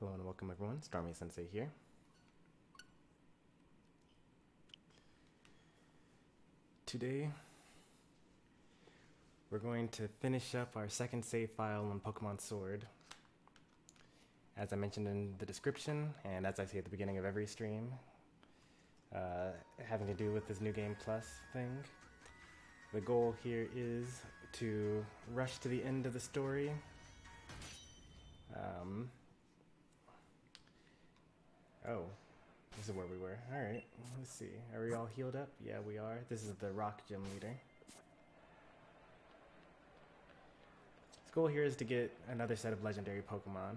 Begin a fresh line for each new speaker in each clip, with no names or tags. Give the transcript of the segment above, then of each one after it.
Hello and welcome everyone, Stormy Sensei here. Today, we're going to finish up our second save file on Pokemon Sword. As I mentioned in the description, and as I say at the beginning of every stream, having to do with this New Game Plus thing. The goal here is to rush to the end of the story. Oh, this is where we were. Alright, let's see. Are we all healed up? Yeah, we are. This is the Rock Gym leader. His goal here is to get another set of legendary Pokemon.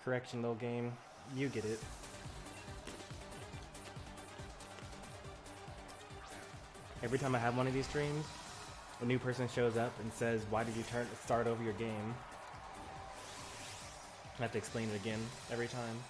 Correction, little game. You get it. Every time I have one of these streams, a new person shows up and says, "Why did you start over your game?" I have to explain it again every time.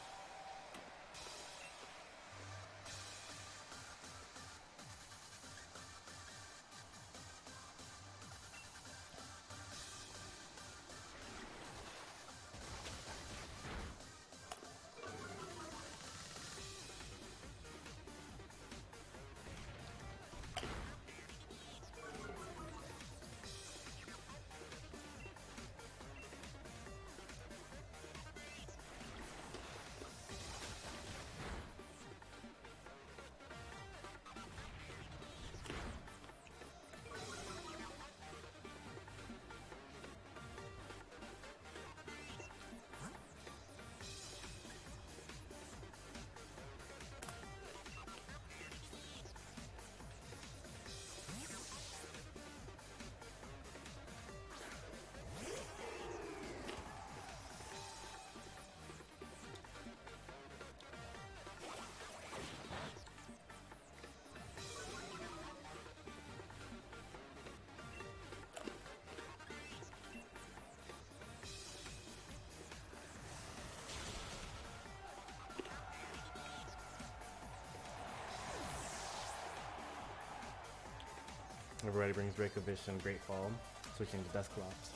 Everybody brings Dracovish and Great Fall, switching to Dusclops.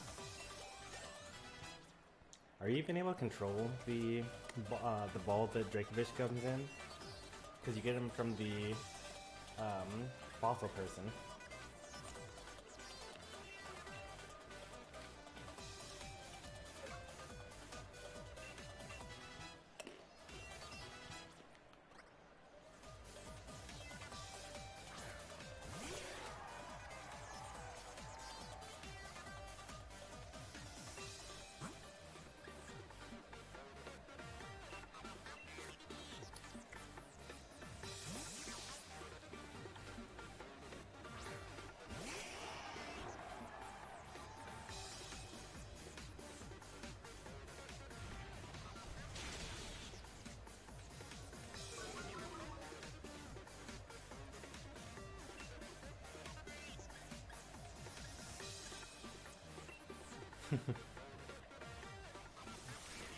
Are you even able to control the ball that Dracovish comes in? Because you get him from the fossil person.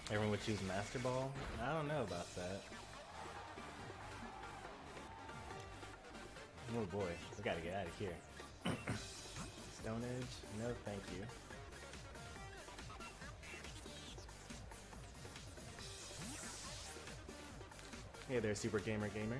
Everyone would choose Master Ball? I don't know about that. Oh boy, we gotta get out of here. Stone Edge? No thank you. Hey there, Super Gamer Gamer.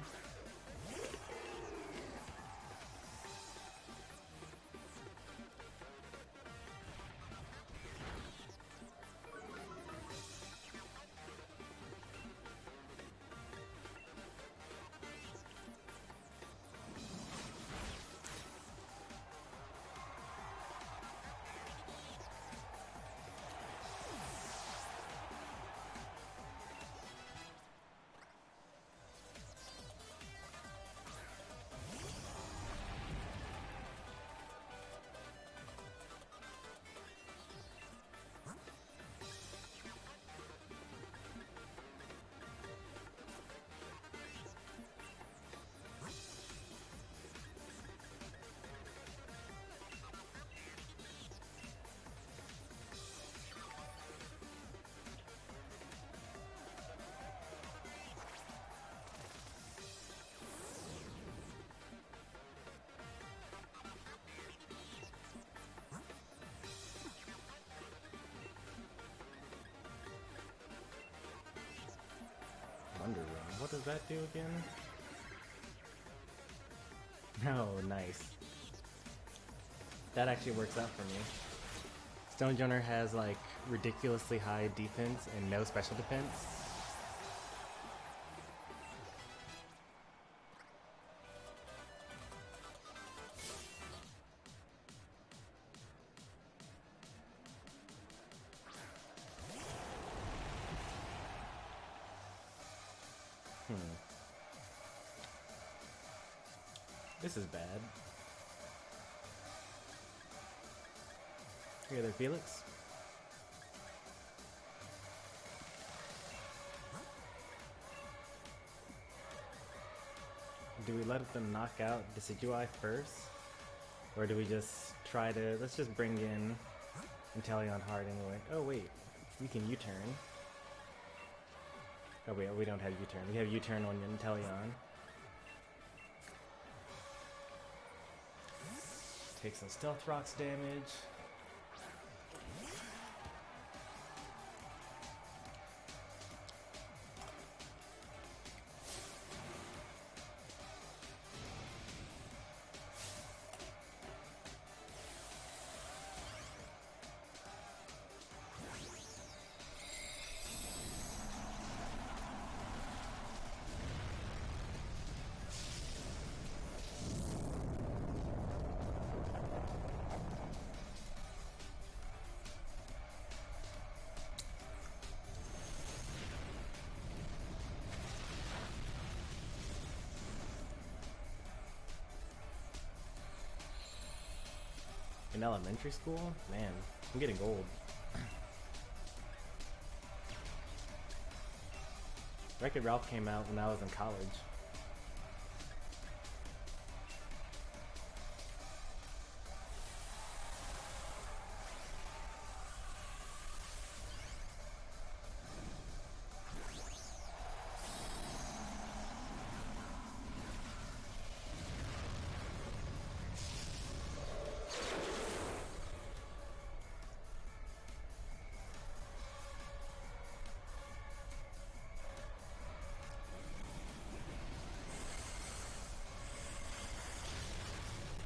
what does that do again? Oh, nice. That actually works out for me. Stonejourner has like ridiculously high defense and no special defense. This is bad. Hey there, Felix. Do we let them knock out Decidui first? Or do we just try to... Let's just bring in Inteleon hard anyway. Oh wait, we can U-turn. Oh wait, we don't have U-turn. We have U-turn on Inteleon. Take some Stealth Rocks damage. In elementary school? Man, I'm getting old. Wreck-It Ralph came out when I was in college.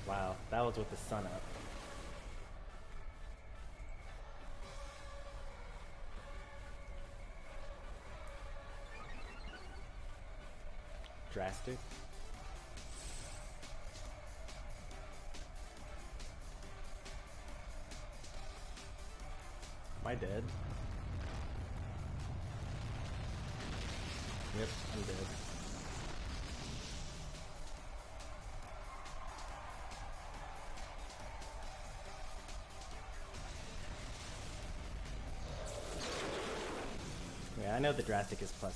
Wow, that was with the sun up. Drastic. Am I dead? Yep, I'm dead. Yeah, I know the drastic is +3.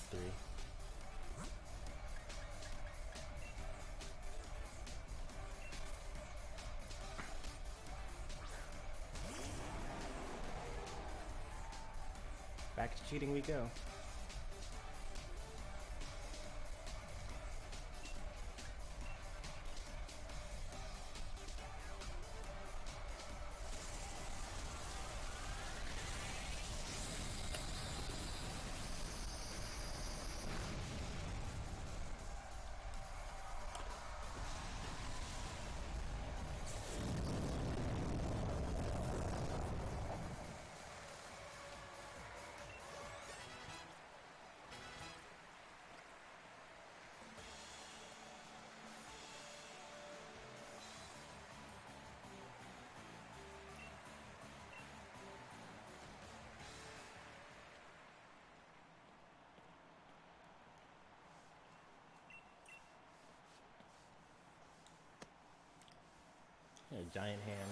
Back to cheating we go. Yeah, giant hand.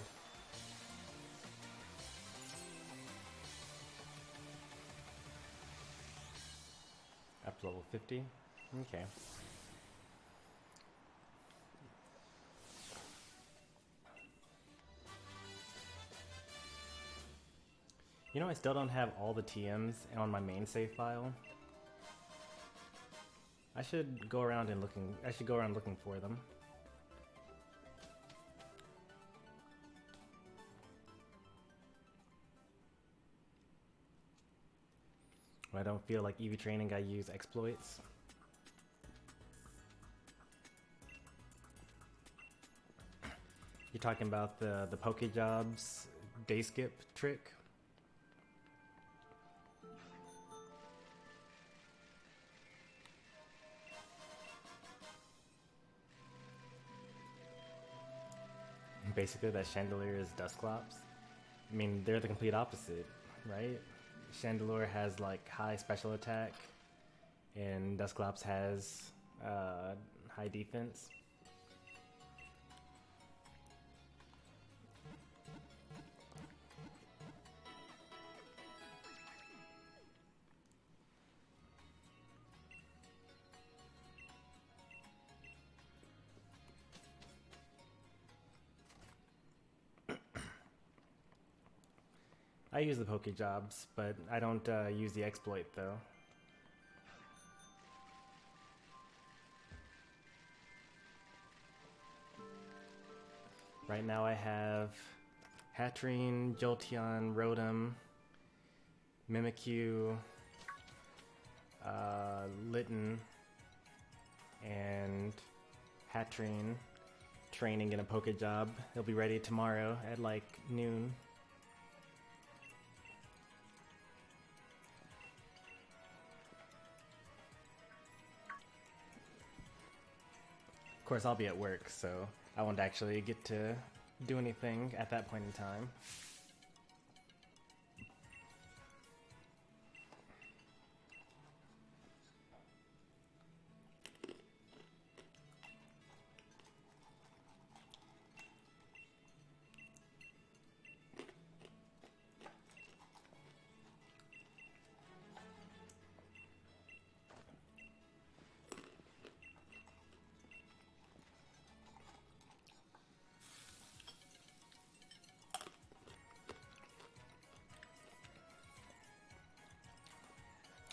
Up to level 50? Okay. You know, I still don't have all the TMs on my main save file. I should go around looking for them. I don't feel like EV training I use exploits. talking about the Pokejobs day skip trick? Basically, that Chandelure is Dusclops. I mean, they're the complete opposite, right? Chandelure has like high special attack, and Dusclops has high defense. I use the Pokejobs, but I don't use the exploit though. Right now I have Hatterene, Jolteon, Rotom, Mimikyu, Litten, and Hatterene training in a Pokejob. They'll be ready tomorrow at like noon. Of course, I'll be at work, so I won't actually get to do anything at that point in time.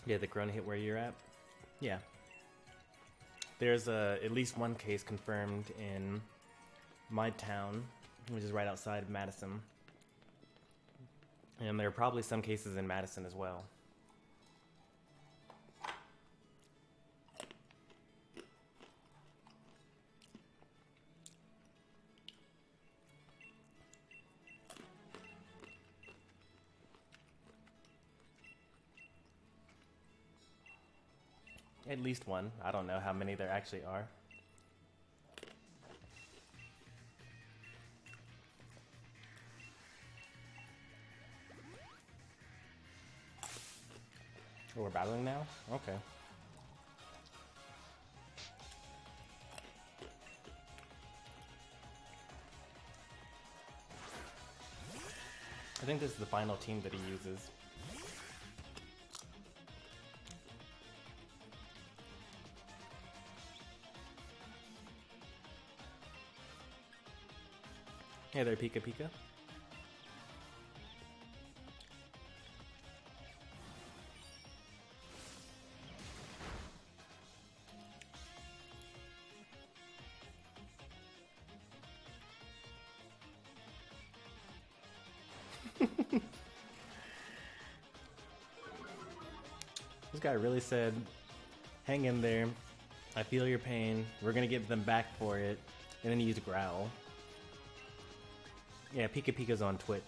Yeah, the corona hit where you're at? Yeah. There's at least one case confirmed in my town, which is right outside of Madison. And there are probably some cases in Madison as well. At least one. I don't know how many there actually are. Oh, we're battling now? Okay. I think this is the final team that he uses. Hey there, Pika Pika. This guy really said, hang in there, I feel your pain, we're gonna get them back for it, and then he used a growl. Yeah, Pika Pika's on Twitch.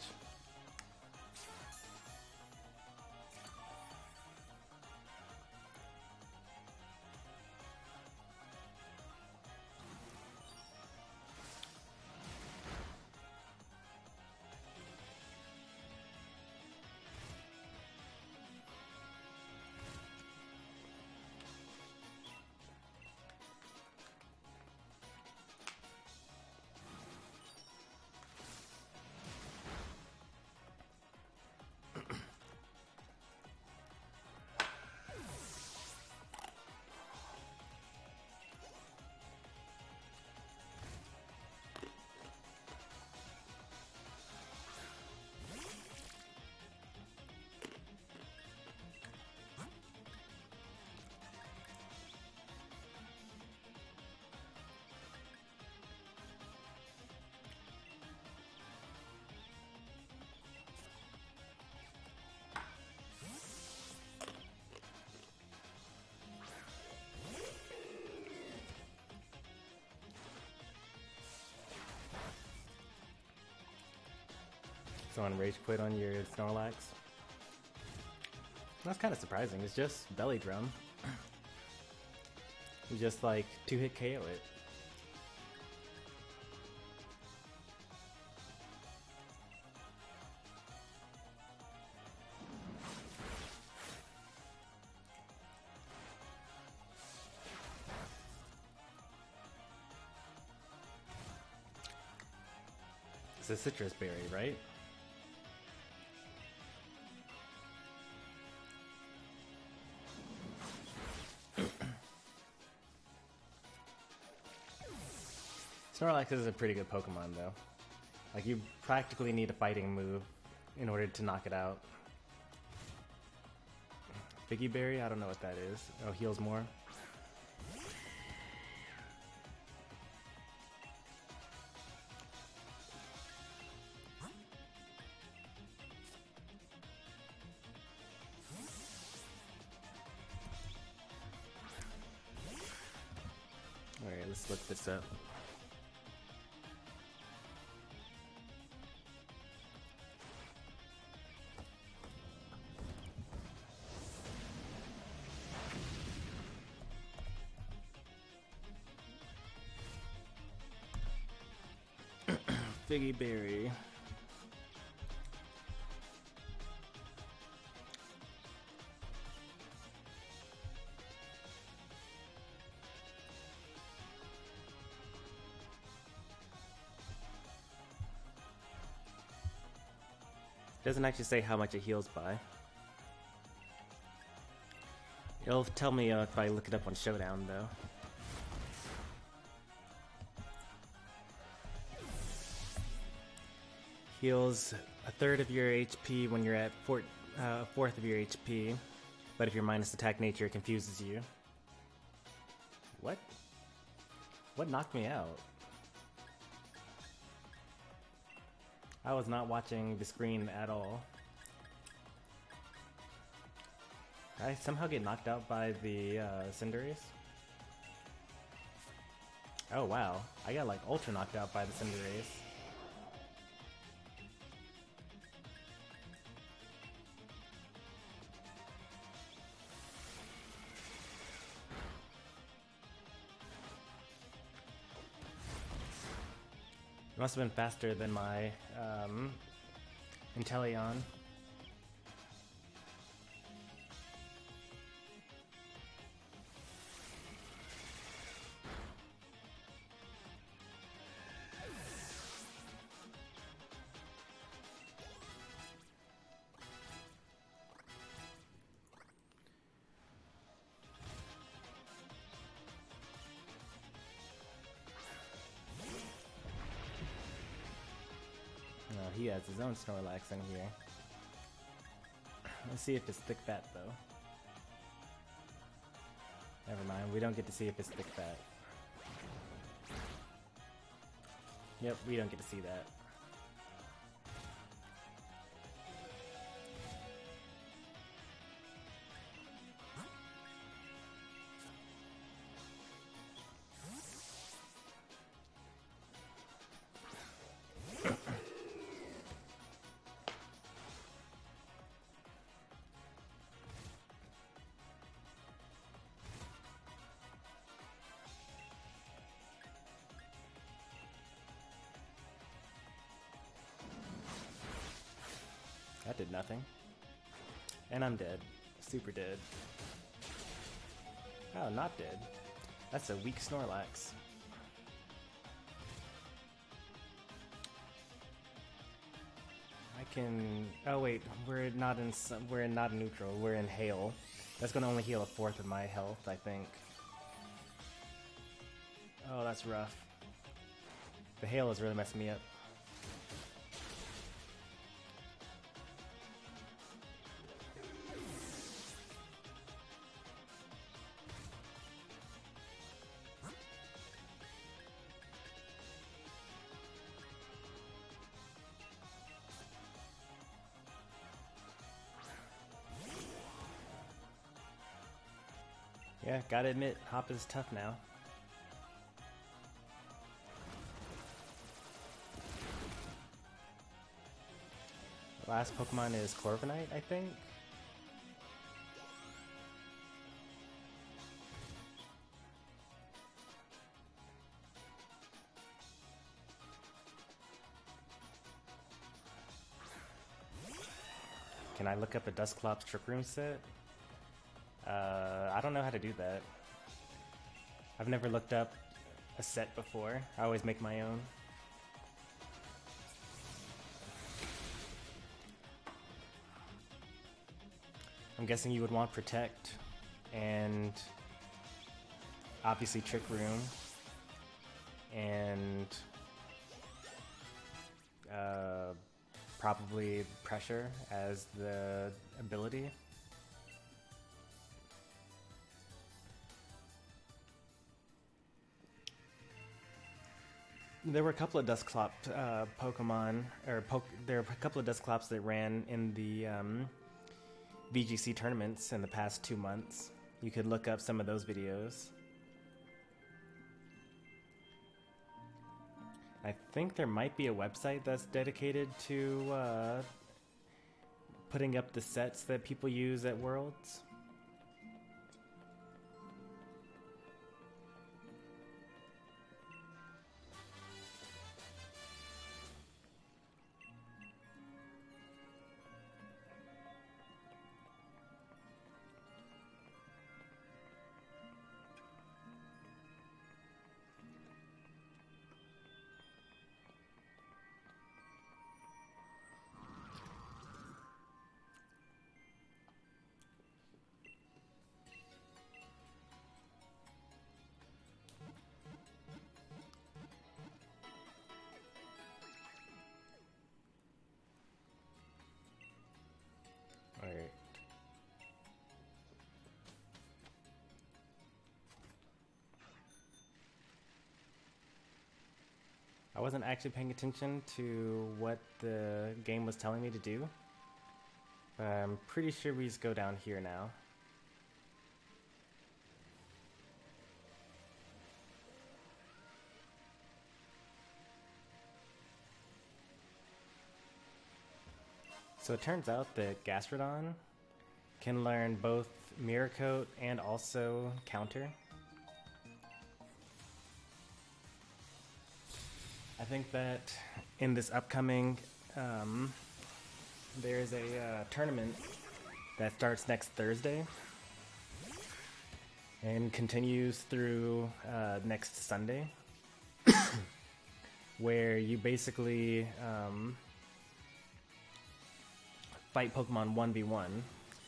Someone rage quit on your Snorlax. That's kind of surprising. It's just belly drum. You just like 2-hit KO it. It's a citrus berry, right? Snorlax is a pretty good Pokemon though. Like you practically need a fighting move in order to knock it out. Figgy Berry? I don't know what that is. Oh, heals more. Alright, let's look this up. Figgy Berry. Doesn't actually say how much it heals by. It'll tell me if I look it up on Showdown though. Heals a third of your HP when you're at a fourth of your HP, but if you're minus attack nature, it confuses you. What? What knocked me out? I was not watching the screen at all. Did I somehow get knocked out by the Cinderace? Oh wow, I got like ultra knocked out by the Cinderace. It must have been faster than my Inteleon. He has his own Snorlax in here. Let's see if it's thick fat though. Never mind, we don't get to see if it's thick fat. Yep, we don't get to see that. That did nothing. And I'm dead. Super dead. Oh, not dead. That's a weak Snorlax. I can... Oh wait, we're not in neutral. We're in Hail. That's gonna only heal a fourth of my health, I think. Oh, that's rough. The Hail is really messing me up. Yeah, gotta admit, Hop is tough now. The last Pokemon is Corviknight, I think. Can I look up a Dusclops Trick Room set? I don't know how to do that. I've never looked up a set before. I always make my own. I'm guessing you would want Protect and obviously Trick Room and probably Pressure as the ability. There were a couple of Dusclops Pokemon, or there were a couple of Dusclops that ran in the VGC tournaments in the past 2 months. You could look up some of those videos. I think there might be a website that's dedicated to putting up the sets that people use at Worlds. Alright. I wasn't actually paying attention to what the game was telling me to do, but I'm pretty sure we just go down here now. So it turns out that Gastrodon can learn both Mirror Coat and also Counter. I think that in this upcoming, there's a tournament that starts next Thursday and continues through next Sunday, where you basically fight Pokemon 1v1.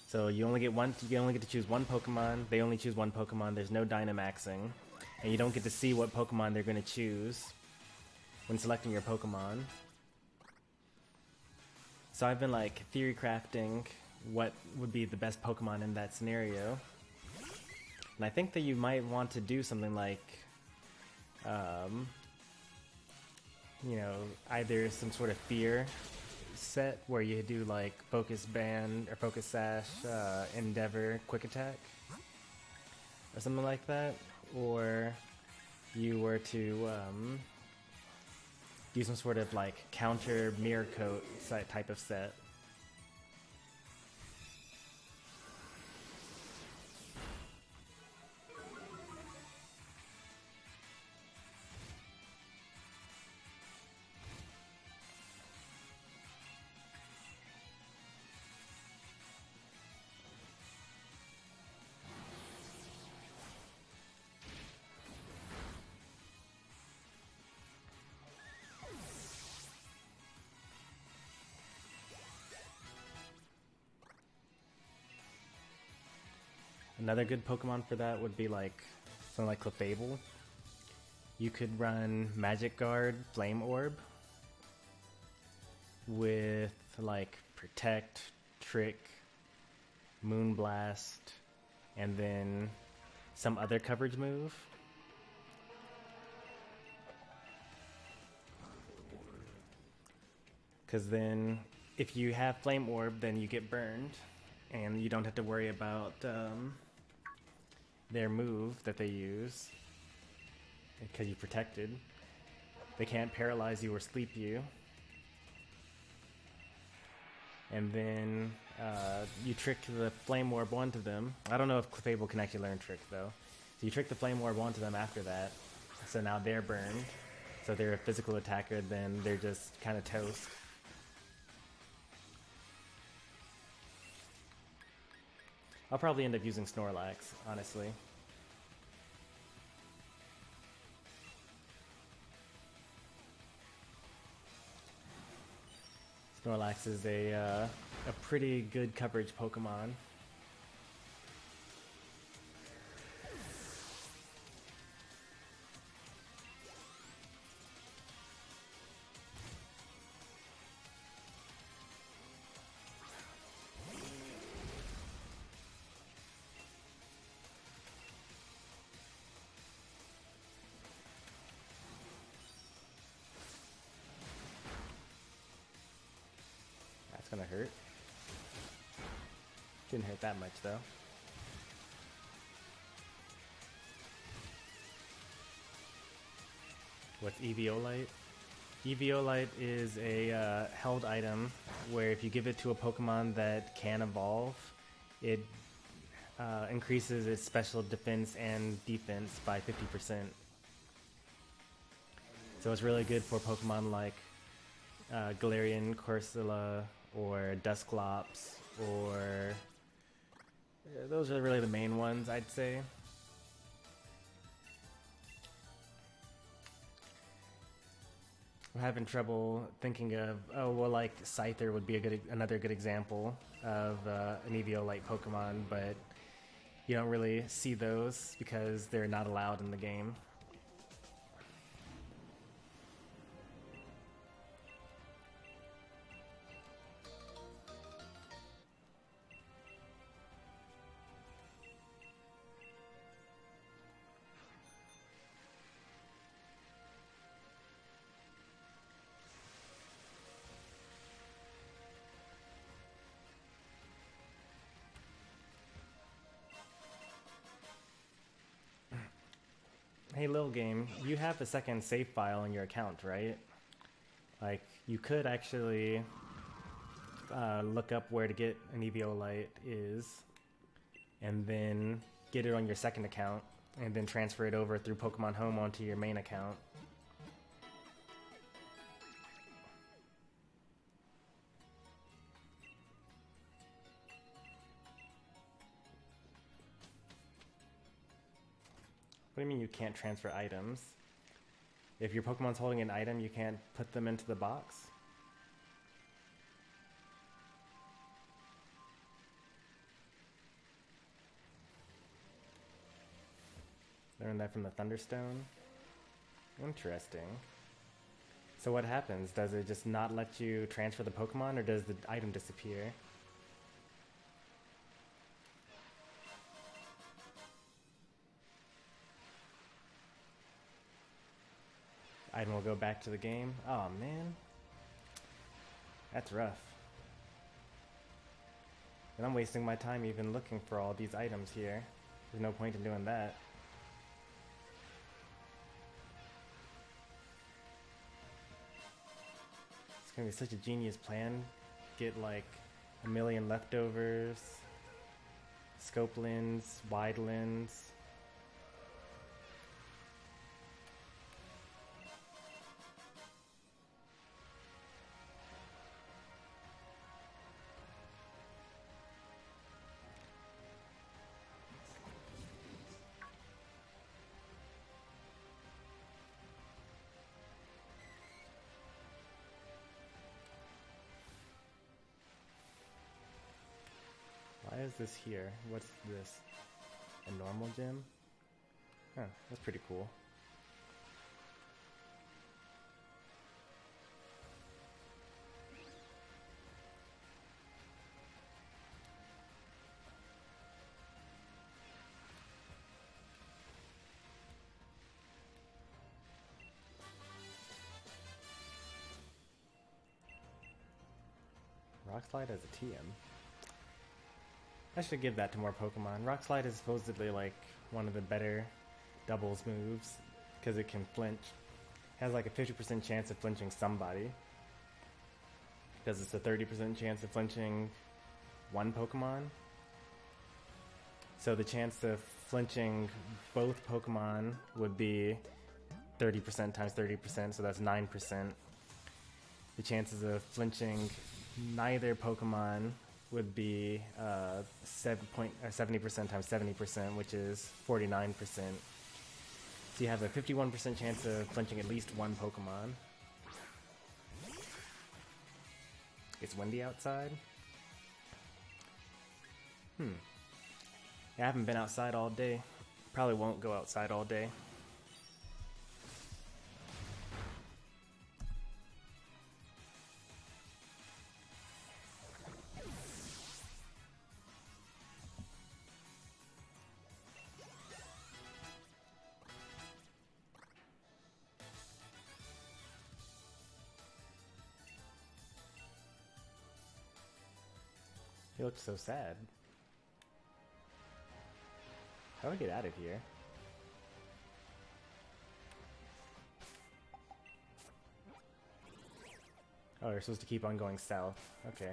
So you only get to choose one Pokemon. They only choose one Pokemon. There's no Dynamaxing, and you don't get to see what Pokemon they're going to choose when selecting your Pokemon. So I've been like theory crafting what would be the best Pokemon in that scenario. And I think that you might want to do something like, you know, either some sort of fear set where you do like Focus Band or Focus Sash, Endeavor, Quick Attack, or something like that, or you were to do some sort of like Counter Mirror Coat type of set. Another good Pokemon for that would be like something like Clefable. You could run Magic Guard, Flame Orb with like Protect, Trick, Moonblast, and then some other coverage move. Because then if you have Flame Orb, then you get burned and you don't have to worry about their move that they use because you protected. They can't paralyze you or sleep you. and then you trick the Flame Orb onto them. I don't know if Fable can actually learn Trick though. So you trick the Flame Orb onto them after that, so now they're burned. So if they're a physical attacker, then they're just kind of toast. I'll probably end up using Snorlax, honestly. Snorlax is a pretty good coverage Pokemon. That's gonna hurt. Didn't hurt that much though. What's Eviolite? Eviolite is a held item where if you give it to a Pokemon that can evolve, it increases its special defense and defense by 50%. So it's really good for Pokemon like Galarian, Corsola, or Dusclops, or those are really the main ones, I'd say. I'm having trouble thinking of, oh well, like Scyther would be another good example of an Eviolite Pokemon, but you don't really see those because they're not allowed in the game. Hey, Lil Game, you have a second save file on your account, right? Like, you could actually look up where to get an Eviolite is, and then get it on your second account, and then transfer it over through Pokemon Home onto your main account. What do you mean you can't transfer items? If your Pokemon's holding an item, you can't put them into the box? Learned that from the Thunderstone? Interesting. So what happens? Does it just not let you transfer the Pokemon, or does the item disappear? Item will go back to the game. Oh man, that's rough. And I'm wasting my time even looking for all these items here. There's no point in doing that. It's gonna be such a genius plan. Get like a million leftovers, scope lens, wide lens. Why is this here? What's this? A normal gym? Huh, that's pretty cool. Rock Slide as a TM. I should give that to more Pokemon. Rock Slide is supposedly like one of the better doubles moves because it can flinch. Has like a 50% chance of flinching somebody. because it's a 30% chance of flinching one Pokemon. So the chance of flinching both Pokemon would be 30% times 30%, so that's 9%. The chances of flinching neither Pokemon would be 70% times 70%, which is 49%. So you have a 51% chance of flinching at least one Pokemon. It's windy outside. I haven't been outside all day. Probably won't go outside all day. He looks so sad. How do I get out of here? Oh, you're supposed to keep on going south. Okay.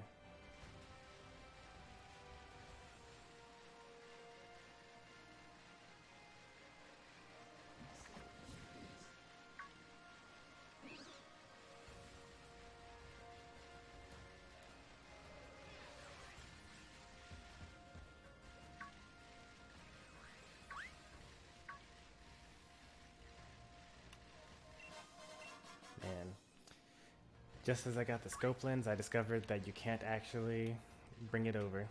Man. Just as I got the scope lens, I discovered that you can't actually bring it over.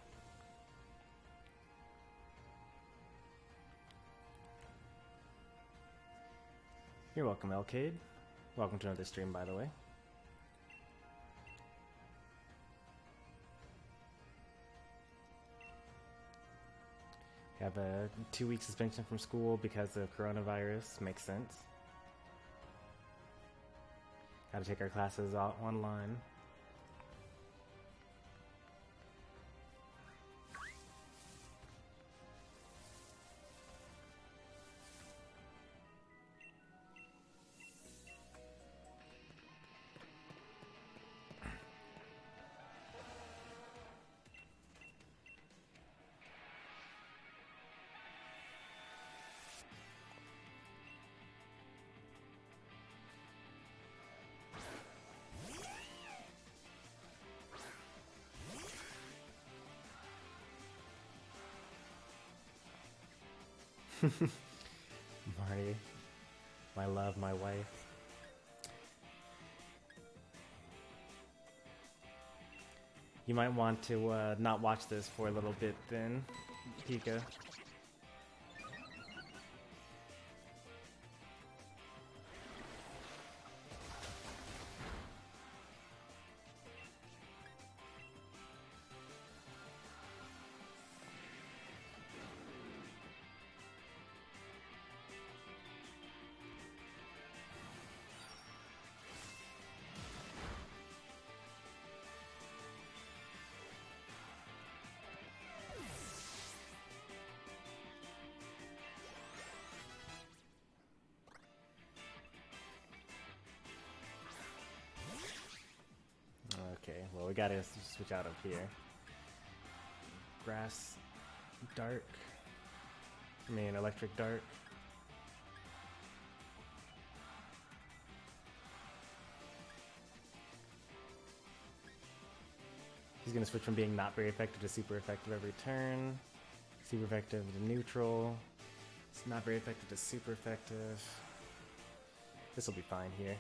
You're welcome, Elcade. Welcome to another stream, by the way. Have a 2-week suspension from school because of coronavirus. Makes sense. Gotta take our classes online. Marty, my love, my wife. You might want to not watch this for a little bit then, Pika. Okay, well we gotta switch out of here. Grass, dark. I mean electric dark. He's gonna switch from being not very effective to super effective every turn. Super effective to neutral. It's not very effective to super effective. This will be fine here.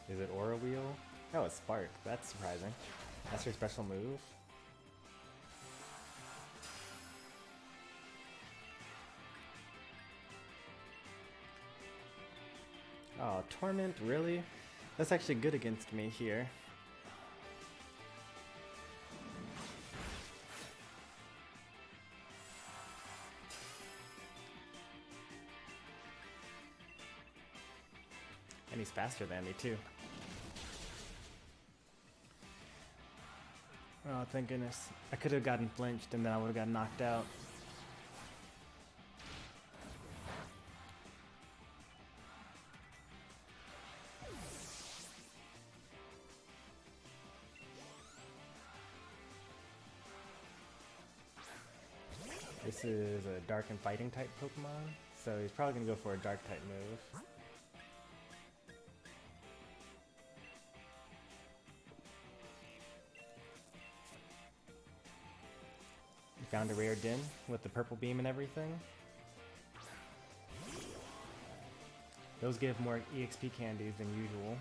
Is it Aura Wheel? Oh, it's Spark. That's surprising. That's your special move? Oh, Torment, really? That's actually good against me here. And he's faster than me, too. Oh, thank goodness. I could have gotten flinched and then I would have got knocked out. This is a dark and fighting type Pokemon, so he's probably going to go for a dark type move. Found a rare Din with the purple beam and everything. Those give more EXP candies than usual.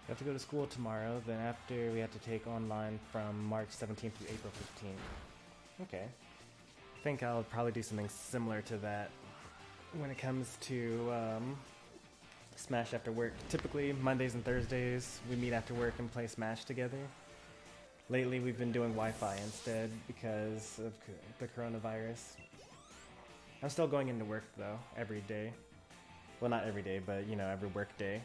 We have to go to school tomorrow, then after we have to take online from March 17th to April 15th. Okay. I think I'll probably do something similar to that when it comes to Smash after work. Typically, Mondays and Thursdays, we meet after work and play Smash together. Lately, we've been doing Wi-Fi instead because of the coronavirus. I'm still going into work, though, every day. Well, not every day, but, you know, every work day.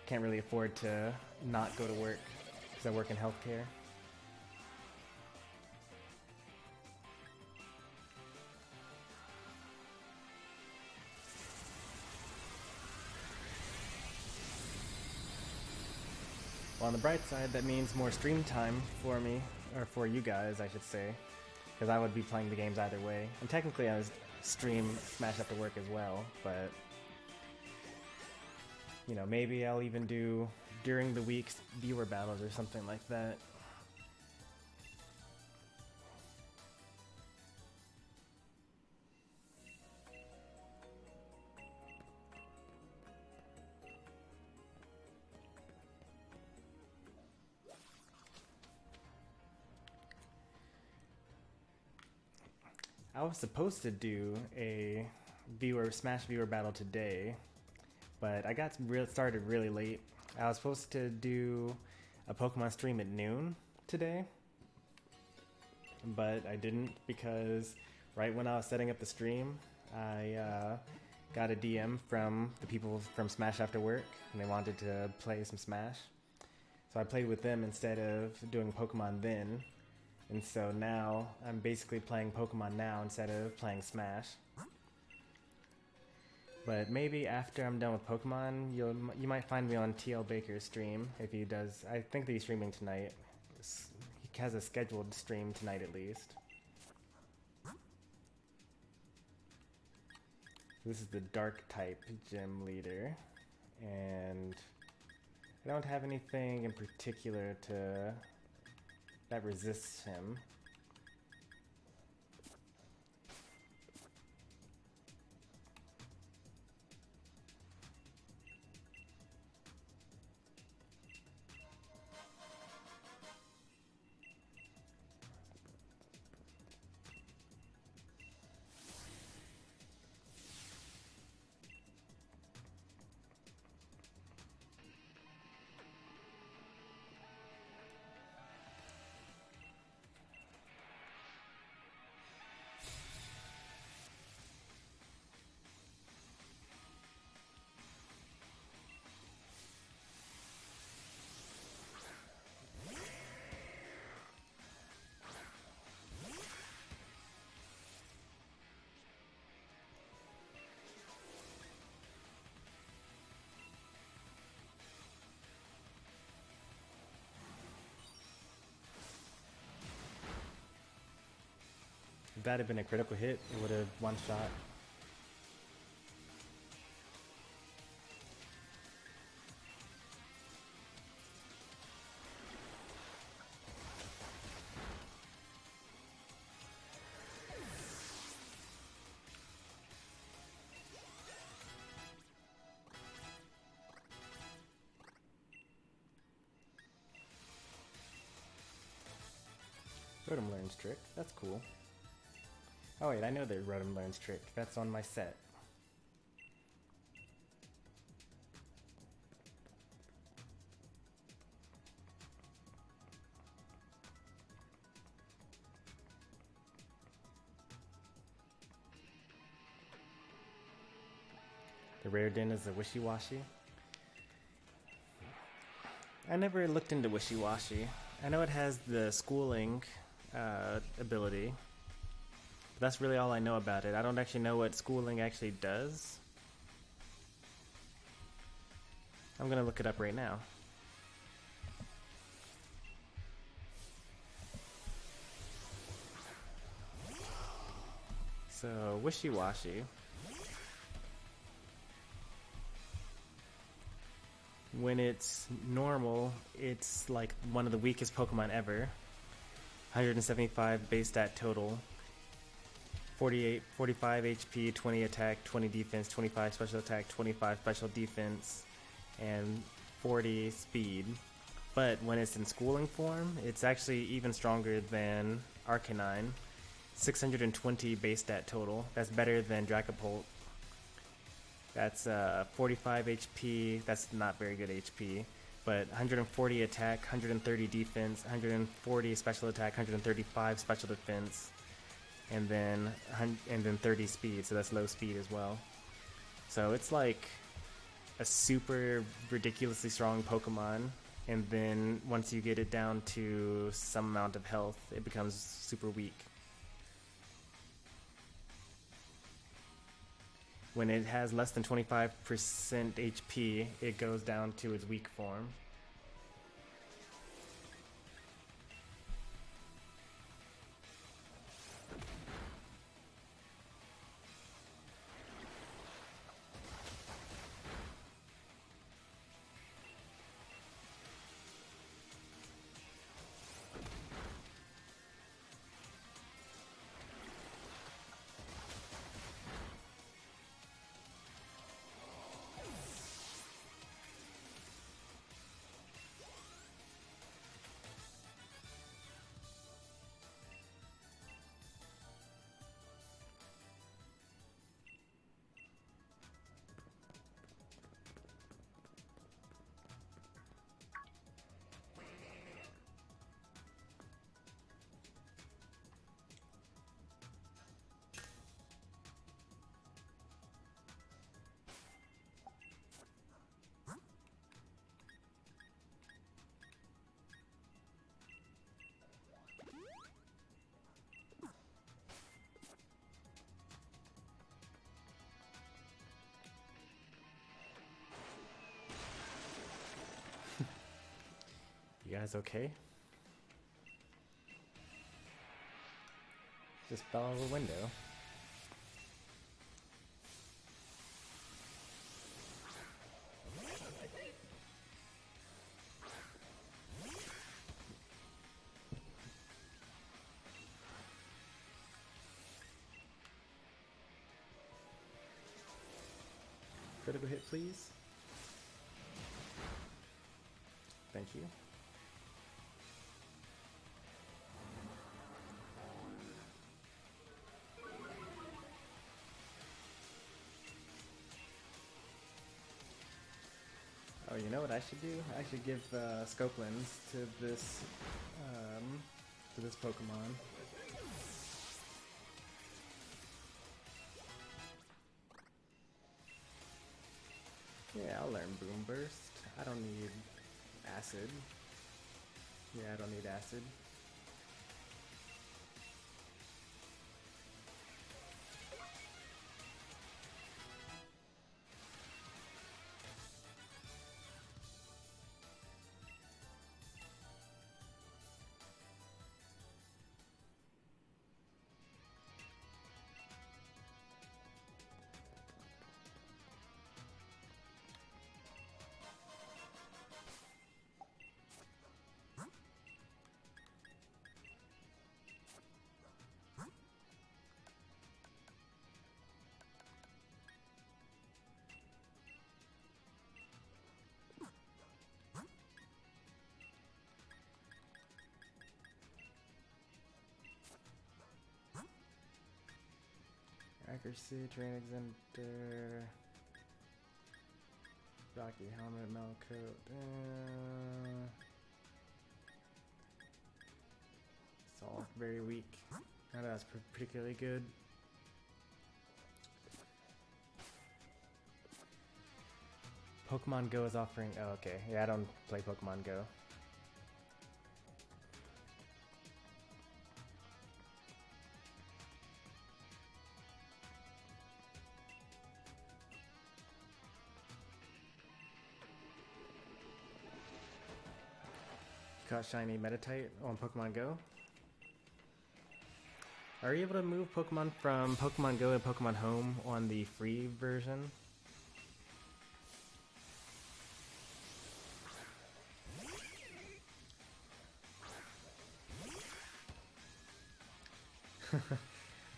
Can't really afford to not go to work because I work in healthcare. Well, on the bright side, that means more stream time for me, or for you guys, I should say, because I would be playing the games either way. And technically, I was stream Smash after work as well, but you know, maybe I'll even do during the week's viewer battles or something like that. I was supposed to do a Smash viewer battle today, but I got started really late. I was supposed to do a Pokemon stream at noon today, but I didn't because right when I was setting up the stream, I got a DM from the people from Smash After Work, and they wanted to play some Smash. So I played with them instead of doing Pokemon then, and so now I'm basically playing Pokemon now instead of playing Smash. But maybe after I'm done with Pokemon, you might find me on TL Baker's stream if he does. I think that he's streaming tonight. He has a scheduled stream tonight at least. This is the Dark type gym leader, and I don't have anything in particular that resists him. If that had been a critical hit, it would have one-shot. Rotom learns trick. That's cool. Oh wait, I know that Rotom learns trick. That's on my set. The rare den is a wishy-washy. I never looked into wishy-washy. I know it has the schooling ability. But that's really all I know about it. I don't actually know what schooling actually does. I'm gonna look it up right now. So, wishy-washy. When it's normal, it's like one of the weakest Pokemon ever. 175 base stat total. 45 HP, 20 attack, 20 defense, 25 special attack, 25 special defense, and 40 speed. But when it's in schooling form, it's actually even stronger than Arcanine. 620 base stat total. That's better than Dragapult. That's 45 HP. That's not very good HP. But 140 attack, 130 defense, 140 special attack, 135 special defense, and then 30 speed. So that's low speed as well. So it's like a super ridiculously strong Pokemon. And then once you get it down to some amount of health, it becomes super weak. When it has less than 25% HP, it goes down to its weak form. You guys okay? Just fell out of the window. Critical hit, please. Thank you. Oh, you know what I should do? I should give scope lens to this Pokemon. Yeah, I'll learn Boom Burst. I don't need Acid. Yeah, I don't need Acid. Pursuit, Terrain Exemptor, Rocky Helmet, Melcoat. It's all very weak. None of that's particularly good. Pokemon Go is offering. Oh, okay. Yeah, I don't play Pokemon Go. Caught shiny Meditite on Pokemon Go. Are you able to move Pokemon from Pokemon Go to Pokemon Home on the free version?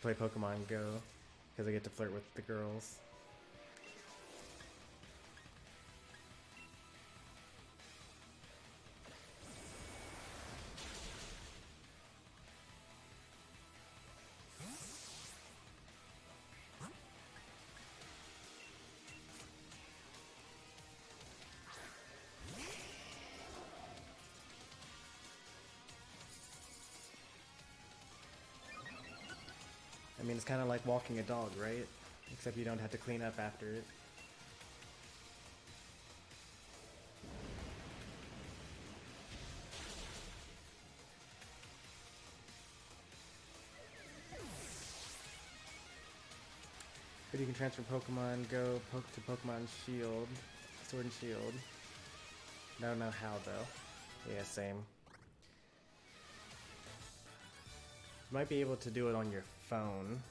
Play Pokemon Go because I get to flirt with the girls. I mean, it's kind of like walking a dog, right? Except you don't have to clean up after it. But you can transfer Pokemon Go to Pokemon Shield, Sword and Shield. I don't know how though. Yeah, same. You might be able to do it on your phone.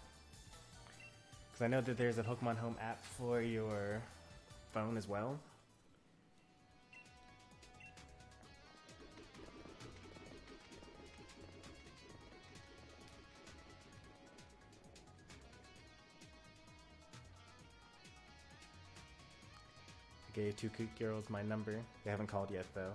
Because I know that there's a Pokemon Home app for your phone as well. I gave 2 cute girls my number. They haven't called yet though.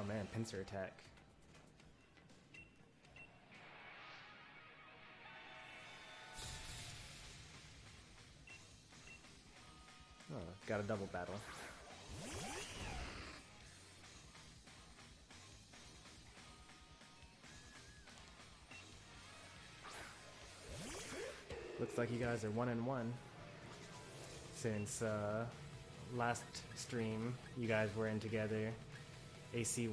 Oh man, pincer attack. Oh, got a double battle. Looks like you guys are 1-1. Since last stream, you guys were in together. AC1.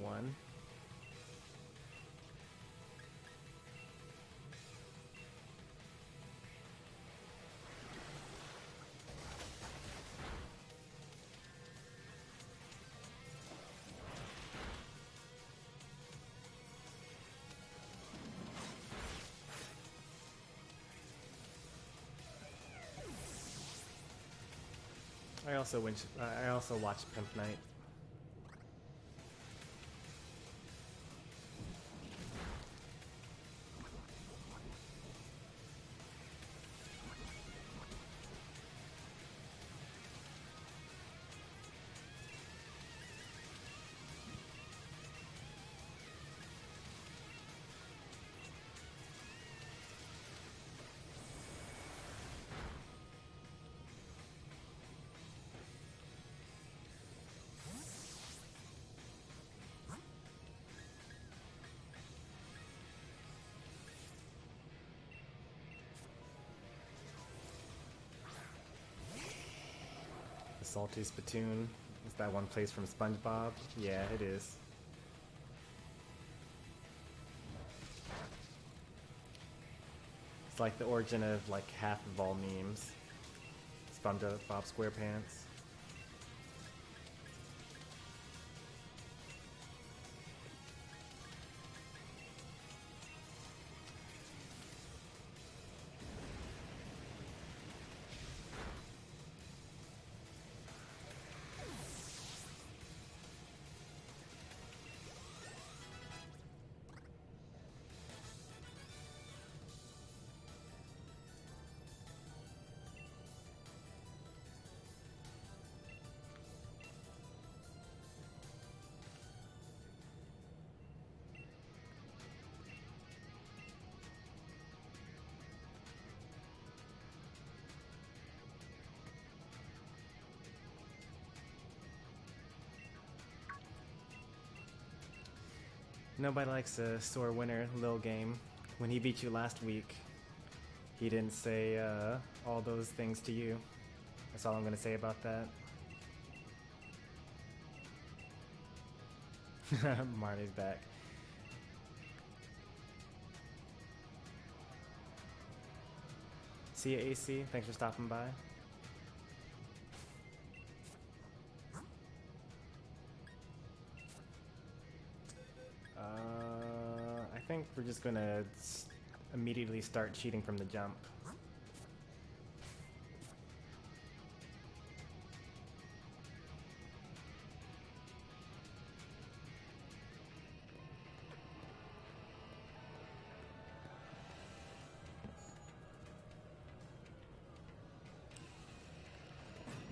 I also watched Pimp Night. Salty Spittoon. Is that one place from SpongeBob? Yeah, it is. It's like the origin of like half of all memes. SpongeBob SquarePants. Nobody likes a sore winner, Lil Game. When he beat you last week, he didn't say all those things to you. That's all I'm gonna say about that. Marley's back. See ya, AC. Thanks for stopping by. I think we're just gonna immediately start cheating from the jump.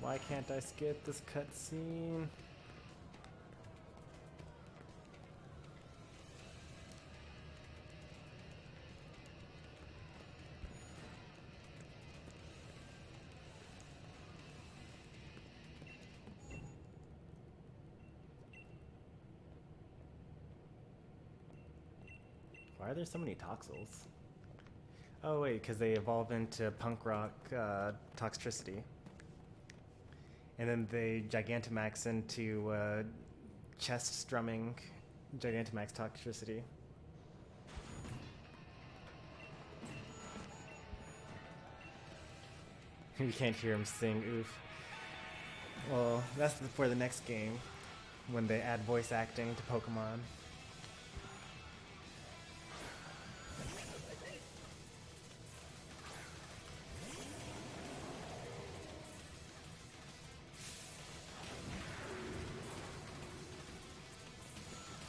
Why can't I skip this cutscene? Why are there so many toxels? Oh wait, because they evolve into punk rock Toxtricity. And then they Gigantamax into chest strumming Gigantamax Toxtricity. You can't hear him sing, oof. Well, that's for the next game, when they add voice acting to Pokemon.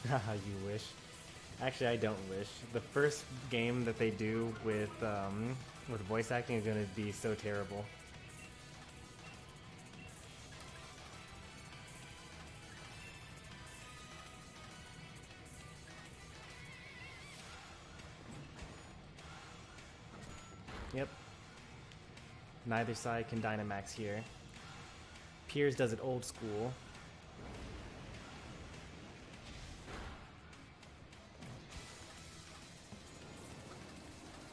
Haha, you wish. Actually, I don't wish. The first game that they do with voice acting is going to be so terrible. Yep. Neither side can Dynamax here. Piers does it old school.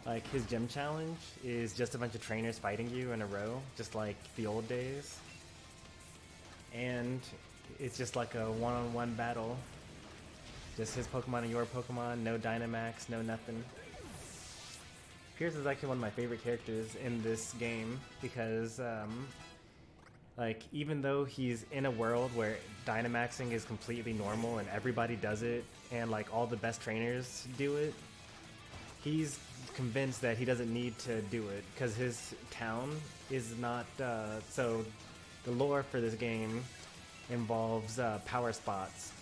Like, his gym challenge is just a bunch of trainers fighting you in a row, just like the old days. And it's just like a one-on-one battle. Just his Pokemon and your Pokemon, no Dynamax, no nothing. Piers is actually one of my favorite characters in this game because, like, even though he's in a world where Dynamaxing is completely normal and everybody does it, and like all the best trainers do it, he's convinced that he doesn't need to do it because his town is not so the lore for this game involves power spots,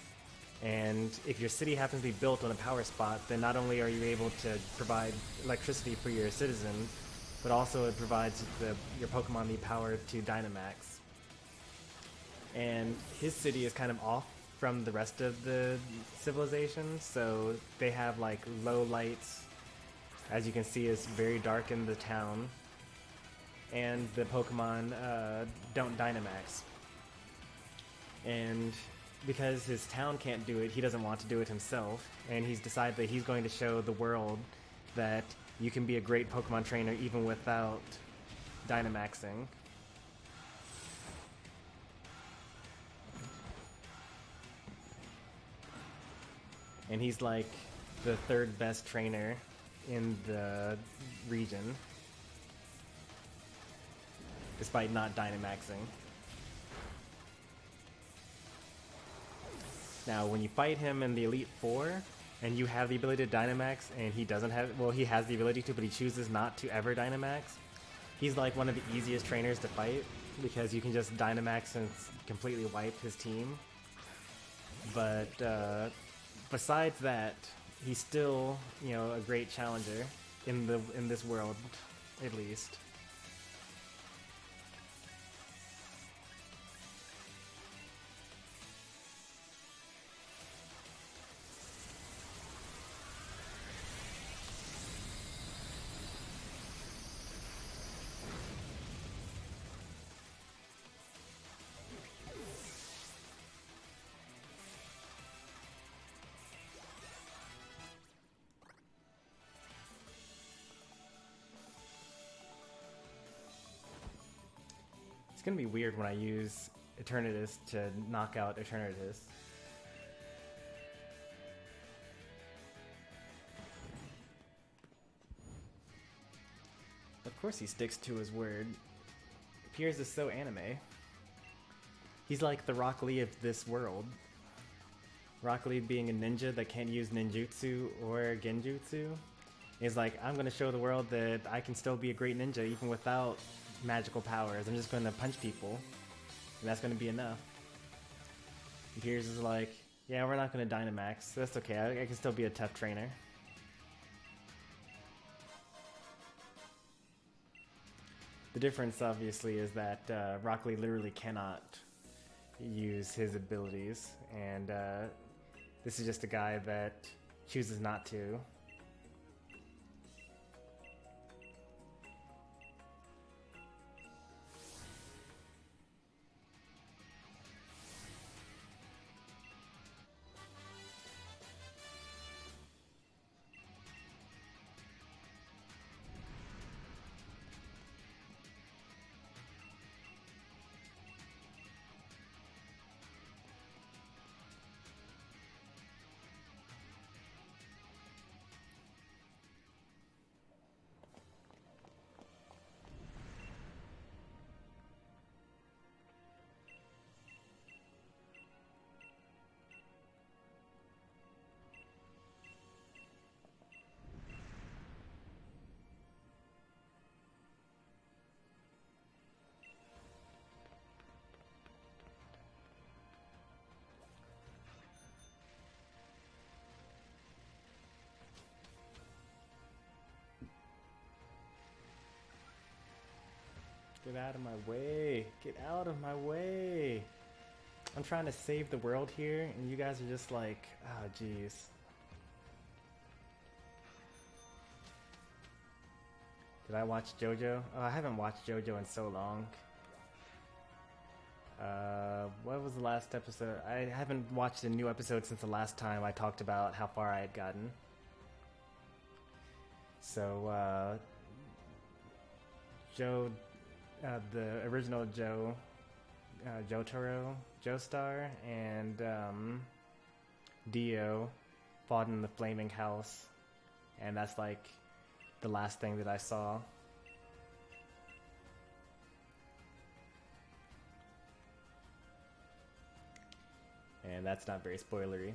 and if your city happens to be built on a power spot, then not only are you able to provide electricity for your citizens, but also it provides your Pokemon the power to Dynamax. And his city is kind of off from the rest of the civilization, so they have like low lights. As you can see, it's very dark in the town, and the Pokemon don't Dynamax. And because his town can't do it, he doesn't want to do it himself, and he's decided that he's going to show the world that you can be a great Pokemon trainer even without Dynamaxing. And he's like the third best trainer in the region, despite not Dynamaxing. Now, when you fight him in the Elite Four, and you have the ability to Dynamax, and he doesn't have, well, he has the ability to, but he chooses not to ever Dynamax, he's like one of the easiest trainers to fight, because you can just Dynamax and completely wipe his team. But besides that, he's still, you know, a great challenger in this world, at least. It's gonna be weird when I use Eternatus to knock out Eternatus. Of course he sticks to his word. Piers is so anime. He's like the Rock Lee of this world. Rock Lee being a ninja that can't use ninjutsu or genjutsu. He's like, I'm gonna show the world that I can still be a great ninja even without magical powers. I'm just gonna punch people, and that's gonna be enough. And Piers is like, yeah, we're not gonna Dynamax. That's okay, I can still be a tough trainer. The difference, obviously, is that Rock Lee literally cannot use his abilities, and this is just a guy that chooses not to. Get out of my way. Get out of my way. I'm trying to save the world here, and you guys are just like, oh, jeez. Did I watch JoJo? Oh, I haven't watched JoJo in so long. What was the last episode? I haven't watched a new episode since the last time I talked about how far I had gotten. So, the original Jotaro, Joestar, and Dio fought in the Flaming House, and that's like the last thing that I saw. And that's not very spoilery.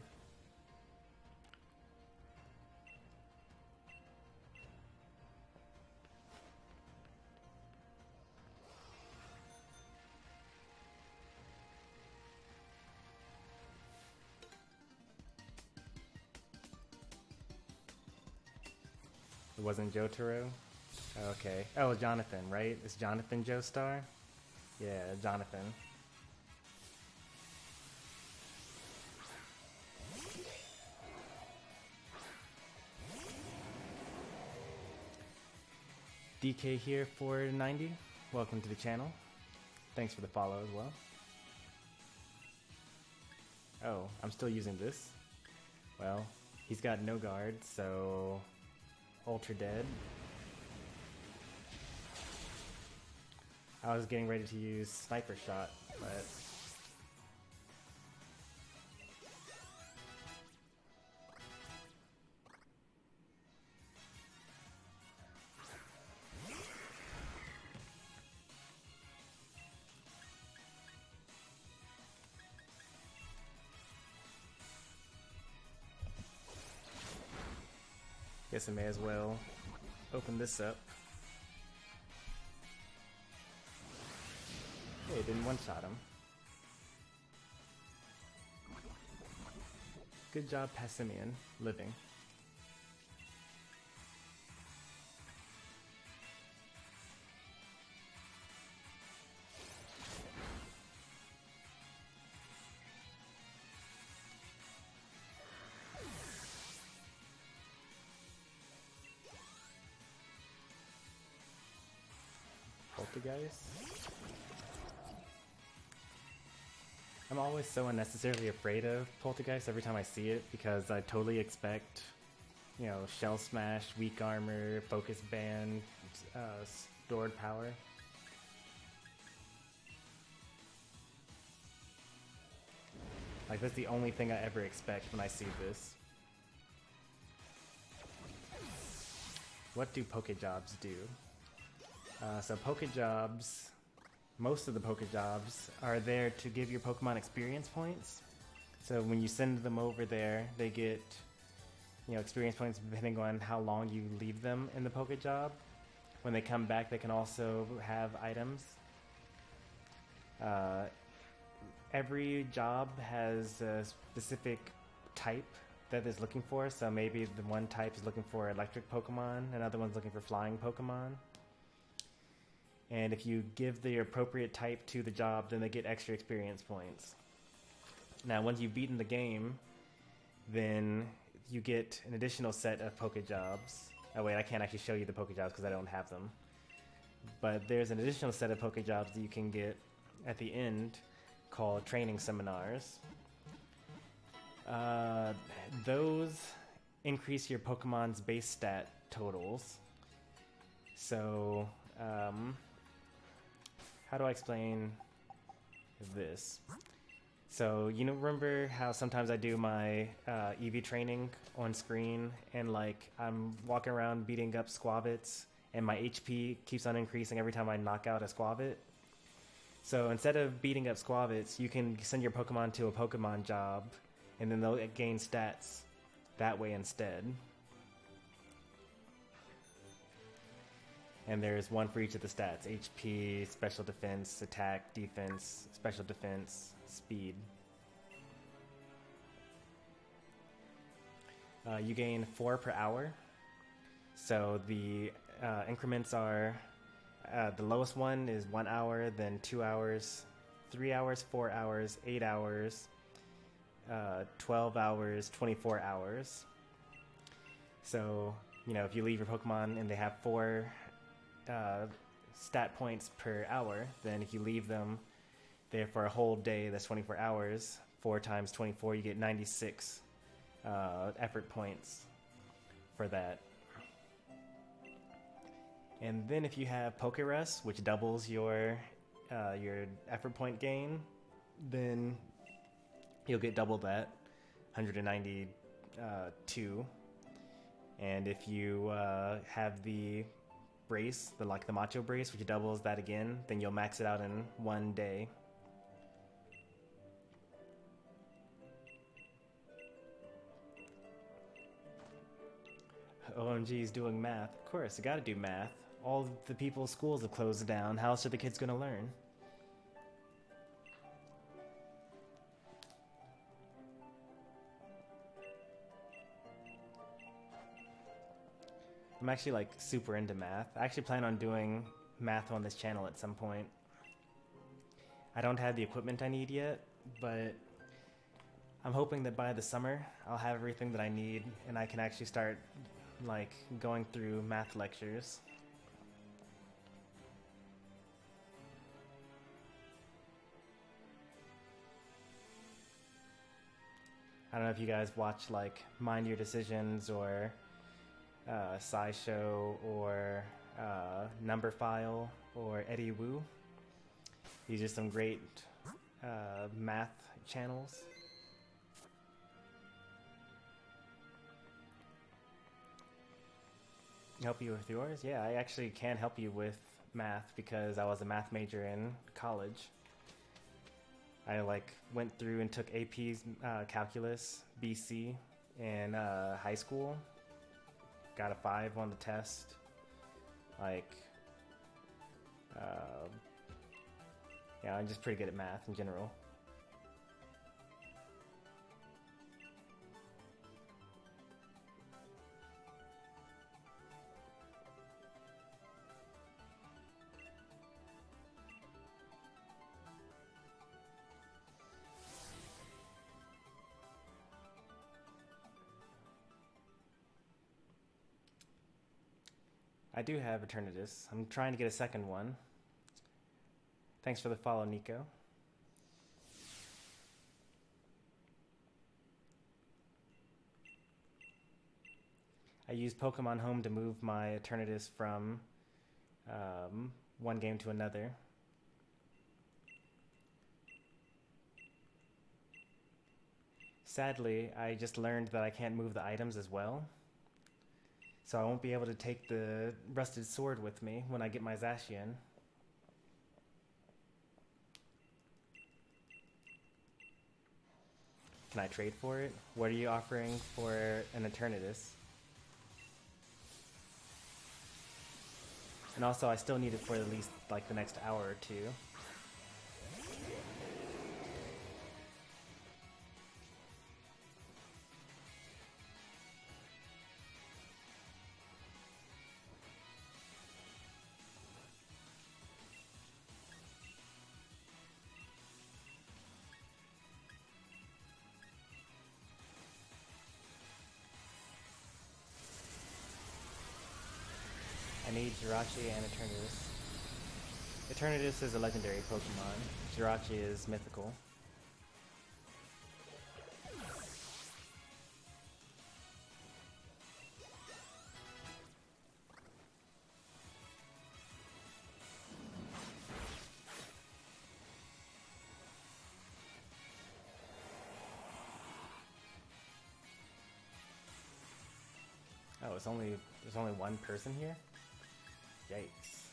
It wasn't Jotaro? Okay. Oh, Jonathan, right? Is Jonathan Joestar? Yeah, Jonathan. DK here for 90. Welcome to the channel. Thanks for the follow as well. Oh, I'm still using this. Well, he's got no guard, so Ultra dead. I was getting ready to use Sniper Shot, but guess I may as well open this up. Hey, it didn't one-shot him. Good job, Passimian, living. Poltergeist. I'm always so unnecessarily afraid of Poltergeist every time I see it because I totally expect, you know, Shell Smash, Weak Armor, Focus Band, Stored Power. Like, that's the only thing I ever expect when I see this. What do Pokejobs do? So Pokejobs, most of the Pokejobs are there to give your Pokemon experience points. So when you send them over there, they get, experience points depending on how long you leave them in the Pokejob. When they come back, they can also have items. Every job has a specific type that it's looking for. So maybe the one type is looking for electric Pokemon, another one's looking for flying Pokemon. And if you give the appropriate type to the job, then they get extra experience points. Now, once you've beaten the game, then you get an additional set of Pokejobs. Oh wait, I can't actually show you the Pokejobs because I don't have them. But there's an additional set of Pokejobs that you can get at the end called training seminars. Those increase your Pokemon's base stat totals. So, how do I explain this? So, remember how sometimes I do my EV training on screen and like I'm walking around beating up Squavits and my HP keeps on increasing every time I knock out a Squavit? So instead of beating up Squavits, you can send your Pokemon to a Pokemon job and then they'll gain stats that way instead. And there's one for each of the stats: HP, special defense, attack, defense, special defense, speed. You gain 4 per hour. So the increments are, the lowest one is 1 hour, then 2 hours, 3 hours, 4 hours, 8 hours, 12 hours, 24 hours. So, if you leave your Pokemon and they have 4 stat points per hour, then if you leave them there for a whole day, that's 24 hours. 4 times 24, you get 96 effort points for that. And then if you have Pokerus, which doubles your effort point gain, then you'll get double that, 192. And if you have the brace, the Macho brace, which doubles that again, then you'll max it out in 1 day. OMG is doing math. Of course, you gotta do math. All the people's schools have closed down. How else are the kids gonna learn? I'm actually like super into math. I actually plan on doing math on this channel at some point. I don't have the equipment I need yet, but I'm hoping that by the summer I'll have everything that I need and I can actually start like going through math lectures. I don't know if you guys watch like Mind Your Decisions or SciShow or Number File or Eddie Wu. These are some great math channels. Help you with yours? Yeah, I actually can help you with math because I was a math major in college. I like went through and took AP's calculus, BC in high school. Got a 5 on the test. Like, yeah, I'm just pretty good at math in general. I do have Eternatus. I'm trying to get a second one. Thanks for the follow, Nico. I use Pokemon Home to move my Eternatus from one game to another. Sadly, I just learned that I can't move the items as well. So I won't be able to take the rusted sword with me when I get my Zacian. Can I trade for it? What are you offering for an Eternatus? And also, I still need it for at least like the next hour or two. I need Jirachi and Eternatus. Eternatus is a legendary Pokemon. Jirachi is mythical. Oh, there's only one person here? Yikes.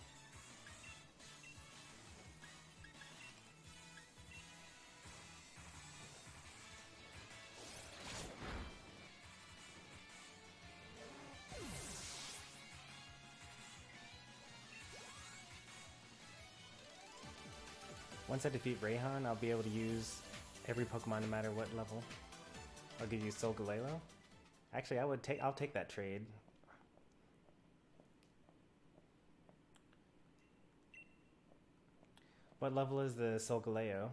Once I defeat Rayhan, I'll be able to use every Pokemon no matter what level. I'll give you Solgaleo. Actually, I'll take that trade. What level is the Solgaleo?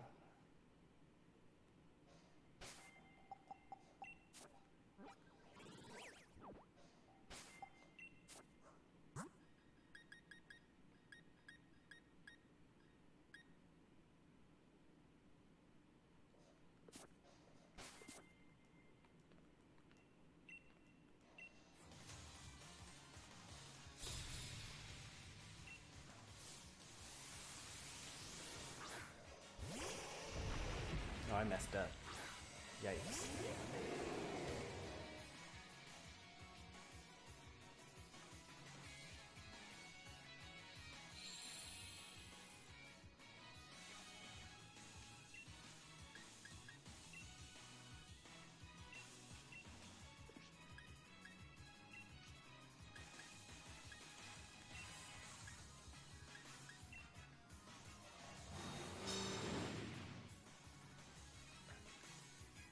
Oh, I messed up. Yikes.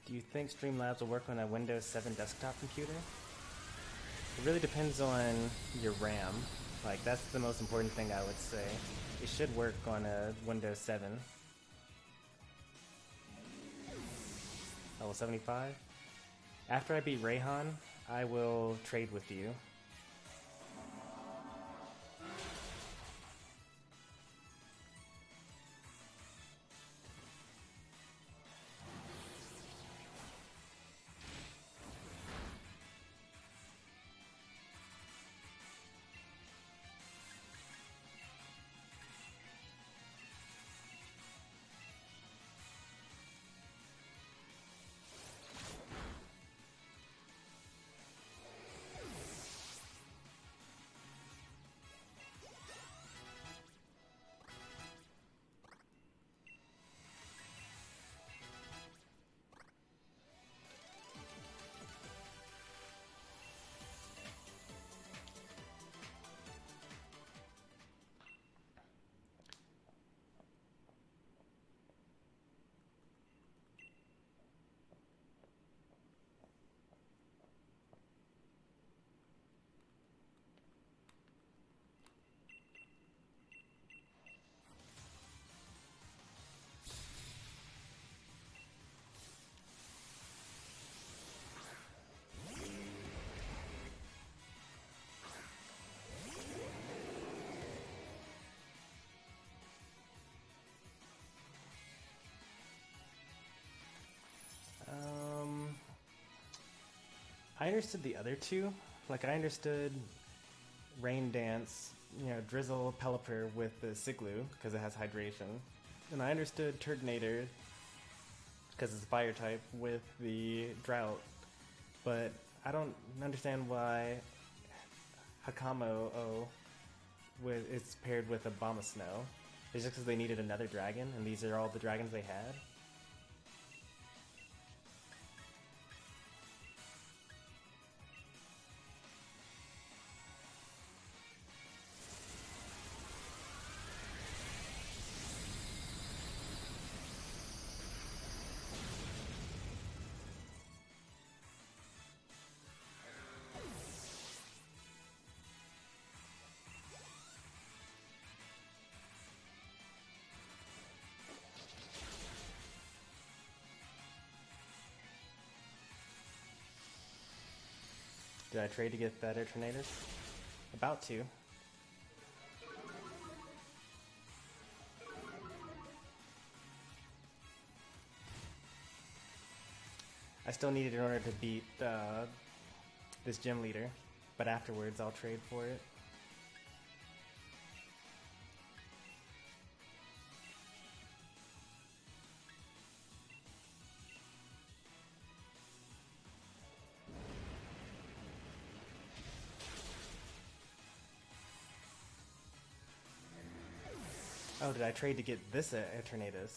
Do you think Streamlabs will work on a Windows 7 desktop computer? It really depends on your RAM. Like, that's the most important thing I would say. It should work on a Windows 7. Level 75? After I beat Rayhan, I will trade with you. I understood the other two. Like, I understood Rain Dance, you know, drizzle Pelipper with the Siglu, because it has hydration. And I understood Turtonator because it's fire type with the drought. But I don't understand why Hakamo is paired with Obama Snow. It's just because they needed another dragon, and these are all the dragons they had. Did I trade to get that Eternatus? About to. I still need it in order to beat this gym leader, but afterwards I'll trade for it. Oh, did I trade to get this Eternatus?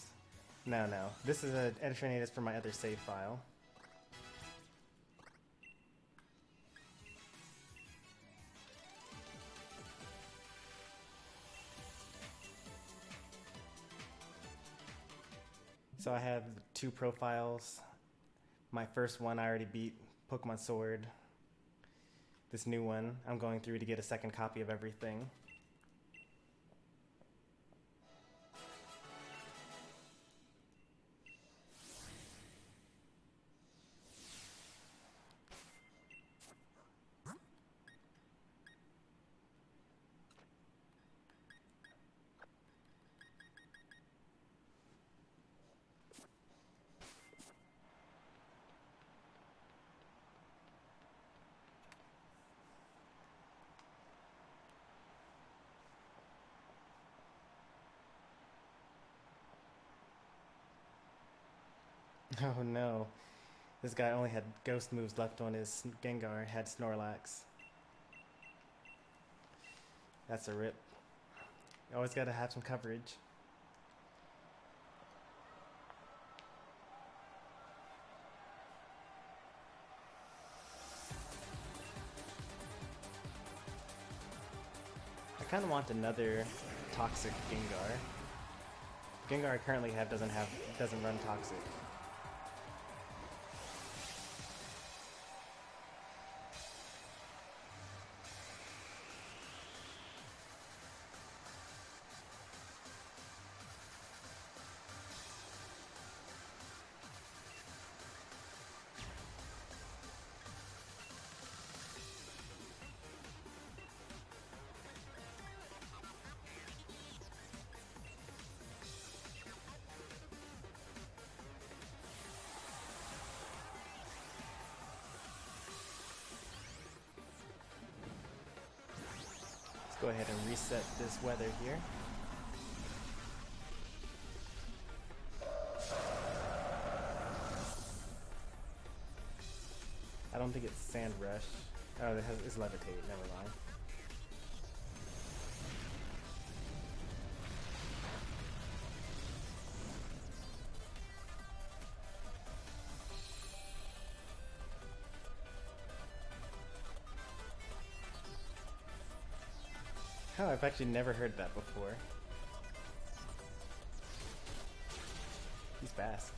No. This is an Eternatus for my other save file. So I have 2 profiles. My first one I already beat Pokemon Sword. This new one I'm going through to get a second copy of everything. Oh no. This guy only had ghost moves left on his Gengar, had Snorlax. That's a rip. You always gotta have some coverage. I kinda want another toxic Gengar. Gengar I currently have doesn't run toxic. Go ahead and reset this weather here. I don't think it's Sand Rush. Oh, it's Levitate, never mind. Oh, I've actually never heard that before. He's fast.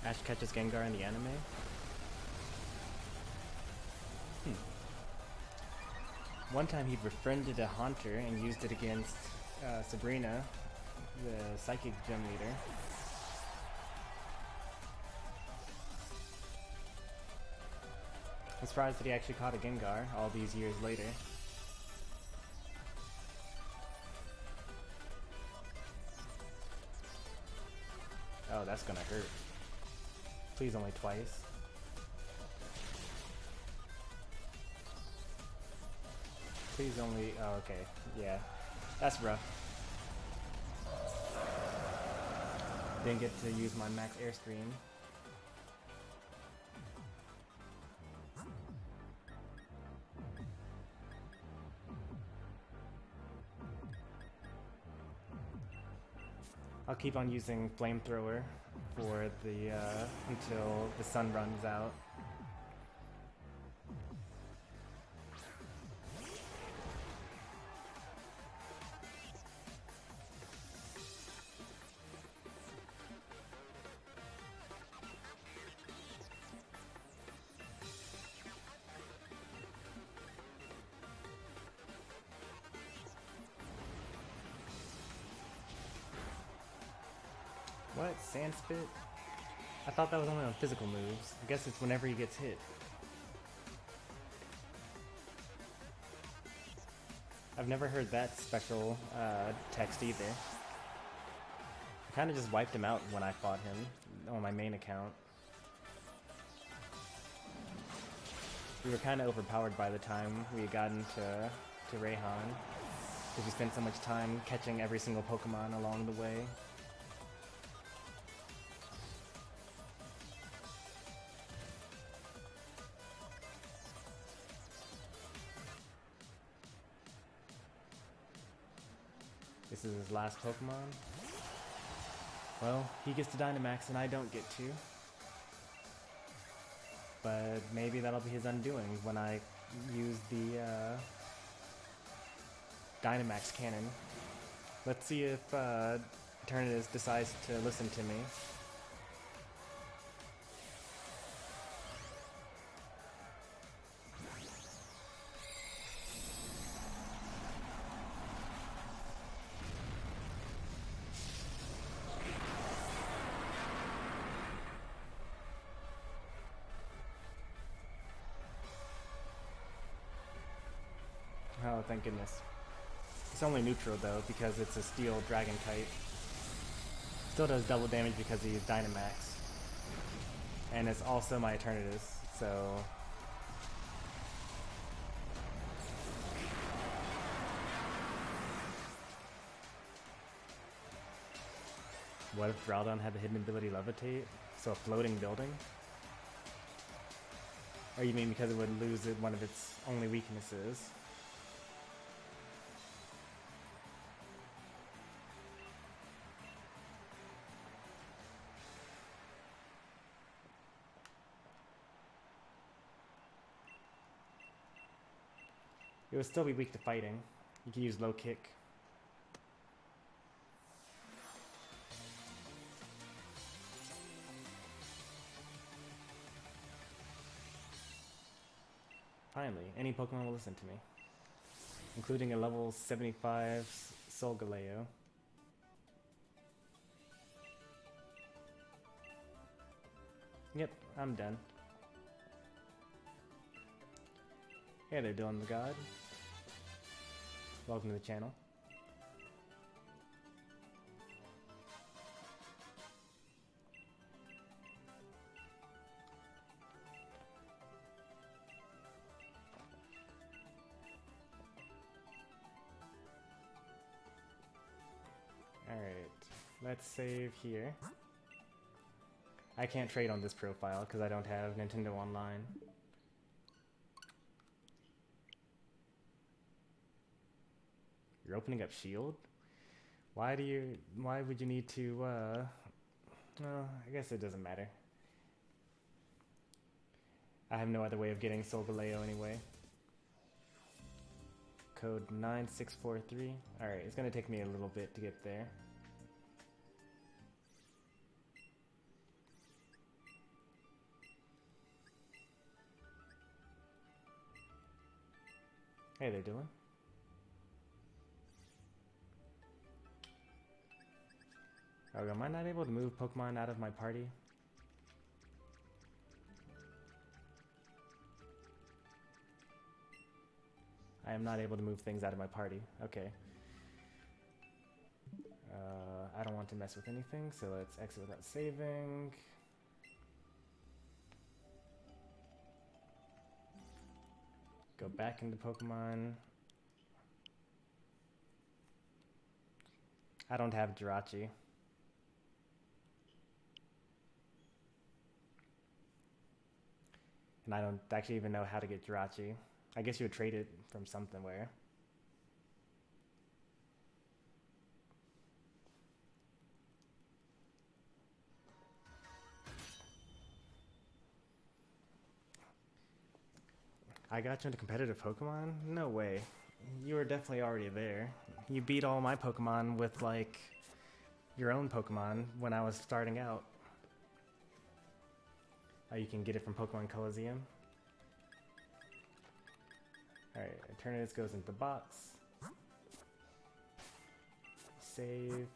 Ash catches Gengar in the anime? One time he befriended a Haunter and used it against Sabrina, the Psychic Gym leader. I'm surprised that he actually caught a Gengar all these years later. Oh, that's gonna hurt. Please only twice. Please only... oh, okay. Yeah. That's rough. Didn't get to use my max airstream. I'll keep on using flamethrower for the until the sun runs out. What? Sand spit? I thought that was only on physical moves. I guess it's whenever he gets hit. I've never heard that special text either. I kind of just wiped him out when I fought him on my main account. We were kind of overpowered by the time we had gotten to Rayhan, because we spent so much time catching every single Pokemon along the way. This is his last Pokemon. Well, he gets to Dynamax and I don't get to. But maybe that'll be his undoing when I use the Dynamax cannon. Let's see if Eternatus decides to listen to me. Oh, thank goodness. It's only neutral though, because it's a steel dragon type. Still does double damage because he's Dynamax. And it's also my Eternatus, so... What if Groudon had the hidden ability Levitate? So a floating building? Or you mean because it would lose one of its only weaknesses? It would still be weak to fighting. You can use low kick. Finally, any Pokemon will listen to me. Including a level 75 Solgaleo. Yep, I'm done. Hey there, Dylan the God. Welcome to the channel. Alright, let's save here. I can't trade on this profile because I don't have Nintendo Online. You're opening up Shield? Why would you need to, well, I guess it doesn't matter. I have no other way of getting Solgaleo anyway. Code 9643. Alright, it's gonna take me a little bit to get there. Hey there, Dylan. Oh, am I not able to move Pokemon out of my party? I am not able to move things out of my party. Okay. I don't want to mess with anything, so let's exit without saving. Go back into Pokemon. I don't have Jirachi. And I don't actually even know how to get Jirachi. I guess you would trade it from somewhere. I got you into competitive Pokemon? No way. You were definitely already there. You beat all my Pokemon with, like, your own Pokemon when I was starting out. You can get it from Pokemon Coliseum. Alright, Eternatus goes into the box. Save.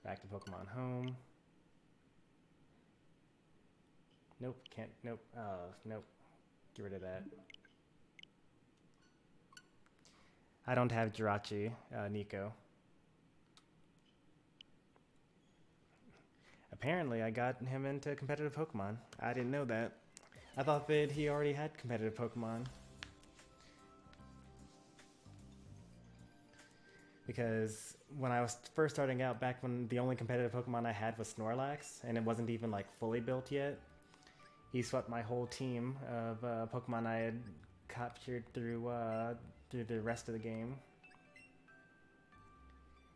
Back to Pokemon Home. Nope, can't, nope, nope. Get rid of that. I don't have Jirachi, Nico. Apparently, I got him into competitive Pokemon. I didn't know that. I thought that he already had competitive Pokemon. Because when I was first starting out, back when the only competitive Pokemon I had was Snorlax, and it wasn't even like fully built yet, he swept my whole team of Pokemon I had captured through the rest of the game.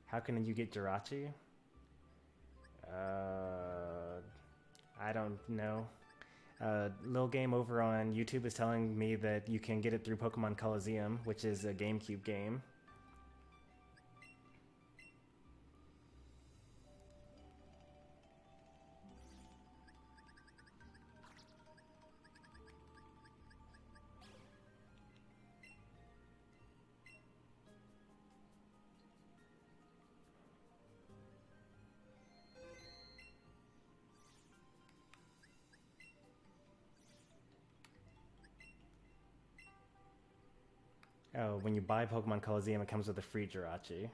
How can you get Jirachi? I don't know. Lil Game over on YouTube is telling me that you can get it through Pokemon Coliseum, which is a GameCube game. Oh, when you buy Pokemon Coliseum, it comes with a free Jirachi.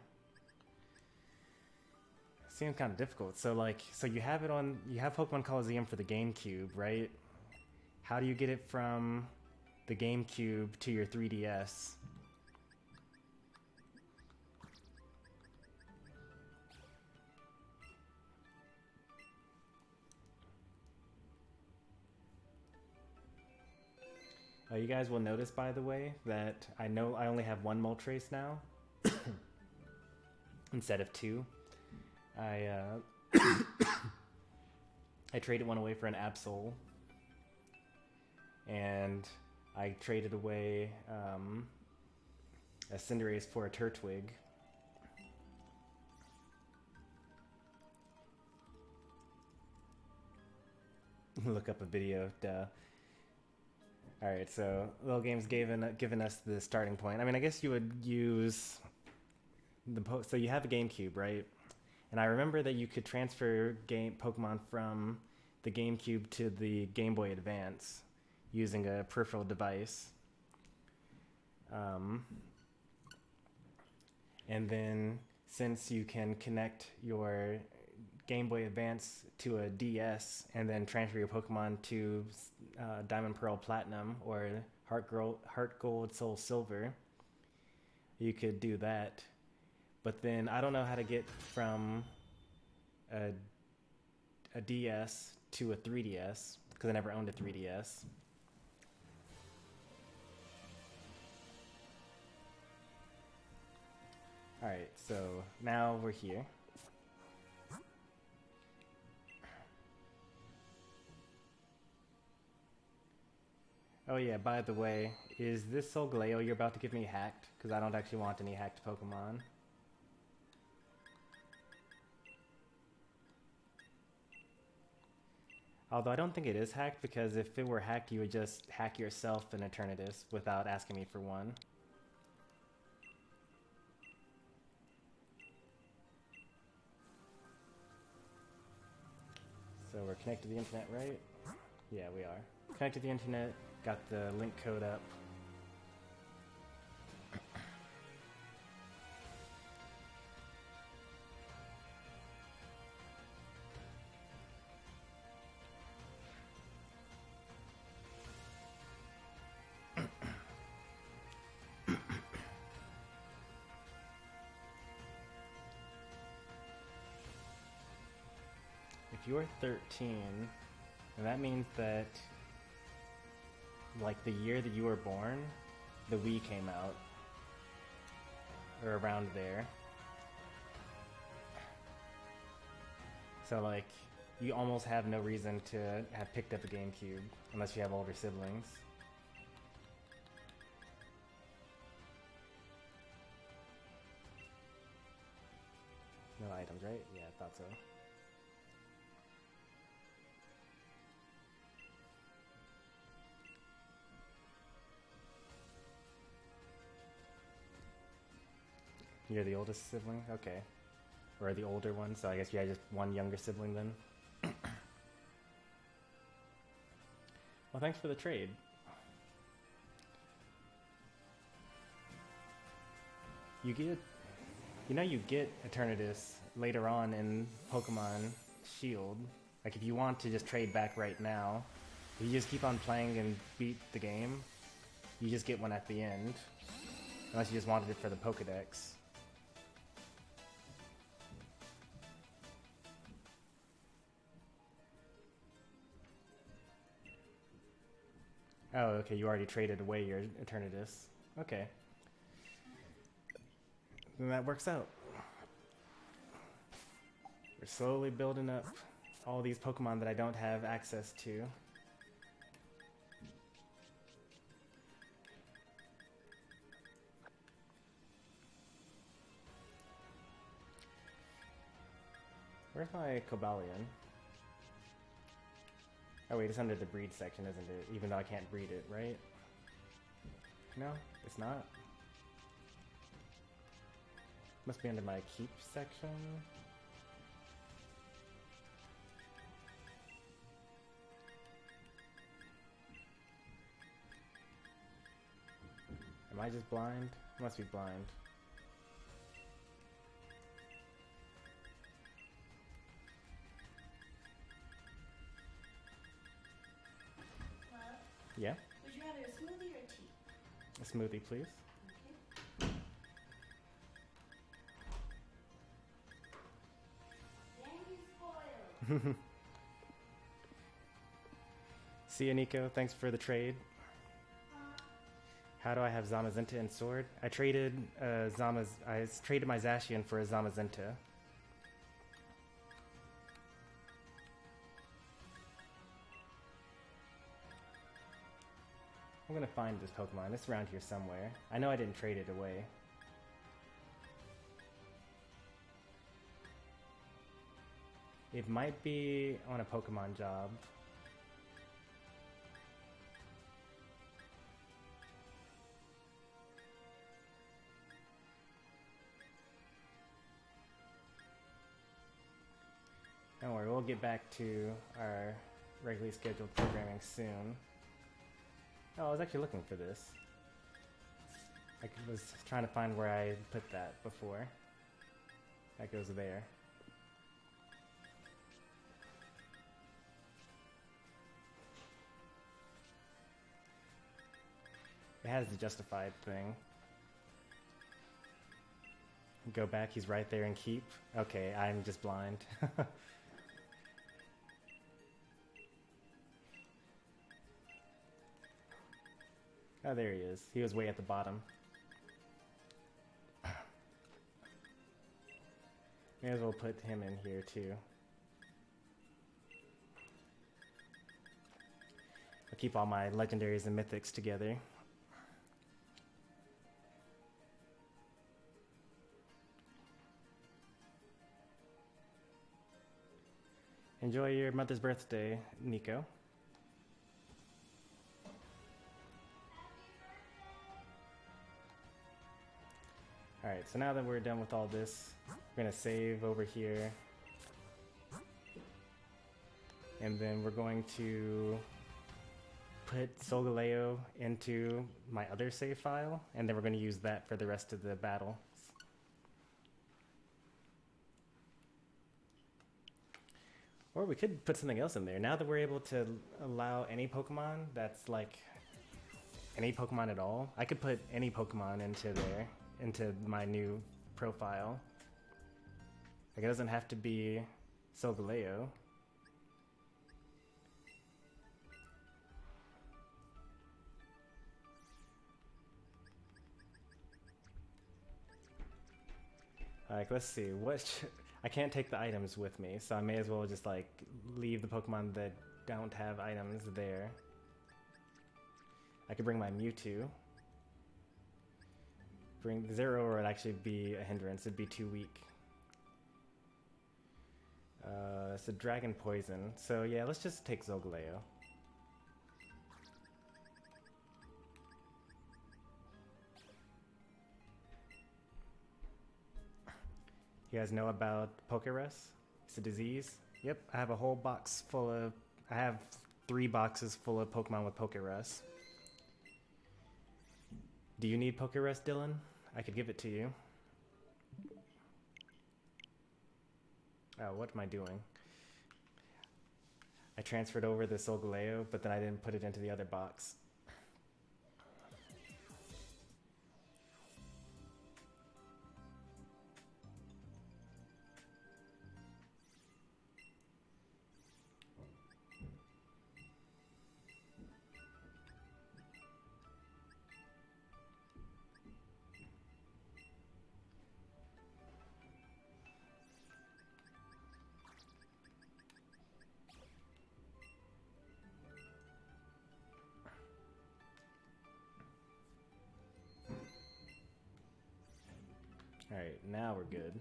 Seems kind of difficult. So you have Pokemon Coliseum for the GameCube, right? How do you get it from the GameCube to your 3DS? You guys will notice, by the way, that I know I only have one Moltres now instead of two. I traded one away for an Absol, and I traded away a Cinderace for a Turtwig. Look up a video, duh. Alright, so Little Game's given us the starting point. I mean, I guess you would use so you have a GameCube, right? And I remember that you could transfer Pokemon from the GameCube to the Game Boy Advance using a peripheral device. And then since you can connect your Game Boy Advance to a DS and then transfer your Pokemon to Diamond, Pearl, Platinum, or Heart Gold, Soul Silver, you could do that. But then I don't know how to get from a DS to a 3DS because I never owned a 3DS. Alright, so now we're here. Oh yeah, by the way, is this Solgaleo you're about to give me hacked? Because I don't actually want any hacked Pokemon. Although I don't think it is hacked, because if it were hacked, you would just hack yourself an Eternatus without asking me for one. So we're connected to the internet, right? Yeah, we are. Connected to the internet, got the link code up. If you're 13, and that means that, like, the year that you were born, the Wii came out. Or around there. So, like, you almost have no reason to have picked up a GameCube, unless you have older siblings. No items, right? Yeah, I thought so. You're the oldest sibling? Okay. Or the older one, so I guess you had just one younger sibling then. Well, thanks for the trade. You get Eternatus later on in Pokemon Shield. Like, if you want to just trade back right now, if you just keep on playing and beat the game, you just get one at the end. Unless you just wanted it for the Pokedex. Oh, okay, you already traded away your Eternatus. Okay. Then that works out. We're slowly building up all these Pokemon that I don't have access to. Where's my Cobalion? Oh wait, it's under the breed section, isn't it? Even though I can't breed it, right? No, it's not. Must be under my keep section. Am I just blind? I must be blind. Yeah?
Would you rather a smoothie or tea?
A smoothie, please.
Okay. Then you spoiled.
See ya, Nico. Thanks for the trade. How do I have Zamazenta and Sword? I traded I traded my Zacian for a Zamazenta. I'm gonna find this Pokemon. It's around here somewhere. I know I didn't trade it away. It might be on a Pokemon job. Don't worry, we'll get back to our regularly scheduled programming soon. Oh, I was actually looking for this. I was trying to find where I put that before. That goes there. It has the justified thing. Go back, he's right there and keep. Okay, I'm just blind. Oh, there he is. He was way at the bottom. May as well put him in here too. I'll keep all my legendaries and mythics together. Enjoy your mother's birthday, Nico. Alright, so now that we're done with all this, we're going to save over here. And then we're going to put Solgaleo into my other save file, and then we're going to use that for the rest of the battle. Or we could put something else in there. Now that we're able to allow any Pokemon that's like any Pokemon at all, I could put any Pokemon into there, into my new profile. Like, it doesn't have to be Solgaleo. Like, let's see, I can't take the items with me, so I may as well just like leave the Pokemon that don't have items there. I could bring my Mewtwo. Bring Zero would actually be a hindrance, it'd be too weak. It's a Dragon Poison, so yeah, let's just take Solgaleo. You guys know about Pokerus? It's a disease. Yep, I have a whole box full of... I have 3 boxes full of Pokemon with Pokerus. Do you need Pokerus, Dylan? I could give it to you. Oh, what am I doing? I transferred over the Solgaleo, but then I didn't put it into the other box. Alright, now we're good.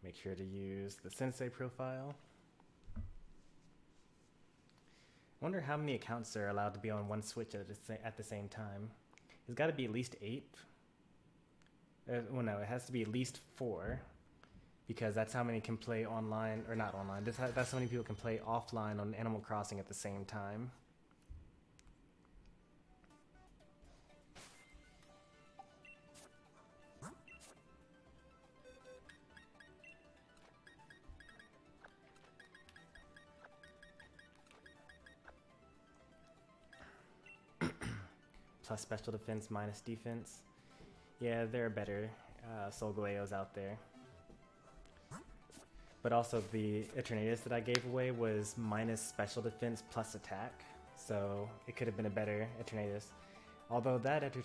Make sure to use the Sensei profile. I wonder how many accounts are allowed to be on one Switch at the same time. It's got to be at least 8. Well, no, it has to be at least 4. Because that's how many can play online, or not online, that's how many people can play offline on Animal Crossing at the same time. Plus special defense, minus defense. Yeah, there are better Solgaleos out there. But also the Eternatus that I gave away was minus special defense plus attack. So it could have been a better Eternatus. Although that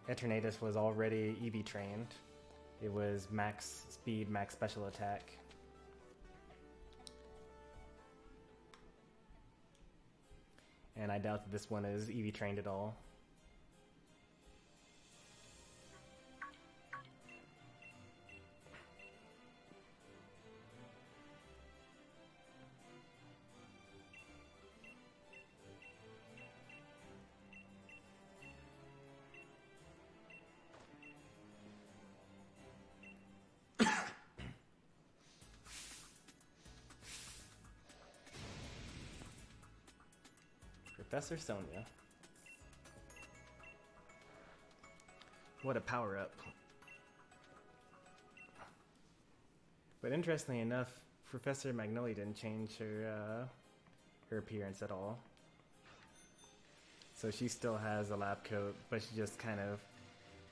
Eternatus was already EV trained. It was max speed, max special attack. And I doubt that this one is EV trained at all. Professor Sonia. What a power-up. But interestingly enough, Professor Magnolia didn't change her appearance at all. So she still has a lab coat, but she just kind of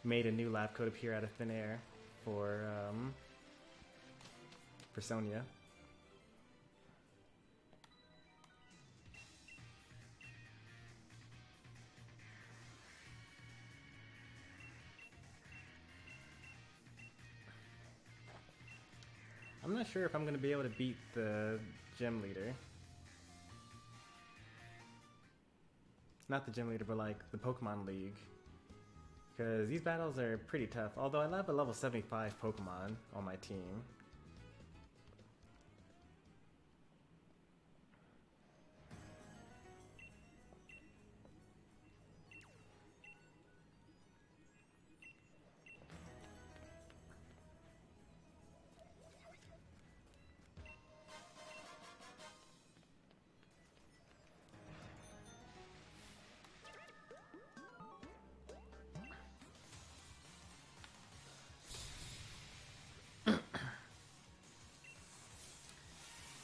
made a new lab coat appear out of thin air for Sonia. I'm not sure if I'm going to be able to beat the gym leader. Not the gym leader, but like the Pokemon League. Because these battles are pretty tough. Although I have a level 75 Pokemon on my team.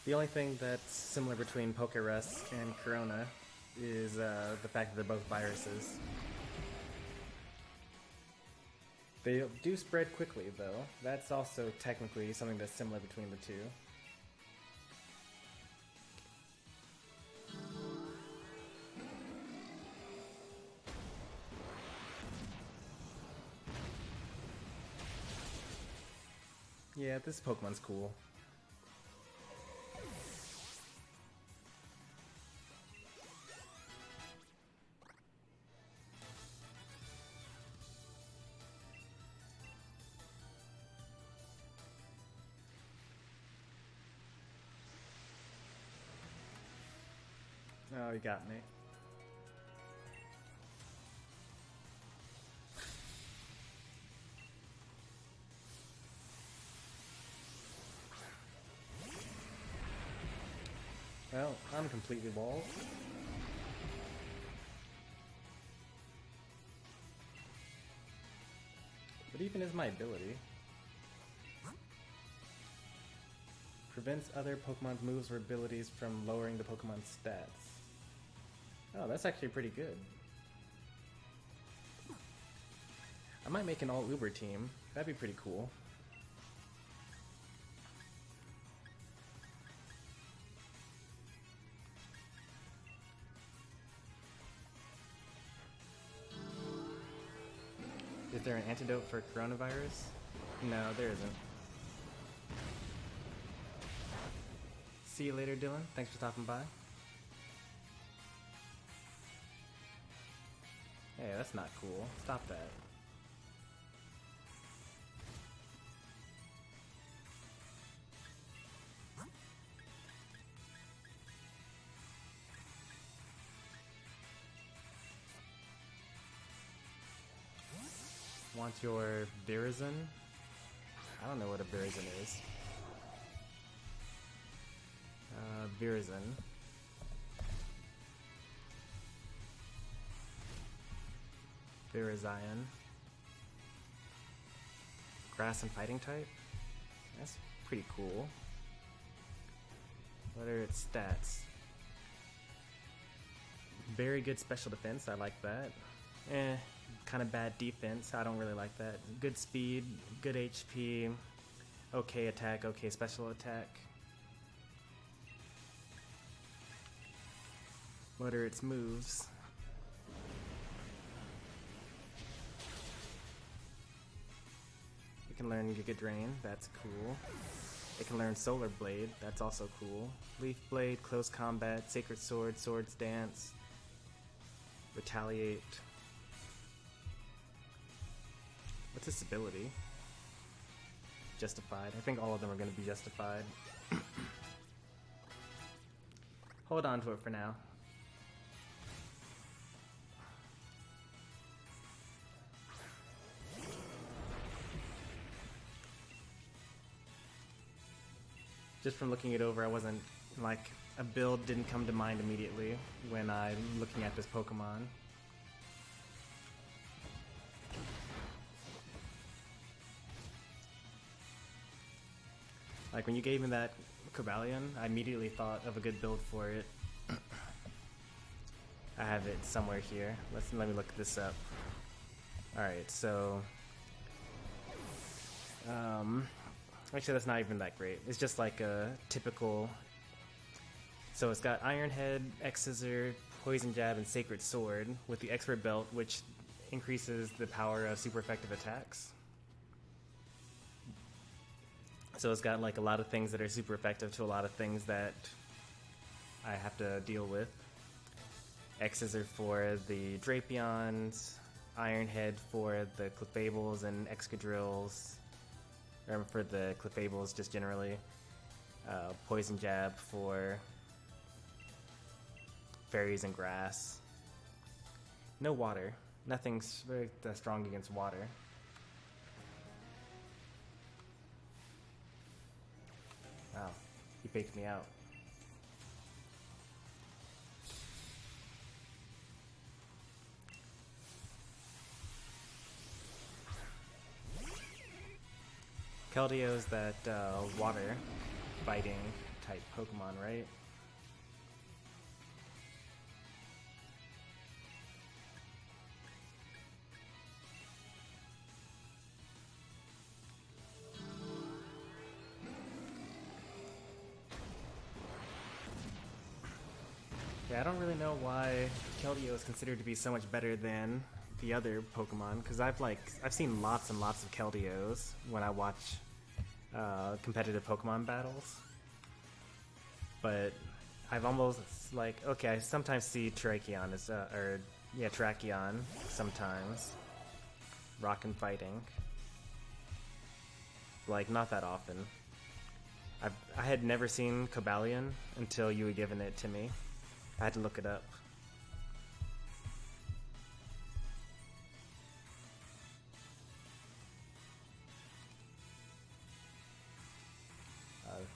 The only thing that's similar between Pokerus and Corona is the fact that they're both viruses. They do spread quickly, though. That's also technically something that's similar between the two. Yeah, this Pokemon's cool. Oh, you got me. Well, I'm completely walled. What even is my ability? Prevents other Pokemon's moves or abilities from lowering the Pokemon's stats. Oh, that's actually pretty good. I might make an all-Uber team. That'd be pretty cool. Is there an antidote for coronavirus? No, there isn't. See you later, Dylan. Thanks for stopping by. Hey, that's not cool. Stop that. Want your Virizon? I don't know what a Virizon is. Virizon. Zacian. Grass and fighting type? That's pretty cool. What are its stats? Very good special defense, I like that. Kind of bad defense, I don't really like that. Good speed, good HP, okay attack, okay special attack. What are its moves? It can learn Giga Drain, that's cool. It can learn Solar Blade, that's also cool. Leaf Blade, Close Combat, Sacred Sword, Swords Dance, Retaliate. What's its ability? Justified. I think all of them are going to be justified. Hold on to it for now. Just from looking it over, I wasn't like a build didn't come to mind immediately when I'm looking at this Pokemon. Like when you gave me that Cobalion, I immediately thought of a good build for it. I have it somewhere here. Let me look this up. Alright, so actually that's not even that great. It's just like a typical. So it's got Iron Head, X Scissor, Poison Jab, and Sacred Sword with the Expert Belt, which increases the power of super effective attacks. So it's got like a lot of things that are super effective to a lot of things that I have to deal with. X Scissor for the Drapions, Iron Head for the Clefables and Excadrills, or for the Clefables just generally. Poison Jab for Fairies and Grass. No water. Nothing's very strong against water. Wow, he faked me out. Keldeo's that water fighting type Pokemon, right? Yeah, I don't really know why Keldeo is considered to be so much better than the other Pokemon, because I've seen lots and lots of Keldeos when I watch competitive Pokemon battles. But I've almost okay, I sometimes see Terrakion as Terrakion sometimes. Rock and fighting. Like, not that often. I had never seen Cobalion until you had given it to me. I had to look it up.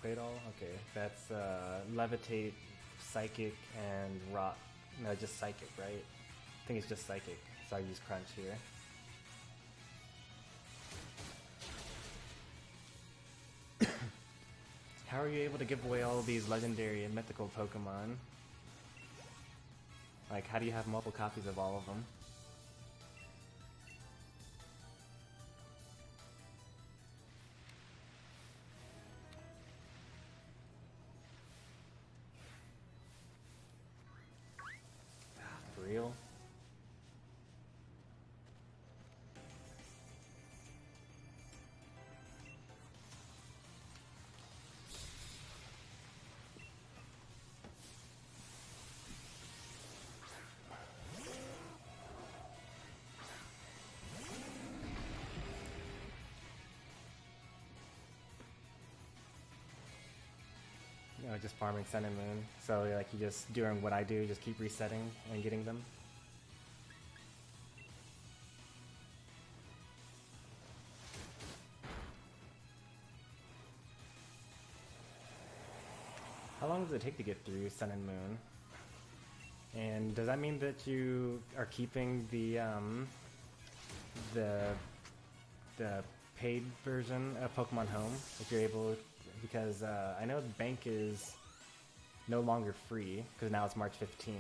Fatal? Okay, that's Levitate, Psychic, and Rock. No, just Psychic, right? I think it's just Psychic, so I use Crunch here. How are you able to give away all of these legendary and mythical Pokemon? Like, how do you have multiple copies of all of them? For real? You know, just farming Sun and Moon. So like you just doing what I do, just keep resetting and getting them. How long does it take to get through Sun and Moon? And does that mean that you are keeping the paid version of Pokemon Home if you're able? Because I know the bank is no longer free because now it's March 15th.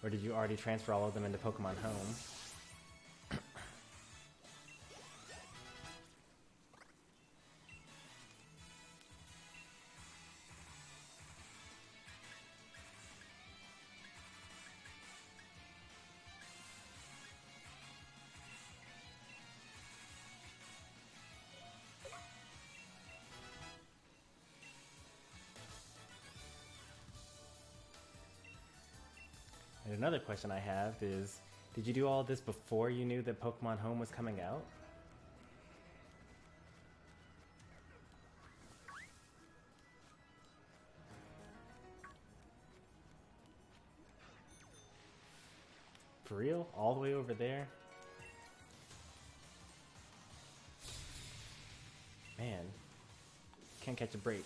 Or did you already transfer all of them into Pokemon Home? And another question I have is, did you do all this before you knew that Pokemon Home was coming out? For real? All the way over there? Man, can't catch a break.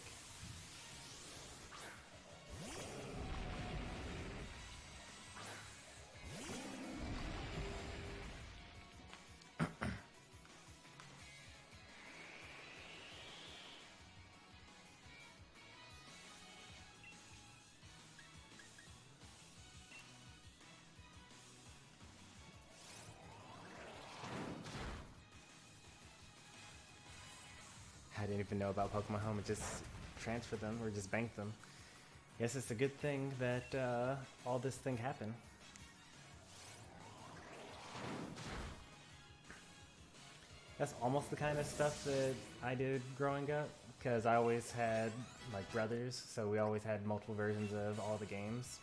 I didn't even know about Pokemon Home. It just transferred them or just banked them. Guess it's a good thing that all this thing happened. That's almost the kind of stuff that I did growing up, because I always had like brothers, so we always had multiple versions of all the games.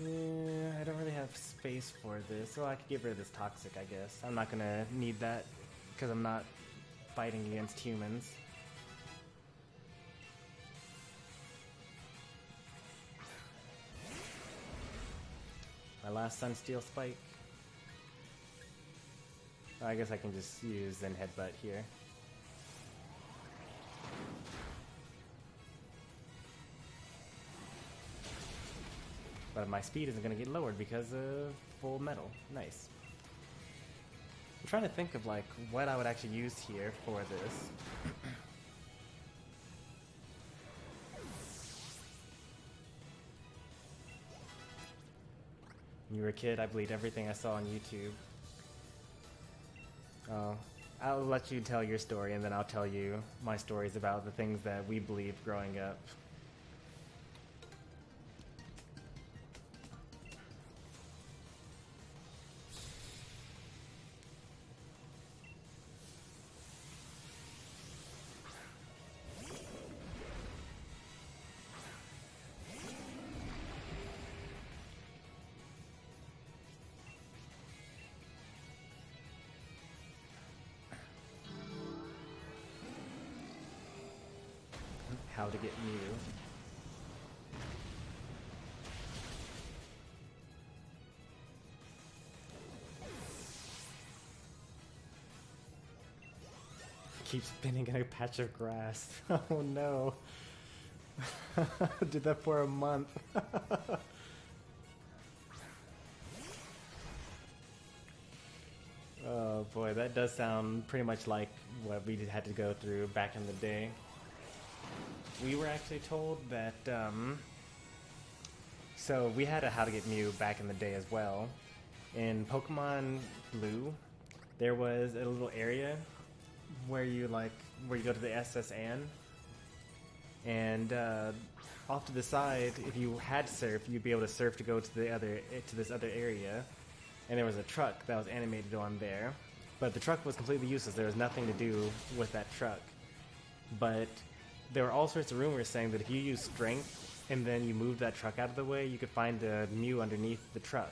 Yeah, I don't really have space for this, so I could get rid of this toxic, I guess. I'm not gonna need that because I'm not fighting against humans. My last Sunsteel Spike. I guess I can just use Zen Headbutt here. But my speed isn't going to get lowered because of full metal. Nice. I'm trying to think of like what I would actually use here for this. When you were a kid, I believed everything I saw on YouTube. Oh, I'll let you tell your story and then I'll tell you my stories about the things that we believed growing up. How to get Mew. Keep spinning in a patch of grass. Oh no. Did that for a month. Oh boy, that does sound pretty much like what we had to go through back in the day. We were actually told that, so we had a How to Get Mew back in the day as well. In Pokemon Blue, there was a little area where you go to the SSN, and off to the side, if you had surf, you'd be able to surf to go to this other area, and there was a truck that was animated on there, but the truck was completely useless. There was nothing to do with that truck, but there were all sorts of rumors saying that if you use strength and then you move that truck out of the way, you could find a Mew underneath the truck.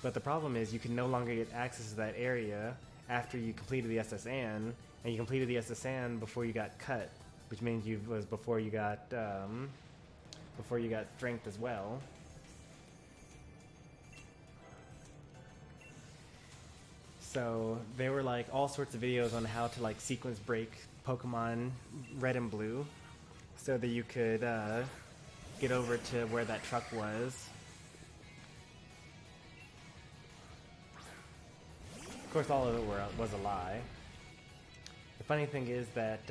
But the problem is you can no longer get access to that area after you completed the SSN, and you completed the SSN before you got cut, which means before you got strength as well. So there were like all sorts of videos on how to like sequence break Pokemon Red and Blue so that you could get over to where that truck was. Of course, all of it was a lie. The funny thing is that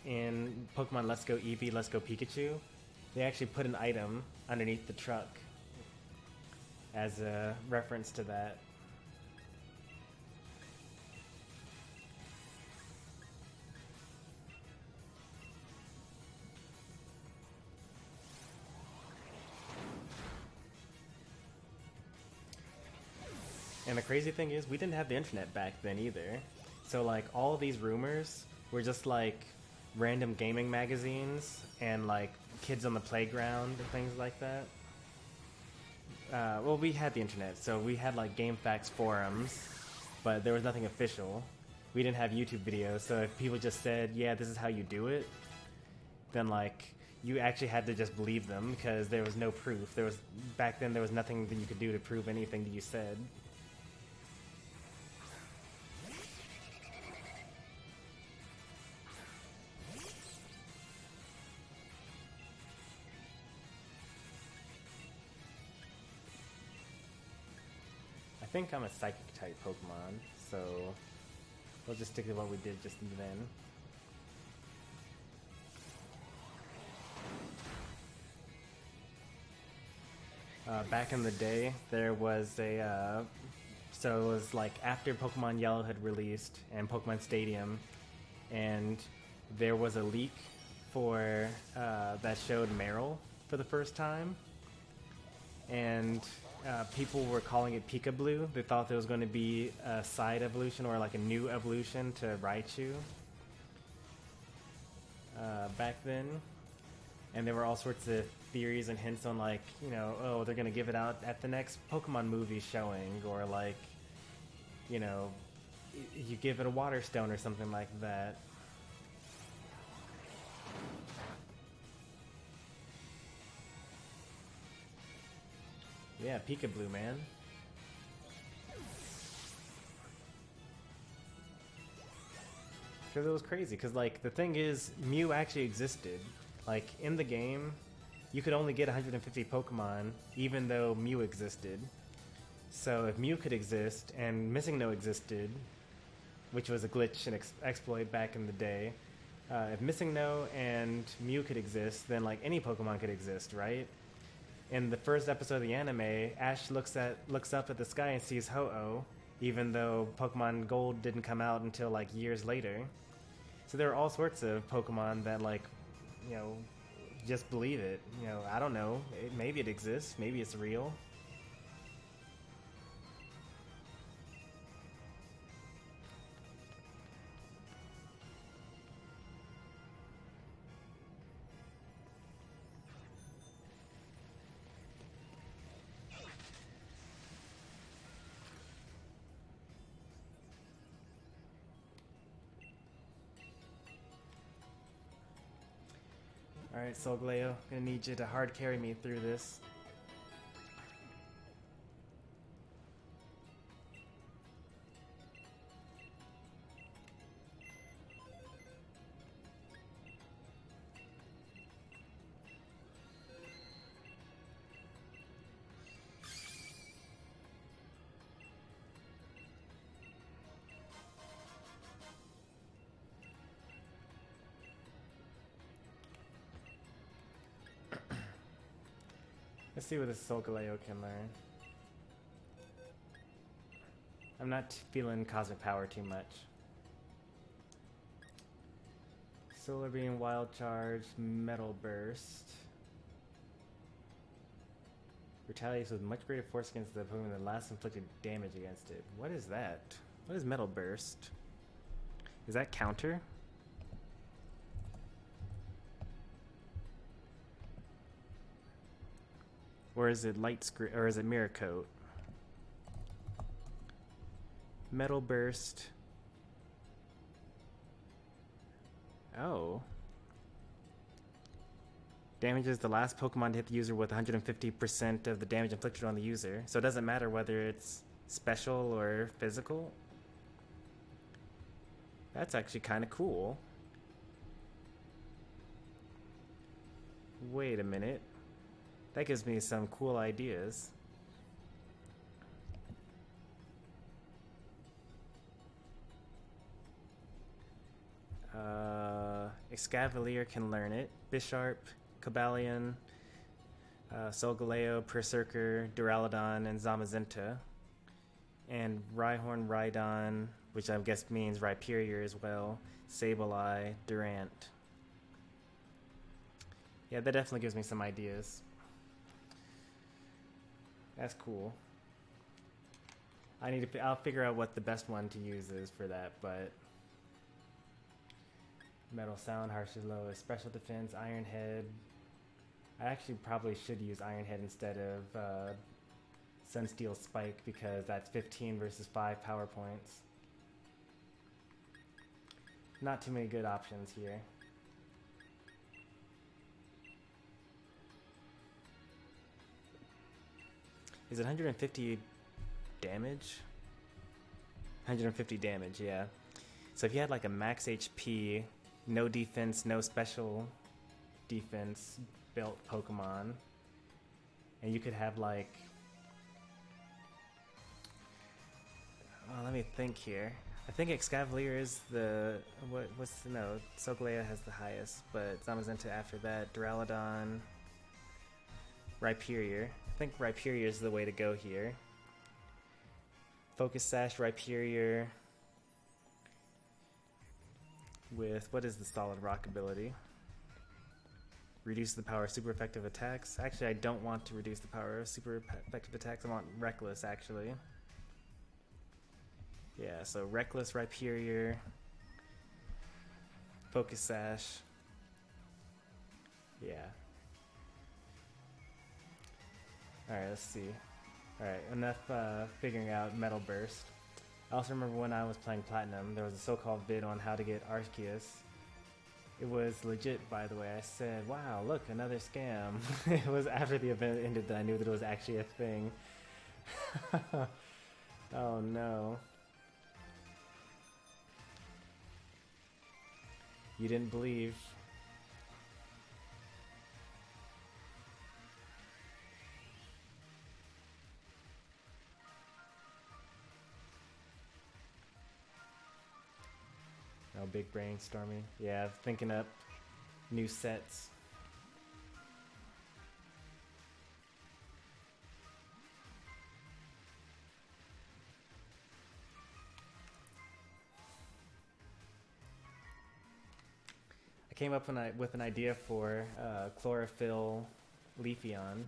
in Pokemon Let's Go Eevee, Let's Go Pikachu, they actually put an item underneath the truck as a reference to that. And the crazy thing is, we didn't have the internet back then either. So like all of these rumors were just like random gaming magazines and like kids on the playground and things like that. Well, we had the internet, so we had like GameFAQs forums, but there was nothing official. We didn't have YouTube videos, so if people just said, yeah, this is how you do it, then like you actually had to just believe them because there was no proof. Back then there was nothing that you could do to prove anything that you said. I think I'm a psychic type Pokemon, so we'll just stick to what we did just then. Back in the day, there was so it was like after Pokemon Yellow had released and Pokemon Stadium, and there was a leak for that showed Meryl for the first time, and people were calling it Pika-Blue. They thought there was going to be a side evolution or like a new evolution to Raichu back then. And there were all sorts of theories and hints on like, you know, oh, they're going to give it out at the next Pokemon movie showing, or like, you know, you give it a water stone or something like that. Yeah, Pika-Blue, man. because it was crazy. Because like the thing is, Mew actually existed. Like in the game, you could only get 150 Pokemon, even though Mew existed. So if Mew could exist and Missing No existed, which was a glitch and exploit back in the day, if Missing No and Mew could exist, then like any Pokemon could exist, right? In the first episode of the anime, Ash looks up at the sky and sees Ho-Oh, even though Pokemon Gold didn't come out until like years later. So there are all sorts of Pokemon that like, you know, just believe it. You know, I don't know. Maybe it exists. Maybe it's real. Alright, Solgaleo, gonna need you to hard carry me through this. Let's see what this Solgaleo can learn. I'm not feeling Cosmic Power too much. Solar Beam, Wild Charge, Metal Burst. Retaliates with much greater force against the Pokemon than last inflicted damage against it. What is that? What is Metal Burst? Is that counter? Or is it Light Screen, or is it Mirror Coat? Metal Burst. Oh. Damages the last Pokemon to hit the user with 150% of the damage inflicted on the user. So it doesn't matter whether it's special or physical. That's actually kind of cool. Wait a minute. That gives me some cool ideas. Escavalier can learn it. Bisharp, Cobalion, Solgaleo, Berserker, Duraludon, and Zamazenta. And Rhyhorn, Rhydon, which I guess means Rhyperior as well. Sableye, Durant. Yeah, that definitely gives me some ideas. That's cool. I'll figure out what the best one to use is for that, but Metal Sound, Harsh is lowest, Special Defense, Iron Head. I actually probably should use Iron Head instead of Sunsteel Spike because that's 15 versus 5 power points. Not too many good options here. Is it 150 damage? 150 damage, yeah. So if you had like a max HP, no defense, no special defense built Pokemon, and you could have like, well, let me think here. I think Escavalier is the, no, Solgaleo has the highest, but Zamazenta after that, Duraludon, Rhyperior. I think Rhyperior is the way to go here. Focus Sash, Rhyperior with, what is the solid rock ability? Reduce the power of super effective attacks. Actually, I don't want to reduce the power of super effective attacks. I want Reckless, actually. Yeah, so Reckless, Rhyperior, Focus Sash. Yeah. Alright, let's see. Alright, enough figuring out Metal Burst. I also remember when I was playing Platinum, there was a so-called vid on how to get Arceus. It was legit, by the way. I said, wow, look, another scam. It was after the event ended that I knew that it was actually a thing. Oh no. You didn't believe. Oh, big brain, Stormy. Yeah, thinking up new sets. I came up with an idea for chlorophyll Leafeon.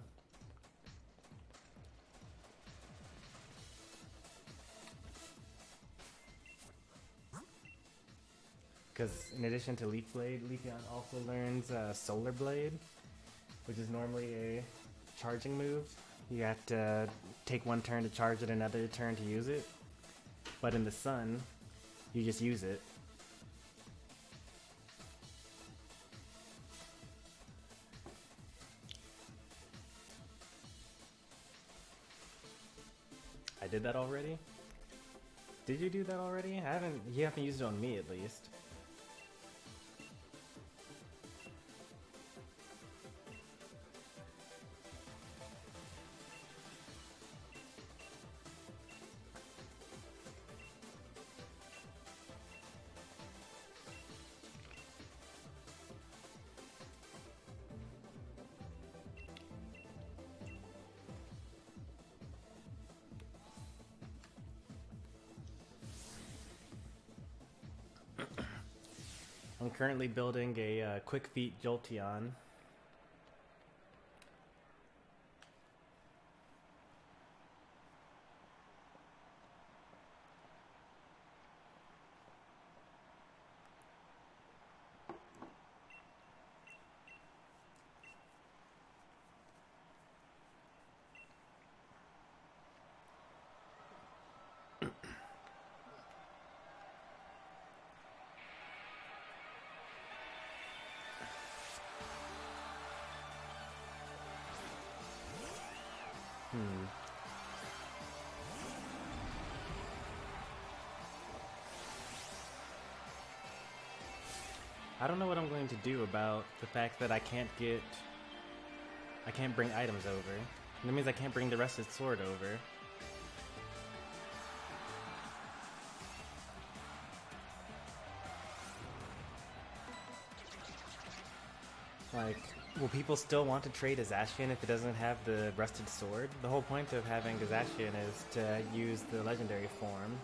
Because in addition to Leaf Blade, Leafeon also learns Solar Blade, which is normally a charging move. You have to take one turn to charge it, another turn to use it. But in the sun, you just use it. I did that already? Did you do that already? You haven't used it on me at least. I'm currently building a Quick Feet Jolteon. I don't know what I'm going to do about the fact that I can't bring items over. That means I can't bring the Rusted Sword over. Like, will people still want to trade a Zacian if it doesn't have the Rusted Sword? The whole point of having a Zacian is to use the legendary form.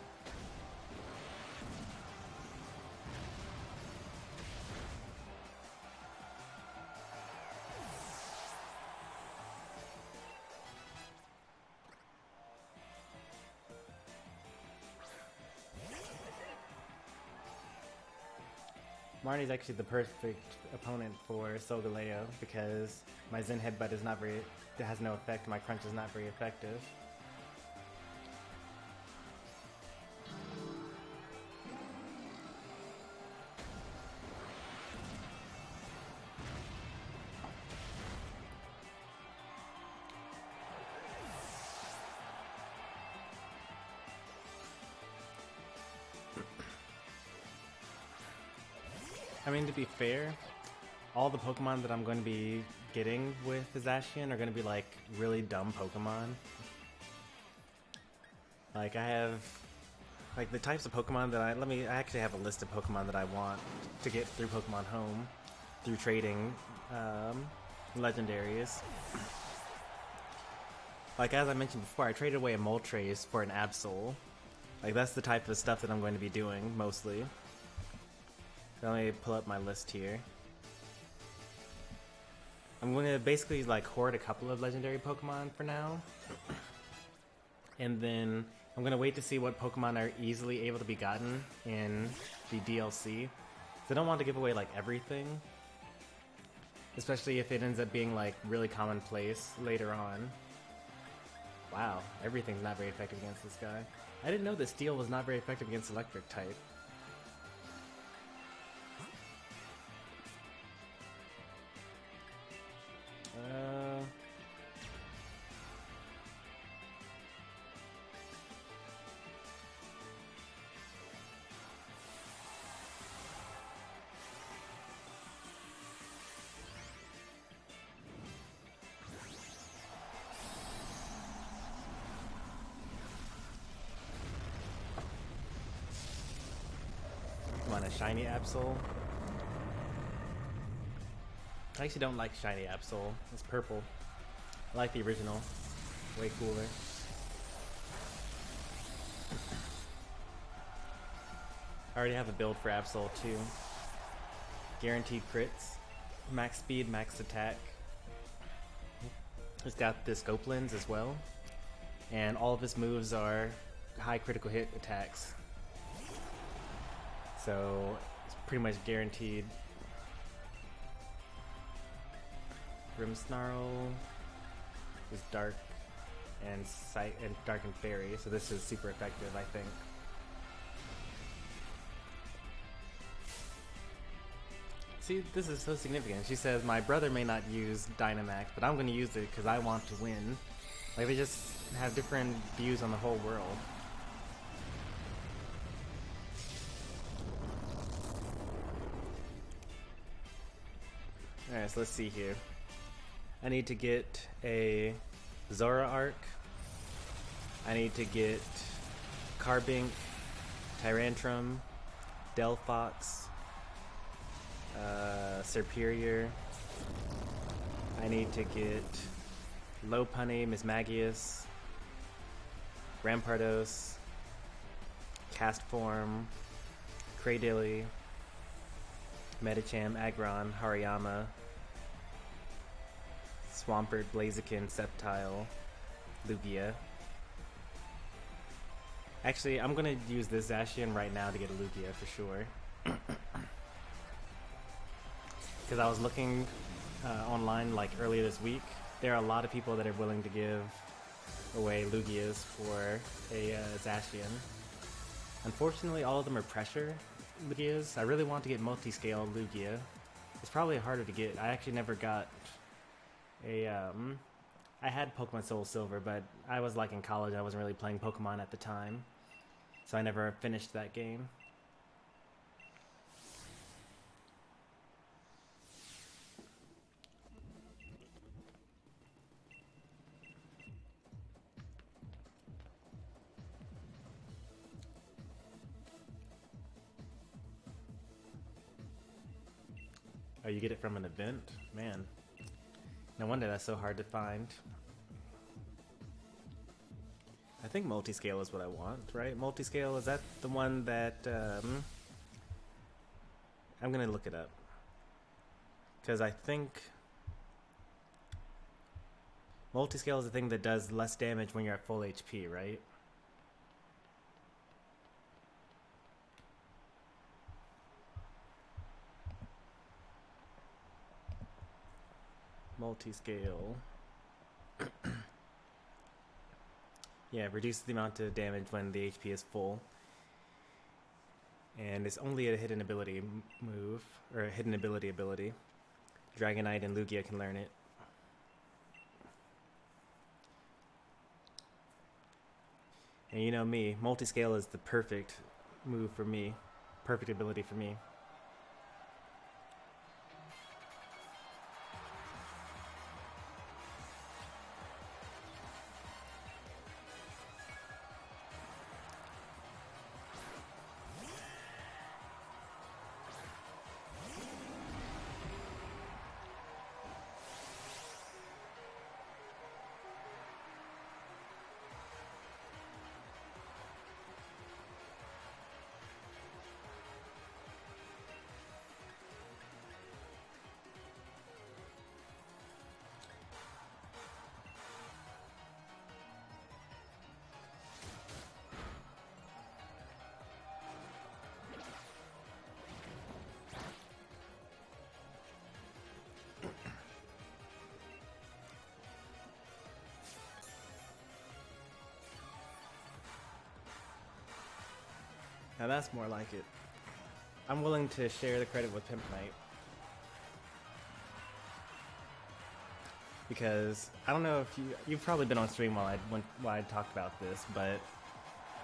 Marnie's actually the perfect opponent for Solgaleo because my Zen Headbutt is not very, it has no effect, my Crunch is not very effective. I mean, to be fair, all the Pokemon that I'm going to be getting with the Zacian are going to be like really dumb Pokemon. Like I have, like the types of Pokemon that I actually have a list of Pokemon that I want to get through Pokemon Home, through trading legendaries. Like as I mentioned before, I traded away a Moltres for an Absol. Like that's the type of stuff that I'm going to be doing mostly. Let me pull up my list here. I'm going to basically like hoard a couple of legendary Pokemon for now. And then I'm going to wait to see what Pokemon are easily able to be gotten in the DLC. I don't want to give away like everything. Especially if it ends up being like really commonplace later on. Wow, everything's not very effective against this guy. I didn't know that Steel was not very effective against Electric type. shiny Absol. I actually don't like shiny Absol. It's purple. I like the original. Way cooler. I already have a build for Absol too. Guaranteed crits. Max speed, max attack. It's got the scope lens as well. And all of his moves are high critical hit attacks. So it's pretty much guaranteed. Grimmsnarl is dark and dark and fairy, so this is super effective, I think. See, this is so significant. She says, my brother may not use Dynamax, but I'm going to use it because I want to win. Like, they just have different views on the whole world. Alright, so let's see here. I need to get a Zora Arc. I need to get Carbink, Tyrantrum, Delphox, Serperior. I need to get Lopunny, Mismagius, Rampardos, Castform, Cradily, Medicham, Aggron, Hariyama, Swampert, Blaziken, Sceptile, Lugia. Actually, I'm gonna use this Zacian right now to get a Lugia for sure. Because I was looking online like earlier this week. There are a lot of people that are willing to give away Lugias for a Zacian. Unfortunately, all of them are pressure Lugias. I really want to get multi-scale Lugia. It's probably harder to get. I actually never got a I had Pokemon Soul Silver, but I was like in college. I wasn't really playing Pokemon at the time, so I never finished that game. Oh, you get it from an event? Man. No wonder that's so hard to find. I think multi-scale is what I want, right? Multi-scale, is that the one that... I'm gonna look it up. Because I think... multi-scale is the thing that does less damage when you're at full HP, right? Multi-scale. Yeah, reduces the amount of damage when the HP is full. And it's only a hidden ability move, or a hidden ability. Dragonite and Lugia can learn it. And you know me, multi-scale is the perfect move for me. Perfect ability for me. Now that's more like it. I'm willing to share the credit with Pimp Knight. Because, I don't know if you've probably been on stream while I talked about this, but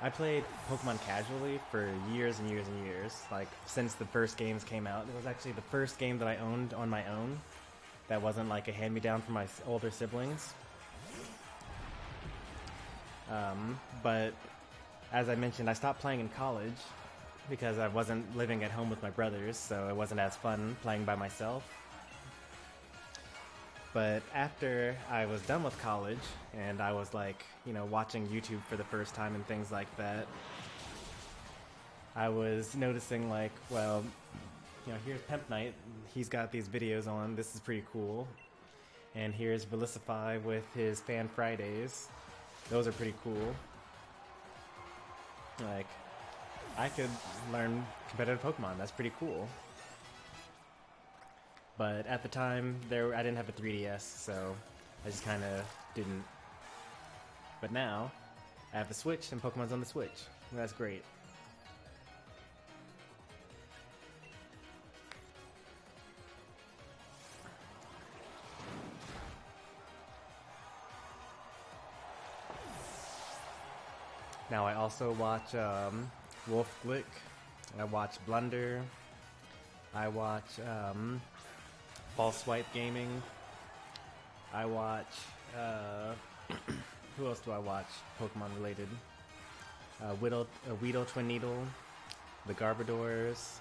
I played Pokemon casually for years and years and years. Like, since the first games came out. It was actually the first game that I owned on my own. That wasn't like a hand-me-down from my older siblings. But... as I mentioned, I stopped playing in college, because I wasn't living at home with my brothers, so it wasn't as fun playing by myself. But after I was done with college and I was like, you know, watching YouTube for the first time and things like that, I was noticing like, well, you know, here's Pimp Knight. He's got these videos on. This is pretty cool. And here's Velicify with his Fan Fridays. Those are pretty cool. Like, I could learn competitive Pokemon. That's pretty cool. But at the time, I didn't have a 3DS, so I just kind of didn't. But now, I have the Switch, and Pokemon's on the Switch. And that's great. Now I also watch Wolf Glick. I watch Blunder. I watch False Swipe Gaming. I watch who else do I watch? Pokemon related. Weedle Twin Needle, the Garbodors.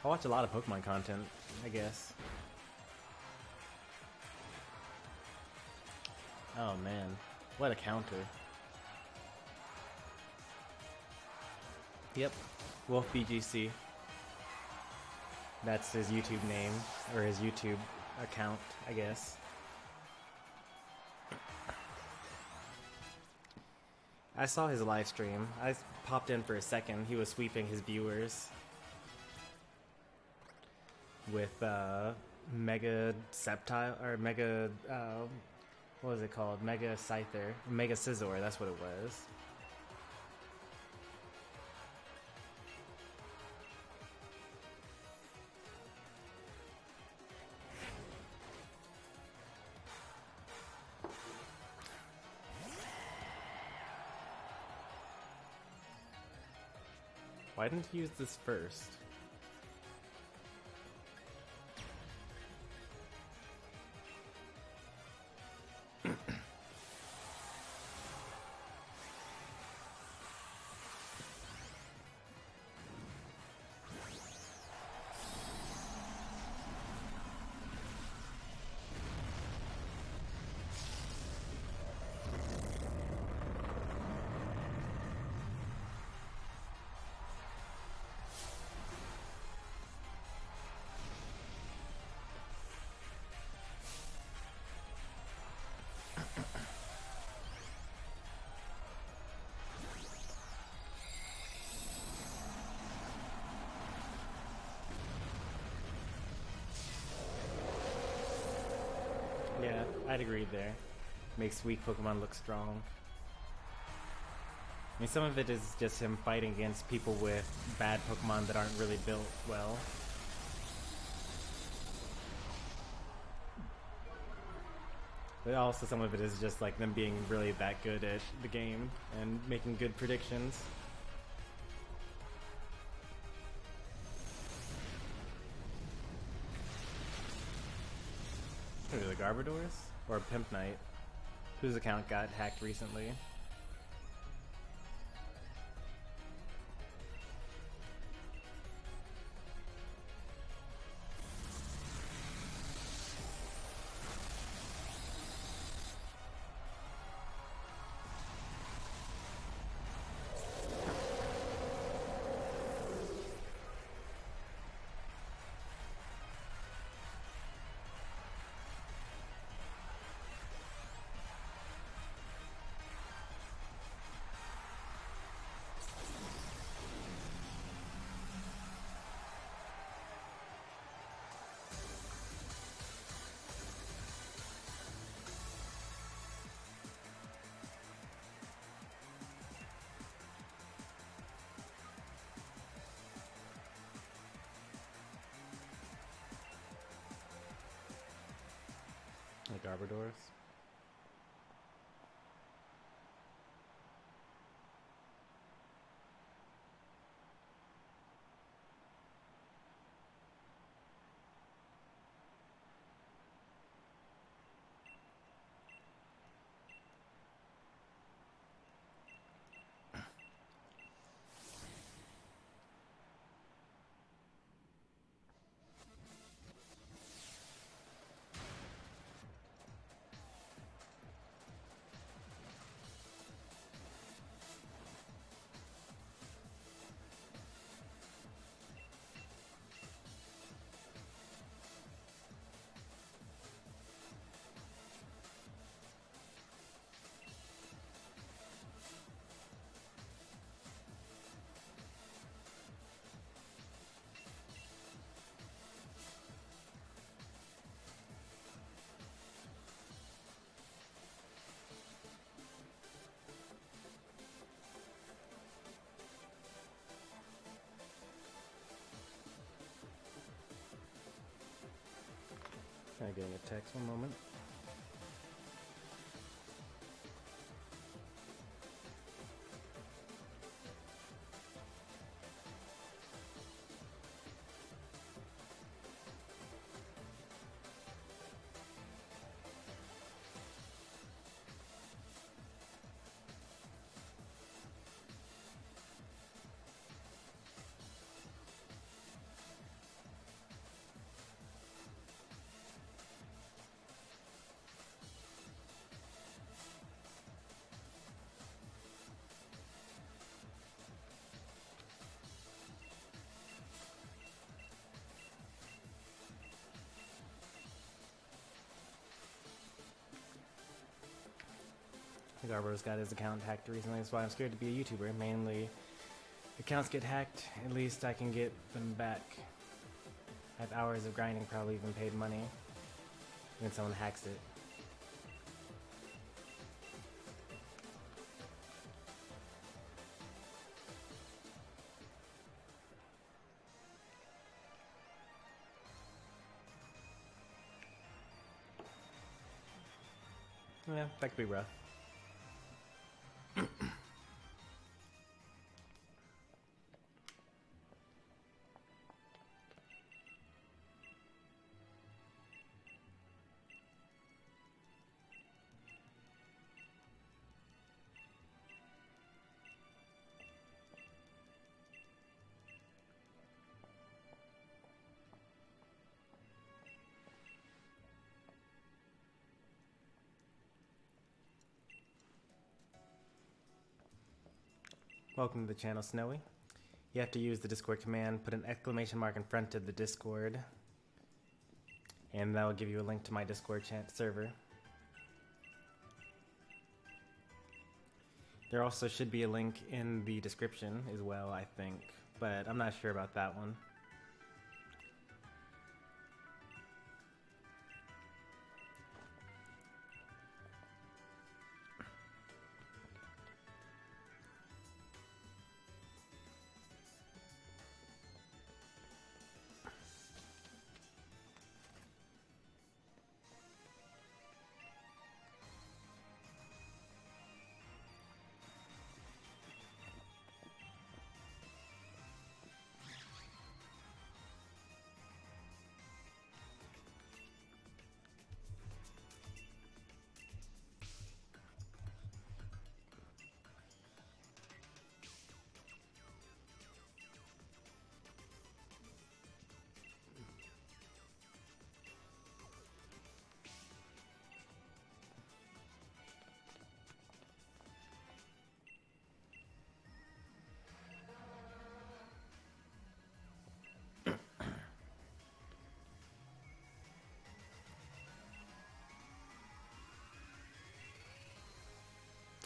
I watch a lot of Pokemon content, I guess. Oh man, what a counter. Yep, Wolf BGC. That's his YouTube name, or his YouTube account, I guess. I saw his live stream. I popped in for a second. He was sweeping his viewers with Mega Sceptile, or Mega, what was it called? Mega Scyther. Mega Scizor, that's what it was. Why didn't he use this first? Yeah, I'd agree there. Makes weak Pokemon look strong. I mean, some of it is just him fighting against people with bad Pokemon that aren't really built well. But also some of it is just like them being really that good at the game and making good predictions. Who are the Garbodors? Or Pimp Knight? Whose account got hacked recently? The Garbodors. I'm getting a text, one moment. Garbo's got his account hacked recently, that's why I'm scared to be a YouTuber. Mainly, accounts get hacked, at least I can get them back. I have hours of grinding, probably even paid money, when someone hacks it. Yeah, that could be rough. Welcome to the channel, Snowy. You have to use the Discord command, put an exclamation mark in front of the Discord, and that will give you a link to my Discord server. There also should be a link in the description as well, I think, but I'm not sure about that one.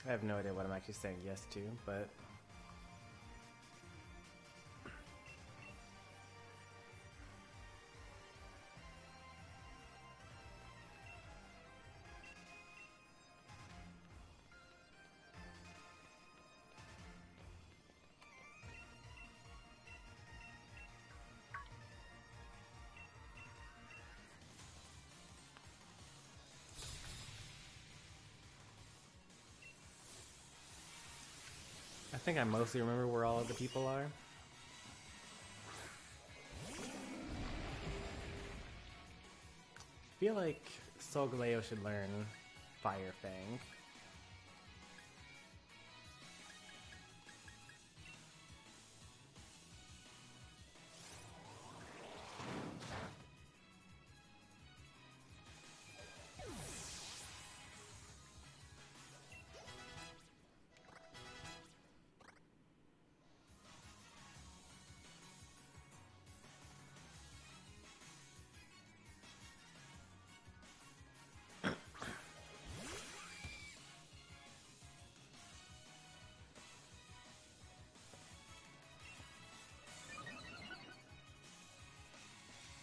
I have no idea what I'm actually saying yes to, but I think I mostly remember where all of the people are. I feel like Solgaleo should learn Fire Fang.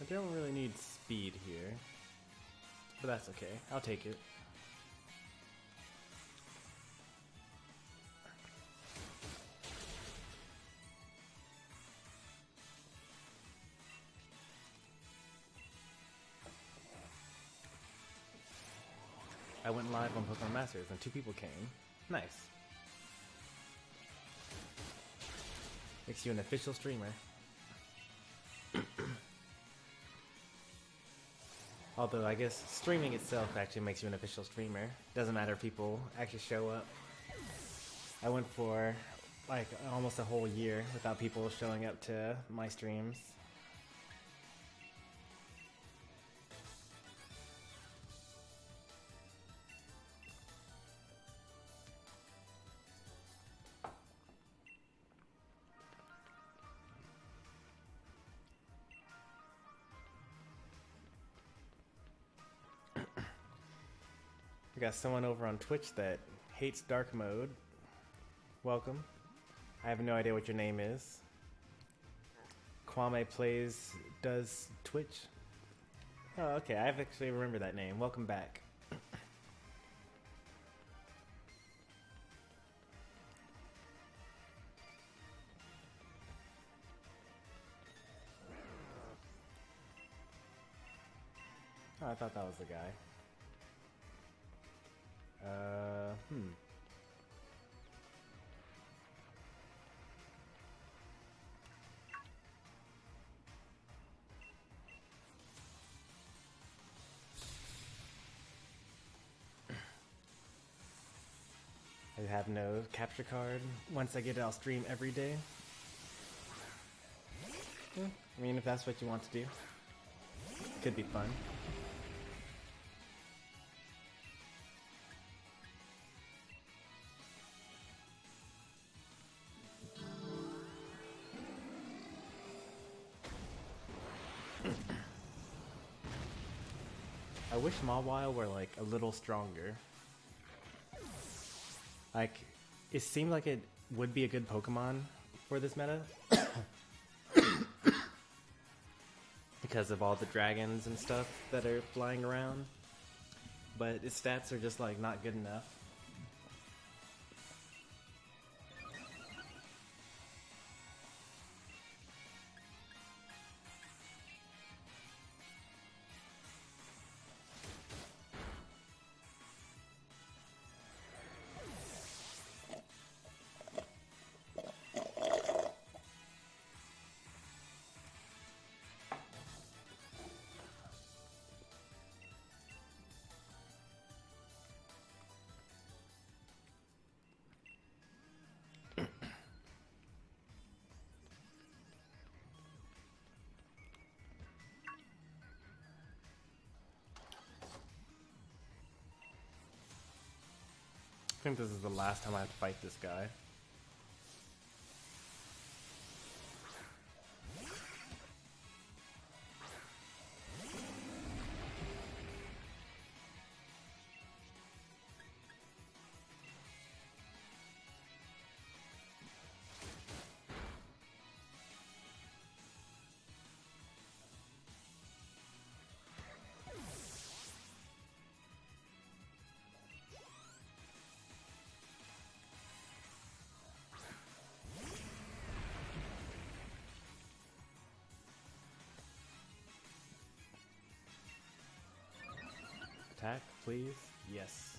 I don't really need speed here, but that's okay. I'll take it. live on Pokemon Masters, and 2 people came. Nice. Makes you an official streamer. Although I guess streaming itself actually makes you an official streamer. Doesn't matter if people actually show up. I went for like almost a whole year without people showing up to my streams. We got someone over on Twitch that hates dark mode. Welcome. I have no idea what your name is. Kwame does Twitch. Oh, okay. I actually remember that name. Welcome back. Oh, I thought that was the guy. I have no capture card. Once I get it, I'll stream every day. Yeah, I mean, if that's what you want to do, could be fun. I wish Mawile were like a little stronger. Like, it seemed like it would be a good Pokemon for this meta. Because of all the dragons and stuff that are flying around. But its stats are just like not good enough. I think this is the last time I have to fight this guy. Attack, please. Yes.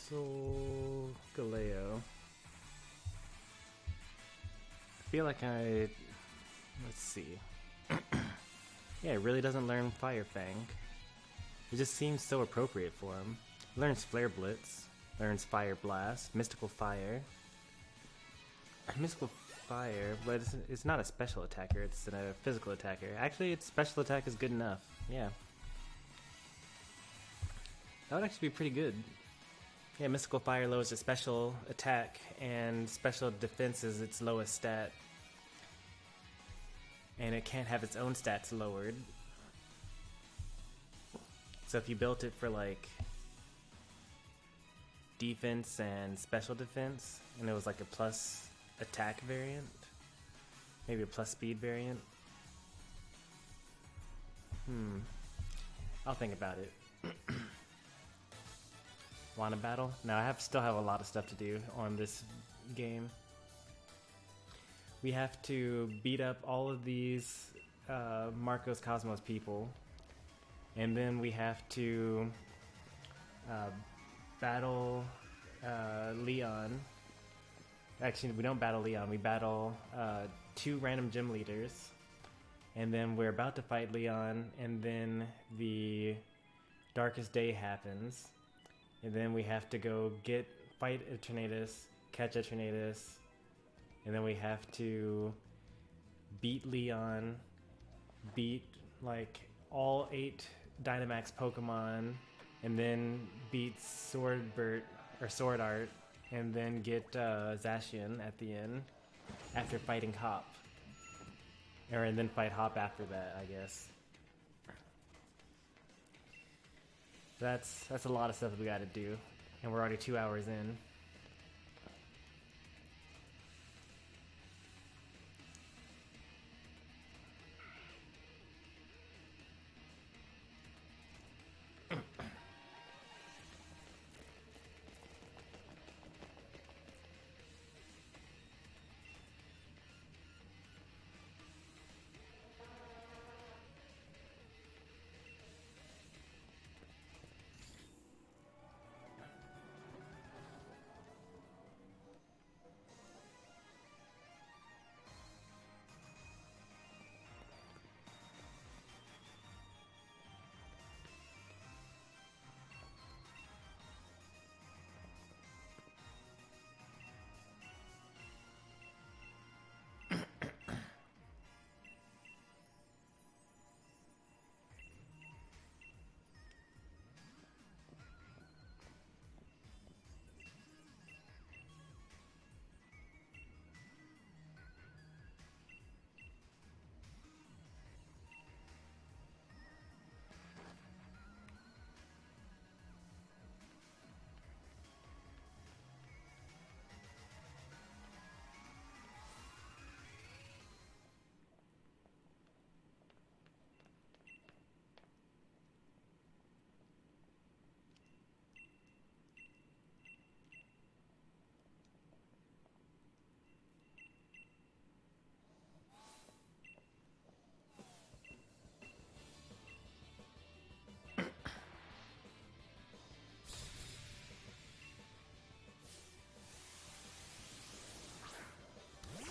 So, Galeo. I feel like let's see. Yeah, it really doesn't learn Fire Fang. It just seems so appropriate for him. Learns Flare Blitz, learns Fire Blast, Mystical Fire. Mystical Fire, but it's not a special attacker, it's a physical attacker. Actually, its special attack is good enough, yeah. That would actually be pretty good. Yeah, Mystical Fire lowers its special attack, and special defense is its lowest stat. And it can't have its own stats lowered. So if you built it for like defense and special defense, and it was like a plus attack variant, Maybe a plus speed variant. I'll think about it. Want a battle? No, I still have a lot of stuff to do on this game. We have to beat up all of these Marcos Cosmos people, and then we have to battle Leon. Actually, we don't battle Leon. We battle 2 random gym leaders, and then we're about to fight Leon, and then the darkest day happens, and then we have to go fight Eternatus, catch Eternatus, and then we have to beat Leon, beat like all 8 Dynamax Pokemon, and then beat Sword Art, and then get Zacian at the end after fighting Hop. And then fight Hop after that, I guess. That's a lot of stuff that we gotta do, and we're already 2 hours in.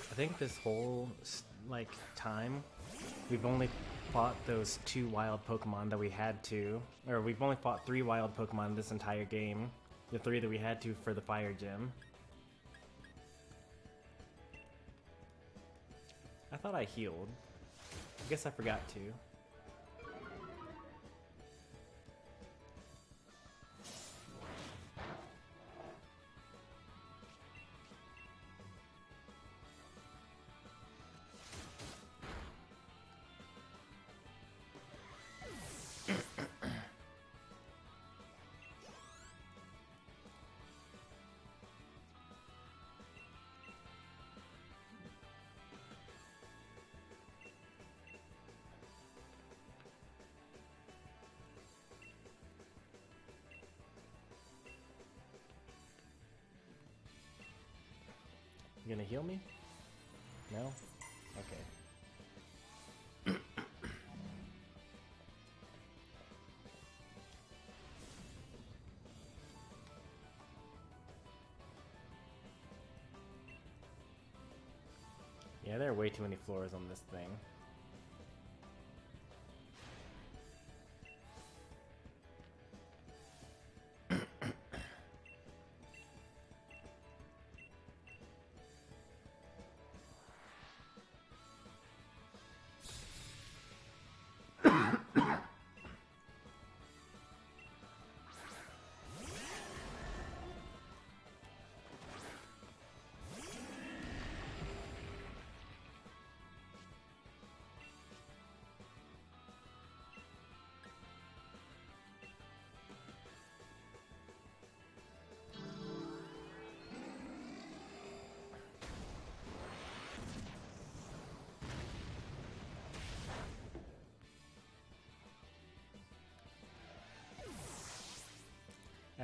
I think this whole time we've only fought those 2 wild Pokemon that we had to, or we've only fought 3 wild Pokemon this entire game. The 3 that we had to for the Fire Gym. I thought I healed. I guess I forgot to. You gonna heal me? No? Okay. Yeah, there are way too many floors on this thing.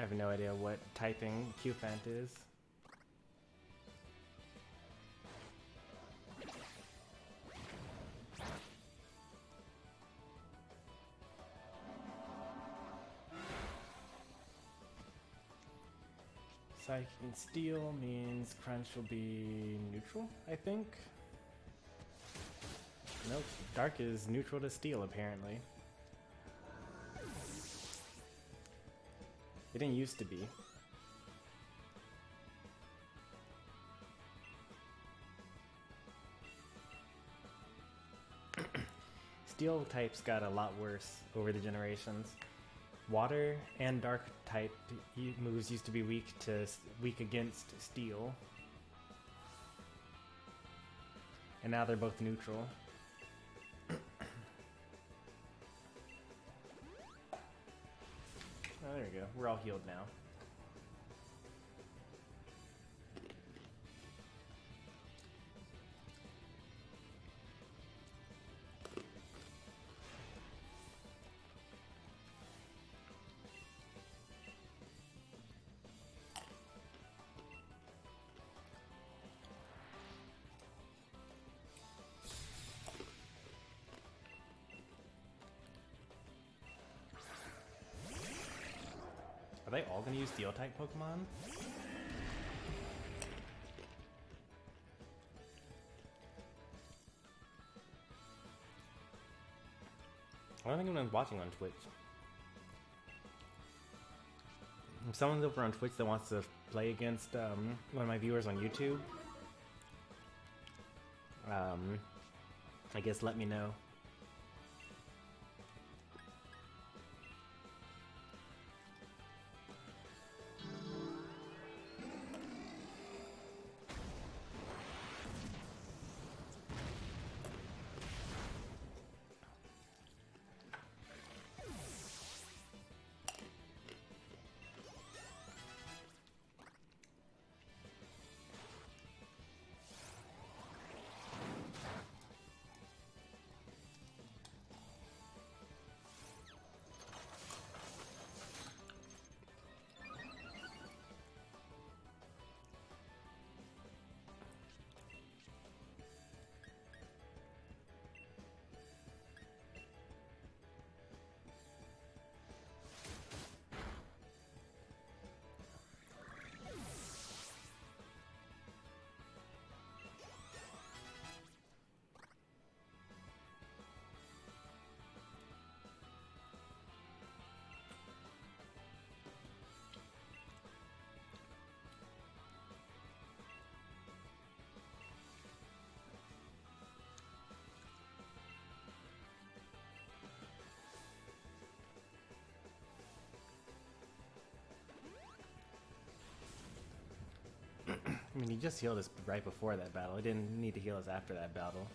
have no idea what typing QFant is. Psychic and Steel means Crunch will be neutral, I think. Nope, Dark is neutral to Steel apparently. It didn't used to be. Steel types got a lot worse over the generations. Water and Dark type moves used to be weak against Steel, and now they're both neutral. Oh, there we go. We're all healed now. Are they all gonna use Steel type Pokemon? I don't think anyone's watching on Twitch. If someone's over on Twitch that wants to play against one of my viewers on YouTube, I guess let me know. I mean, he just healed us right before that battle. He didn't need to heal us after that battle.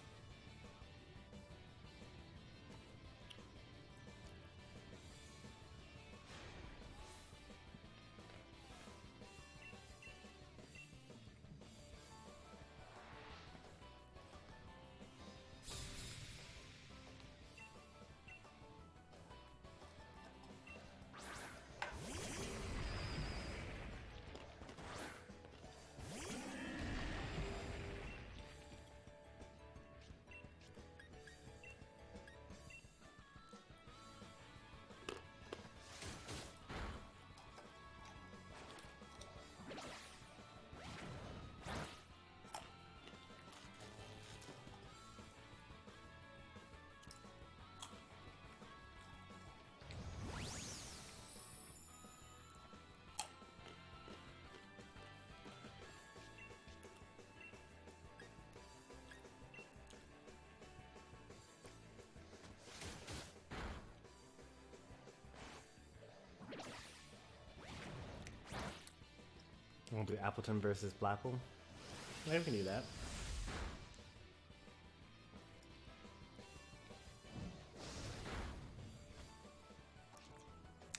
We'll do Appleton versus Blapple. Yeah, we can do that.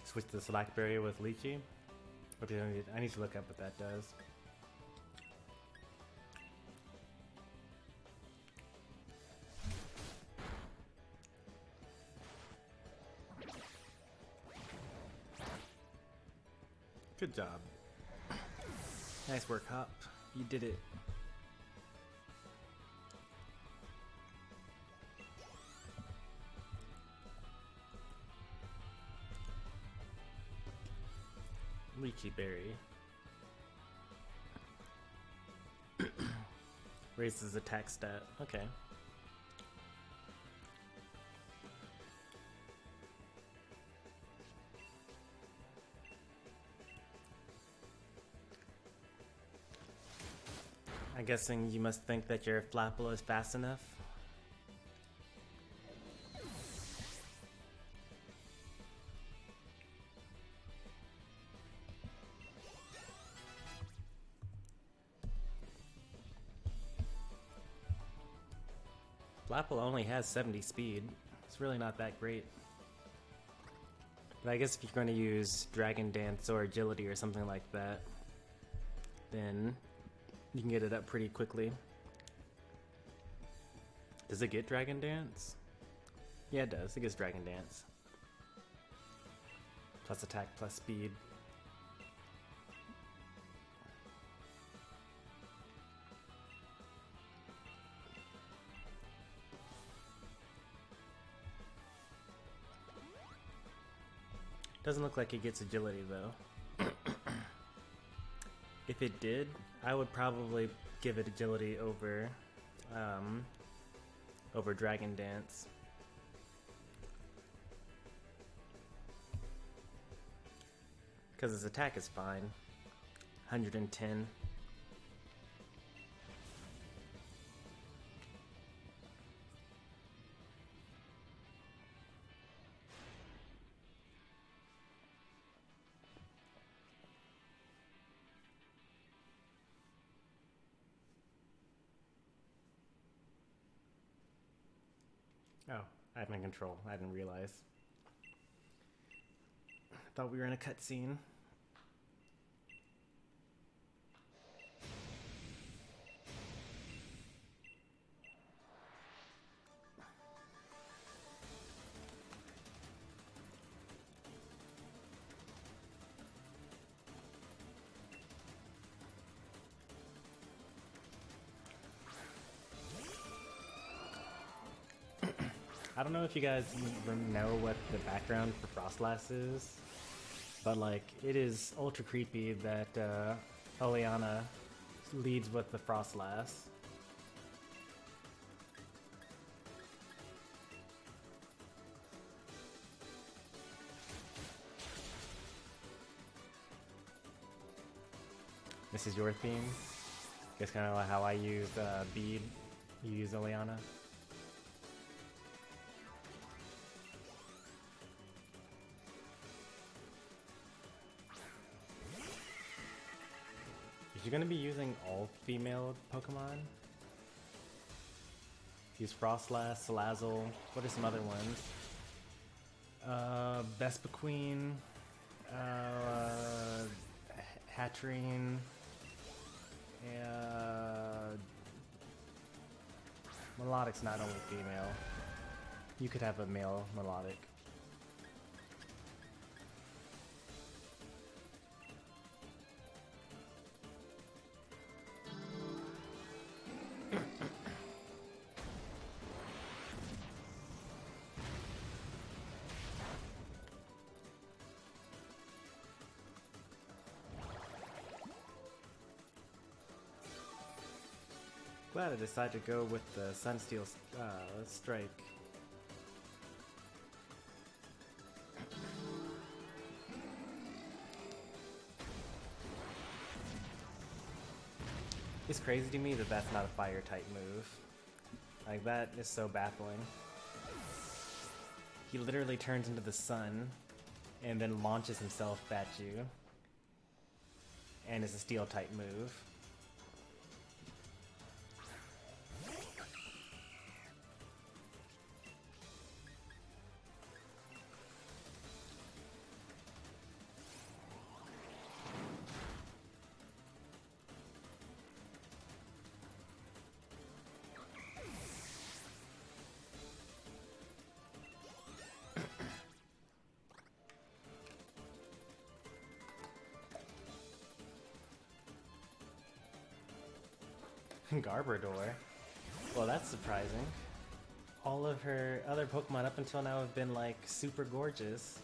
Switch to Slackberry with Lychee. But I need to look up what that does. Good job. Nice work, Hop. You did it. Lychee berry. Raises attack stat. Okay. I'm guessing you must think that your Flapple is fast enough. Flapple only has 70 speed. It's really not that great. But I guess if you're going to use Dragon Dance or Agility or something like that, then you can get it up pretty quickly. Does it get Dragon Dance? Yeah, it does. It gets Dragon Dance. Plus attack, plus speed. Doesn't look like it gets agility though. If it did, I would probably give it agility over over Dragon Dance. Because his attack is fine. 110. Oh, I'm in control. I didn't realize. Thought we were in a cutscene. I don't know if you guys know what the background for Frostlass is, but like it is ultra creepy that Oleana leads with the Frostlass. This is your theme? Guess kind of like how I used Bead, you use Oleana. You're gonna be using all female Pokemon? Use Frostlass, Salazzle, what are some other ones? Vespiquen, Hatterene, Melodic's not only female. You could have a male Melodic. Glad I decided to go with the Sunsteel Strike. It's crazy to me that that's not a fire type move. Like, that is so baffling. He literally turns into the sun and then launches himself at you. And is a steel type move. Garbodor. Well, that's surprising. All of her other Pokemon up until now have been like super gorgeous.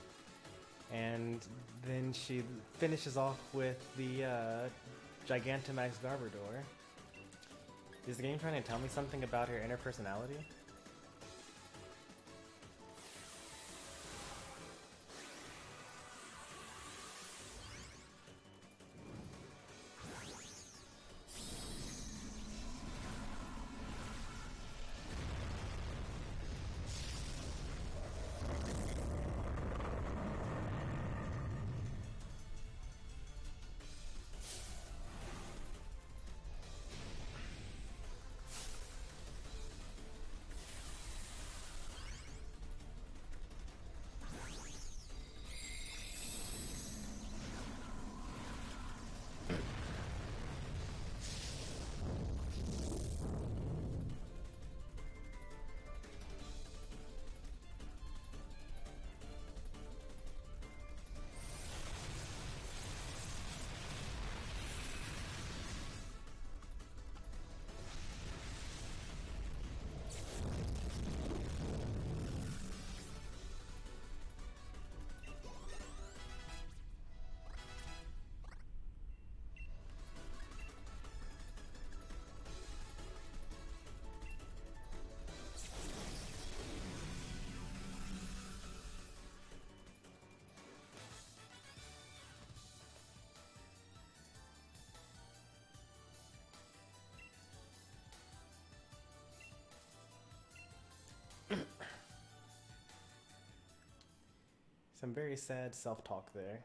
And then she finishes off with the Gigantamax Garbodor. Is the game trying to tell me something about her inner personality? Some very sad self-talk there.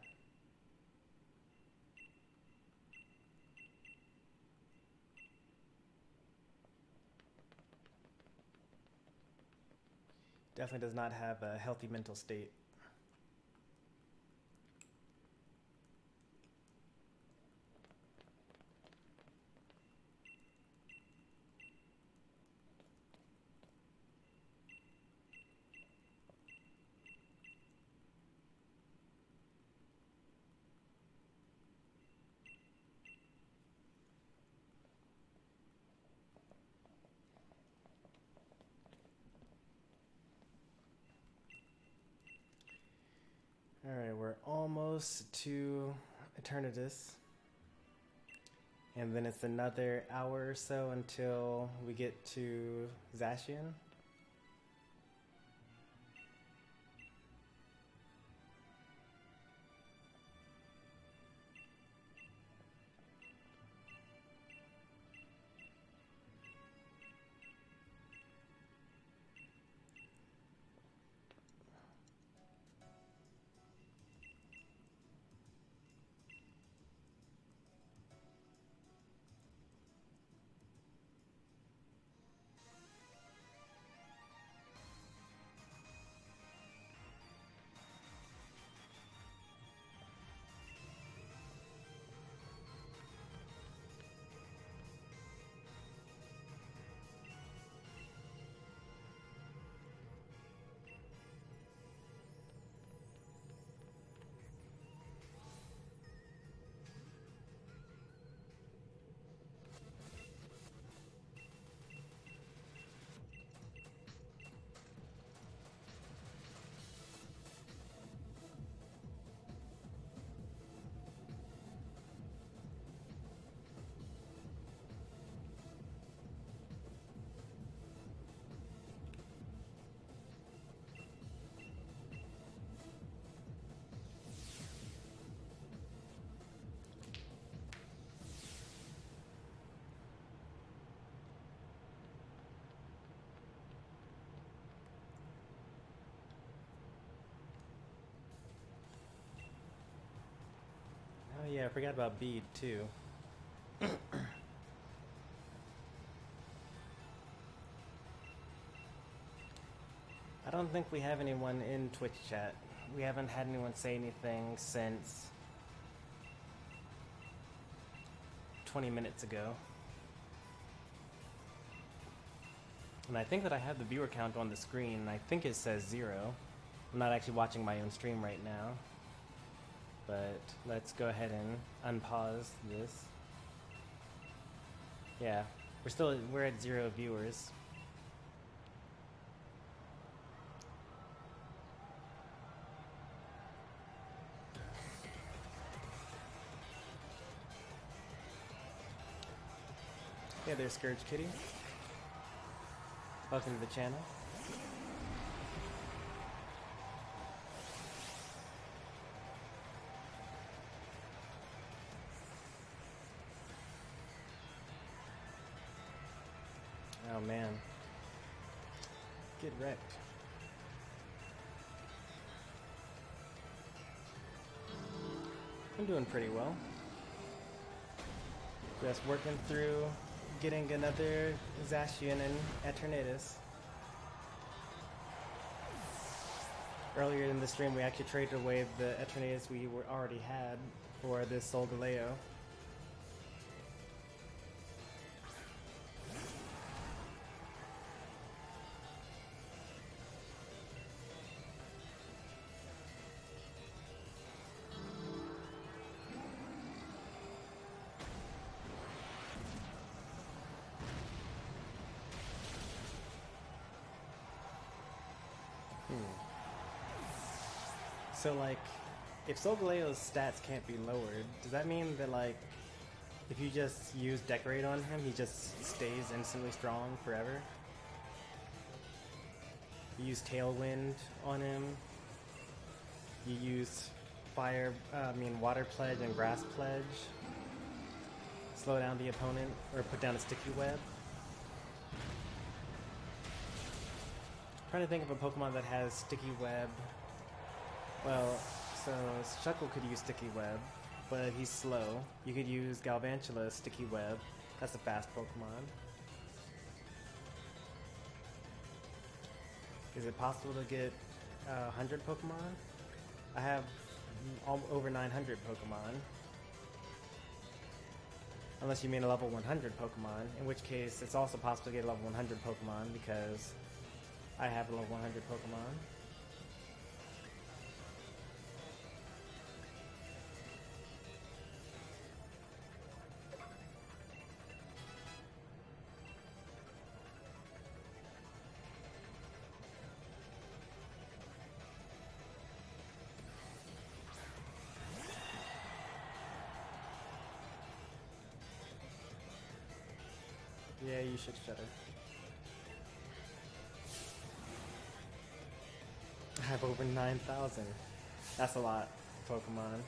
Definitely does not have a healthy mental state. Alright, we're almost to Eternatus. And then it's another hour or so until we get to Zacian. Oh yeah, I forgot about Bead too. I don't think we have anyone in Twitch chat. We haven't had anyone say anything since 20 minutes ago. And I think that I have the viewer count on the screen, and I think it says 0. I'm not actually watching my own stream right now. But let's go ahead and unpause this. Yeah, We're at 0 viewers. Yeah, there's Scourge Kitty. Welcome to the channel. Oh man. Get wrecked. I'm doing pretty well. Just working through getting another Zacian and Eternatus. Earlier in the stream, we actually traded away the Eternatus we already had for this Solgaleo. So like, if Solgaleo's stats can't be lowered, does that mean that like, if you just use Decorate on him, he just stays instantly strong forever? You use Tailwind on him. You use Water Pledge and Grass Pledge. Slow down the opponent, or put down a Sticky Web. I'm trying to think of a Pokemon that has Sticky Web. Well, so Shuckle could use Sticky Web, but he's slow. You could use Galvantula's Sticky Web. That's a fast Pokemon. Is it possible to get 100 Pokemon? I have over 900 Pokemon. Unless you mean a level 100 Pokemon, in which case it's also possible to get a level 100 Pokemon because I have a level 100 Pokemon. Yeah, you should shut her. I have over 9,000. That's a lot, Pokemon.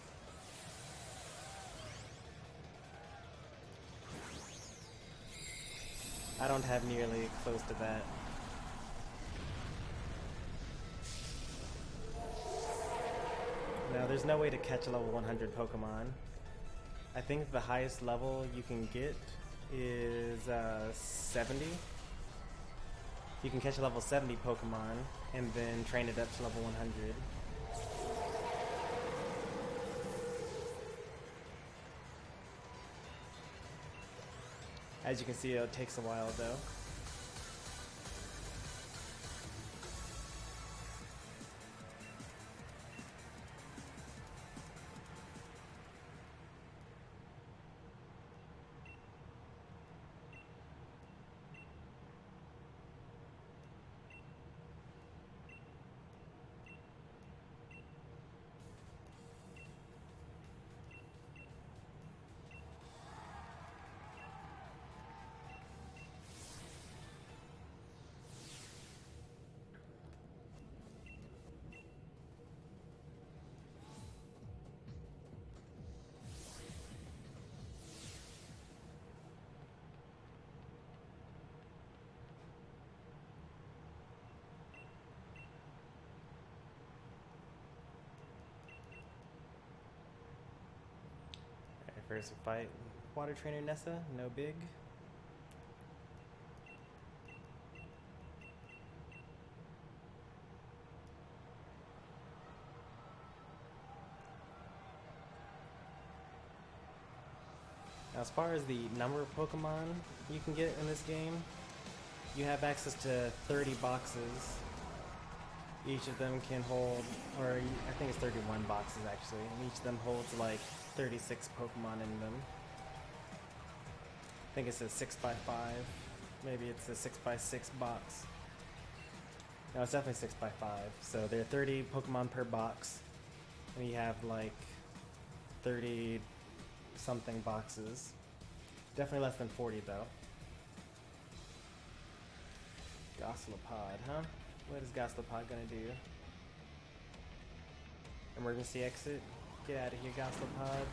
I don't have nearly close to that. No, there's no way to catch a level 100 Pokemon. I think the highest level you can get is 70. You can catch a level 70 Pokemon and then train it up to level 100. As you can see, it takes a while though. First fight, Water Trainer Nessa, no big. Now, as far as the number of Pokemon you can get in this game, you have access to 30 boxes. Each of them can hold, or I think it's 31 boxes actually, and each of them holds like 36 Pokemon in them. I think it's a 6x5. Maybe it's a 6x6 box. No, it's definitely 6x5. So there are 30 Pokemon per box. And you have like 30 something boxes. Definitely less than 40 though. Goslopod, huh? What is Goslopod gonna do? Emergency exit? Get out of here, Goslopod.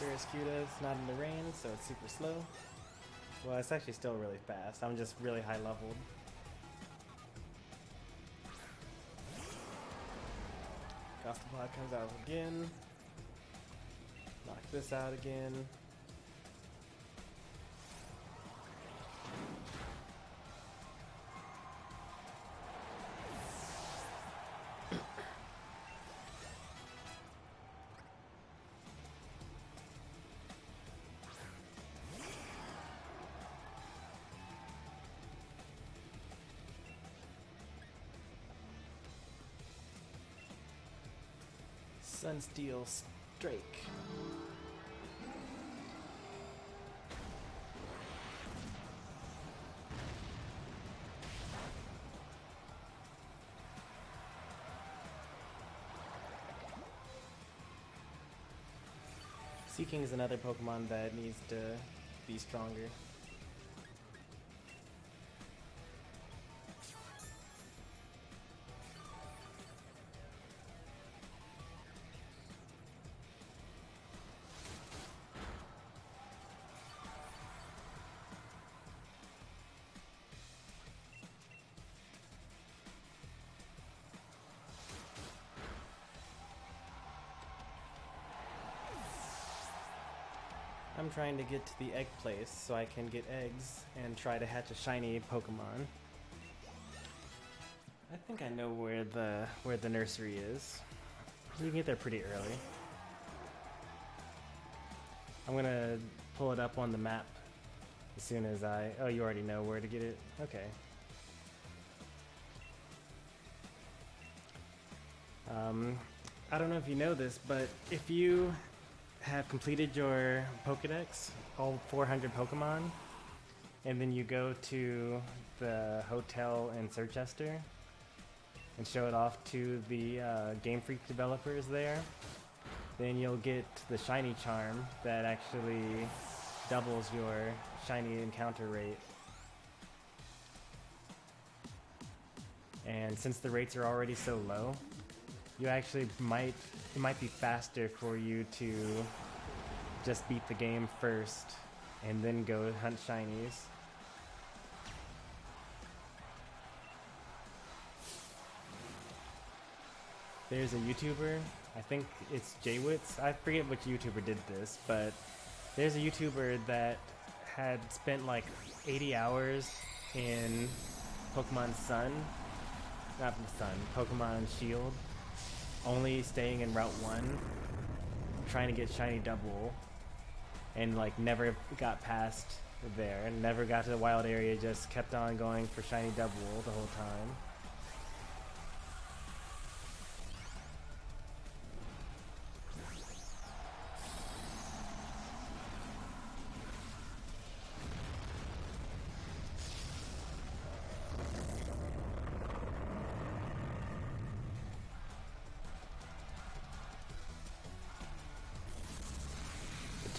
Barraskewda's not in the rain, so it's super slow. Well, it's actually still really fast. I'm just really high leveled. Goslopod comes out again. Knock this out again. Sunsteel Strike. Seeking is another Pokemon that needs to be stronger. I'm trying to get to the egg place so I can get eggs and try to hatch a shiny Pokemon. I think I know where the nursery is. You can get there pretty early. I'm gonna pull it up on the map as soon as I... Oh, you already know where to get it? Okay. I don't know if you know this, but if you have completed your Pokedex, all 400 Pokemon, and then you go to the hotel in Circhester and show it off to the Game Freak developers there, then you'll get the shiny charm that actually doubles your shiny encounter rate. And since the rates are already so low, you actually it might be faster for you to just beat the game first and then go hunt shinies. There's a YouTuber, I think it's Jaywitz, I forget which YouTuber did this, but there's a YouTuber that had spent like 80 hours in Pokemon Sun, not Sun, Pokemon Shield, only staying in Route 1, trying to get shiny double, and like never got past there, never got to the wild area, just kept on going for shiny double the whole time.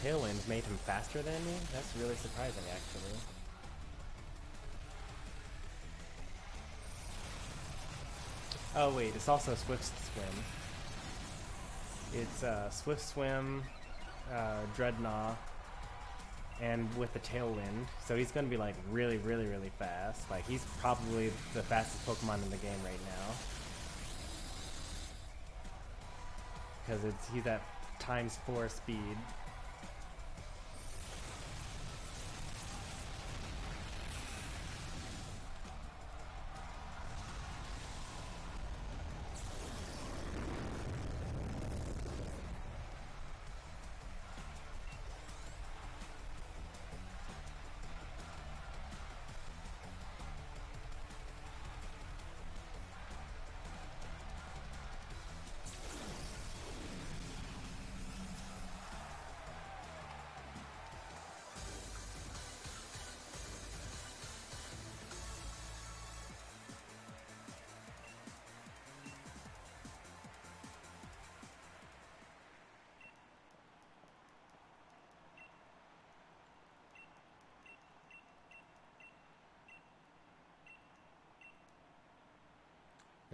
Tailwind made him faster than me? That's really surprising, actually. Oh wait, it's also Swift Swim. It's Swift Swim, Dreadnought, and with the Tailwind. So he's gonna be like really fast. Like he's probably the fastest Pokemon in the game right now. Because he's at ×4 speed.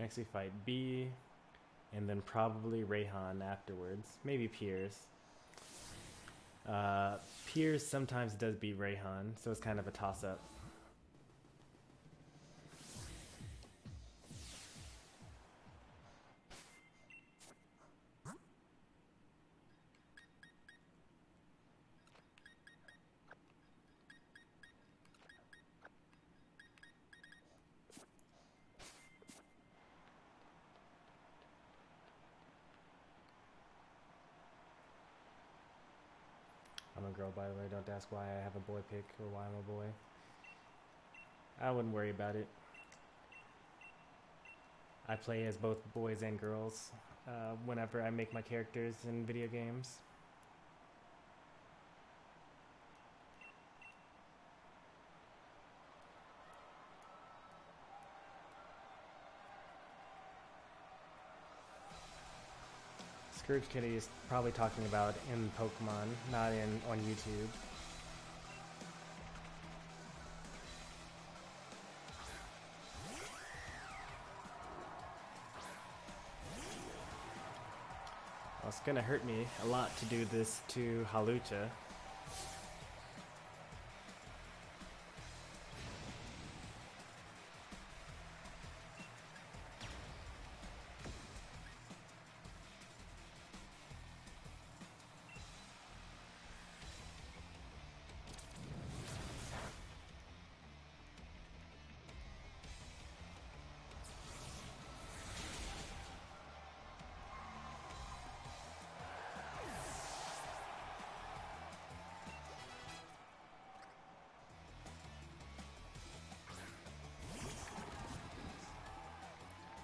Next we fight B, and then probably Rayhan afterwards. Maybe Piers. Piers sometimes does beat Rayhan, so it's kind of a toss-up. I'm a girl, by the way. Don't ask why I have a boy pick or why I'm a boy. I wouldn't worry about it. I play as both boys and girls whenever I make my characters in video games. Scourge Kitty is probably talking about in Pokemon, not on YouTube. Well, it's gonna hurt me a lot to do this to Halucha.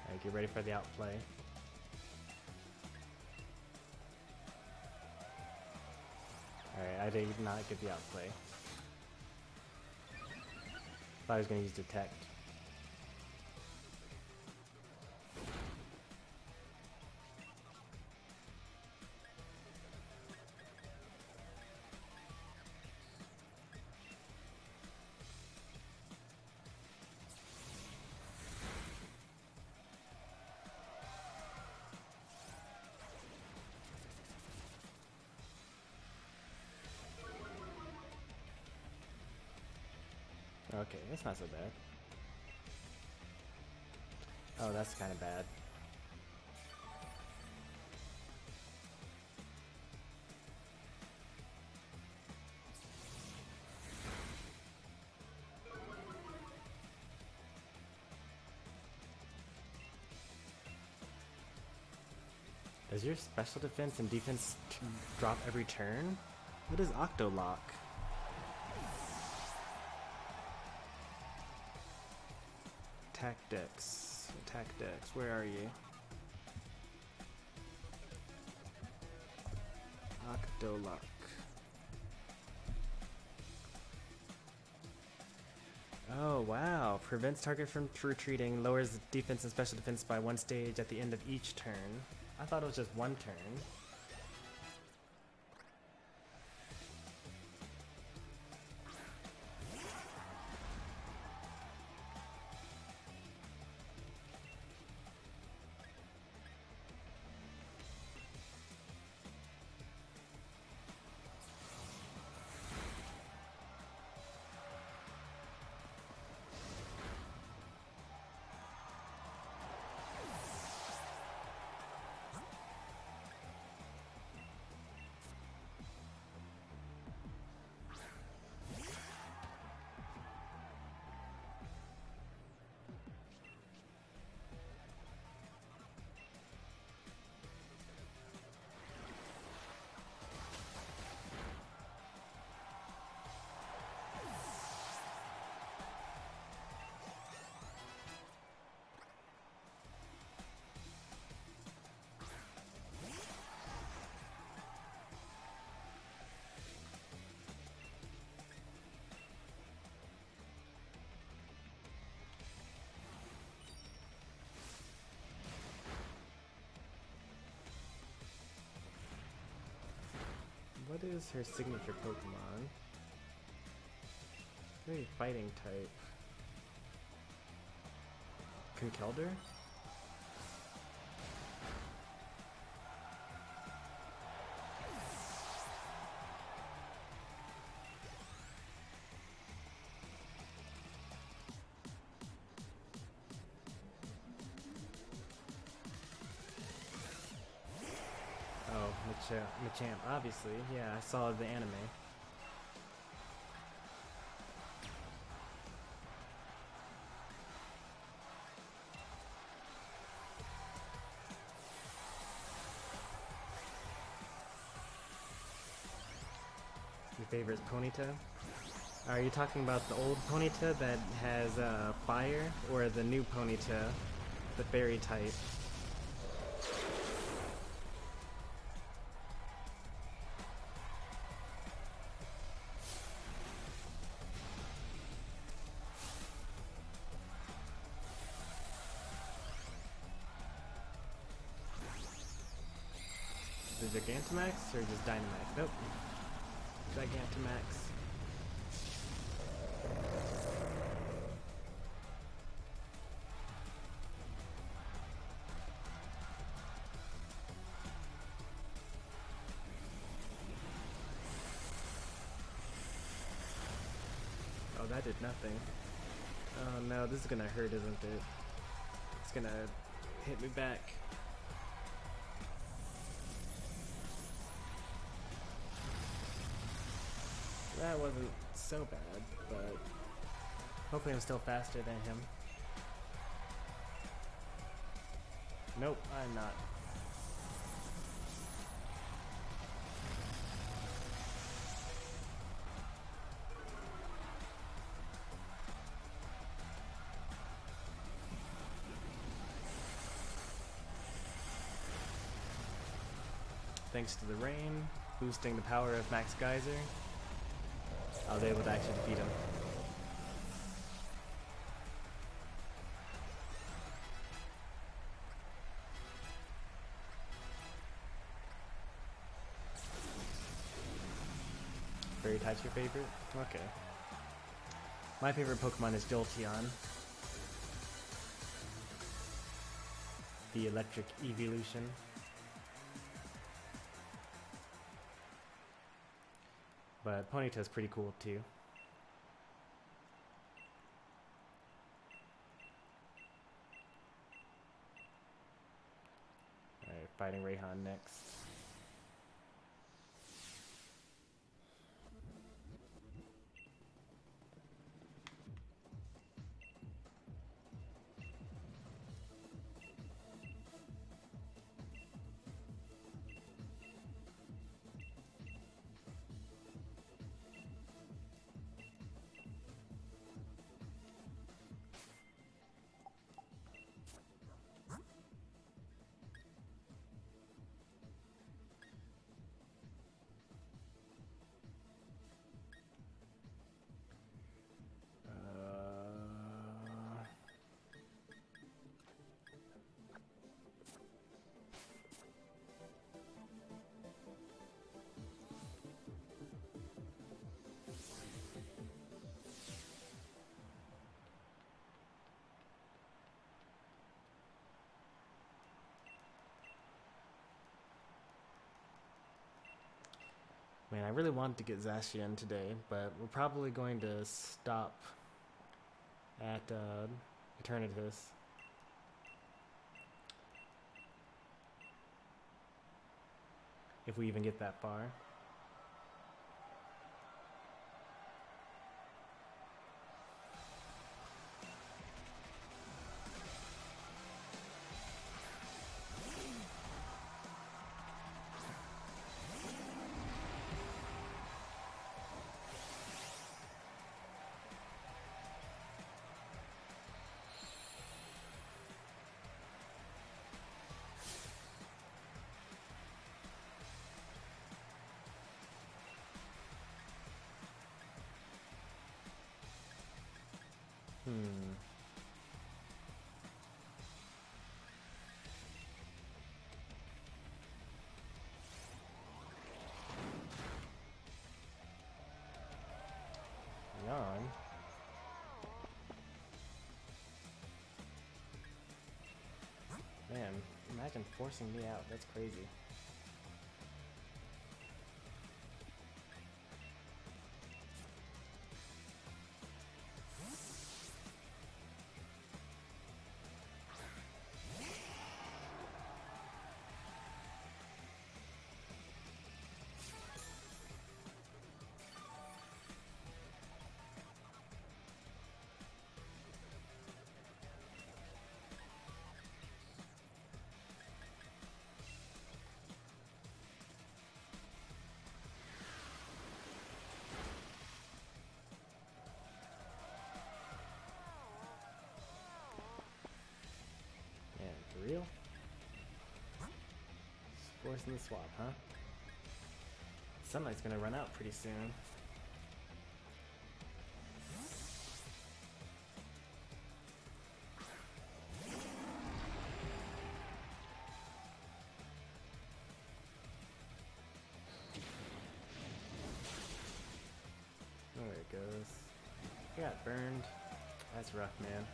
Alright, get ready for the outplay. Alright, I did not get the outplay. Thought I was going to use Detect. Okay, that's not so bad. Oh, that's kind of bad. Does your special defense and defense drop every turn? What is Octolock? Attack Dex, where are you? Octolock. Oh wow, prevents target from retreating, lowers defense and special defense by 1 stage at the end of each turn. I thought it was just 1 turn. What is her signature Pokemon? Very fighting type. Conkeldurr? Machamp, obviously. Yeah, I saw the anime. Your favorite is Ponyta? Are you talking about the old Ponyta that has fire, or the new Ponyta, the fairy type? The Gigantamax or just Dynamax? Nope. Gigantamax. Oh, that did nothing. Oh no, this is gonna hurt, isn't it? It's gonna hit me back. That wasn't so bad, but hopefully I'm still faster than him. Nope, I'm not. Thanks to the rain, boosting the power of Max Geyser, I was able to actually defeat him. Fairy type's your favorite? Okay. My favorite Pokemon is Jolteon. The electric evolution. But Ponyta's pretty cool too. Alright, fighting Rayhan next. Man, I really wanted to get Zacian today, but we're probably going to stop at Eternatus. If we even get that far. Yawn. Man, imagine forcing me out. That's crazy. worse than the swap, huh? Sunlight's gonna run out pretty soon. There it goes. I got burned. That's rough, man.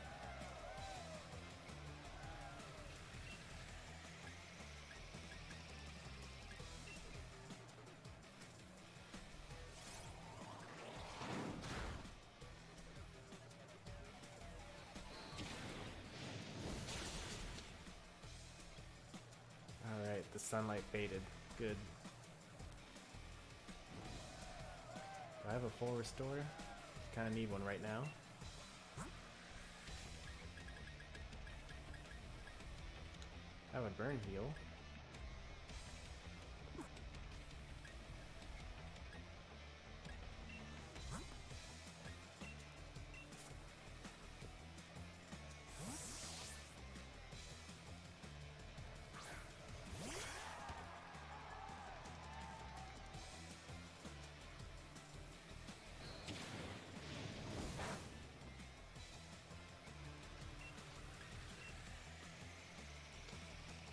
Alright, the sunlight faded. Good. Do I have a full restore? Kinda need one right now. I have a burn heal.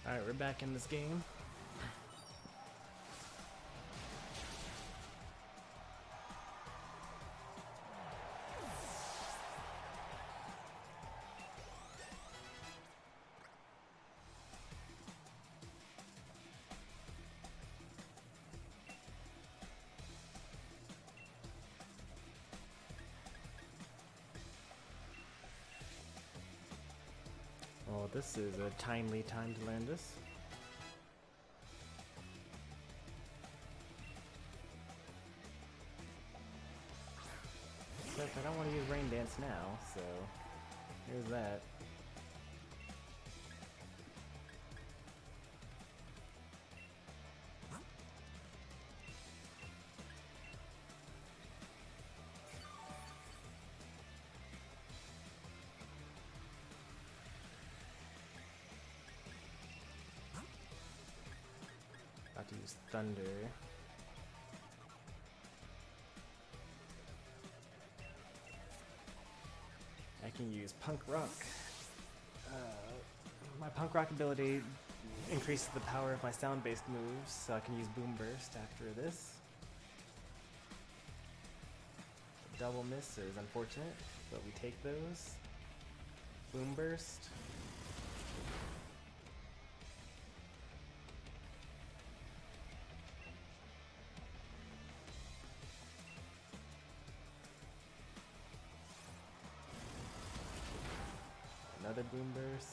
Alright, we're back in this game. Well, this is a timely time to learn this. Except I don't want to use Rain Dance now, so here's that. About to use Thunder. I can use Punk Rock. My Punk Rock ability increases the power of my sound-based moves, so I can use Boom Burst after this. Double miss is unfortunate, but we take those. Boom Burst. Another Boom Burst.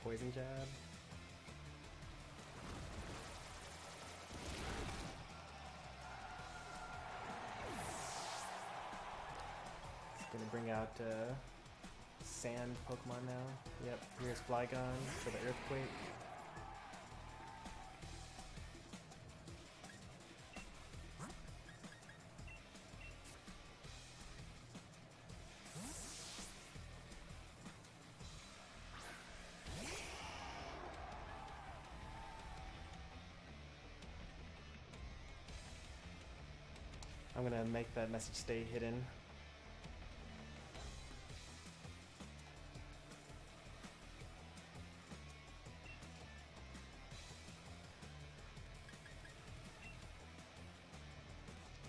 Poison Jab. It's gonna bring out sand Pokemon now. Yep, here's Flygon for the Earthquake. I'm gonna make that message stay hidden.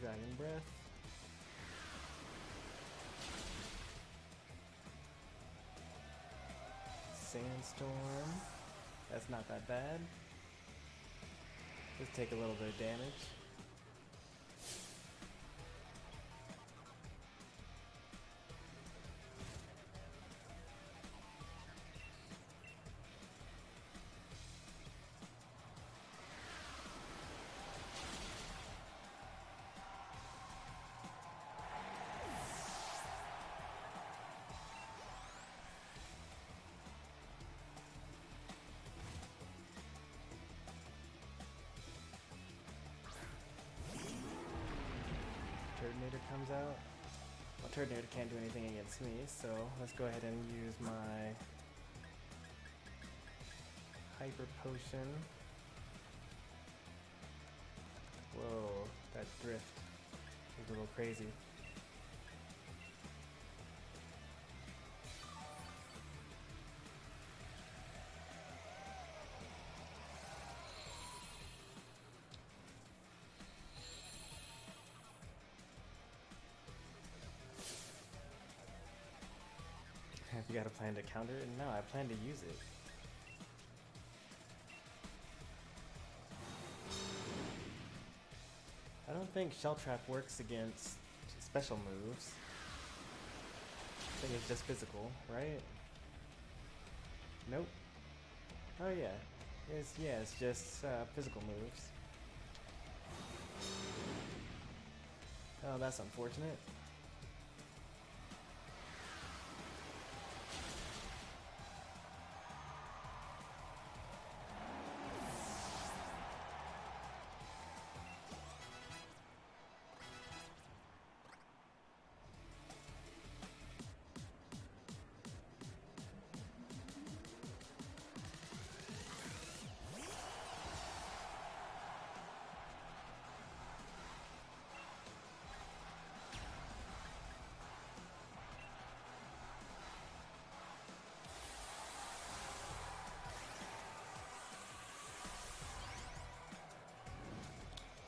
Dragon Breath. Sandstorm. That's not that bad. Let's take a little bit of damage. Eternatus comes out.
Eternatus can't do anything against me, so let's go ahead and use my Hyper Potion. Whoa, that drift was a little crazy. Have you got a plan to counter it? No, I plan to use it. I don't think Shell Trap works against special moves. I think it's just physical, right? Nope. Oh yeah. It's just physical moves. Oh, that's unfortunate.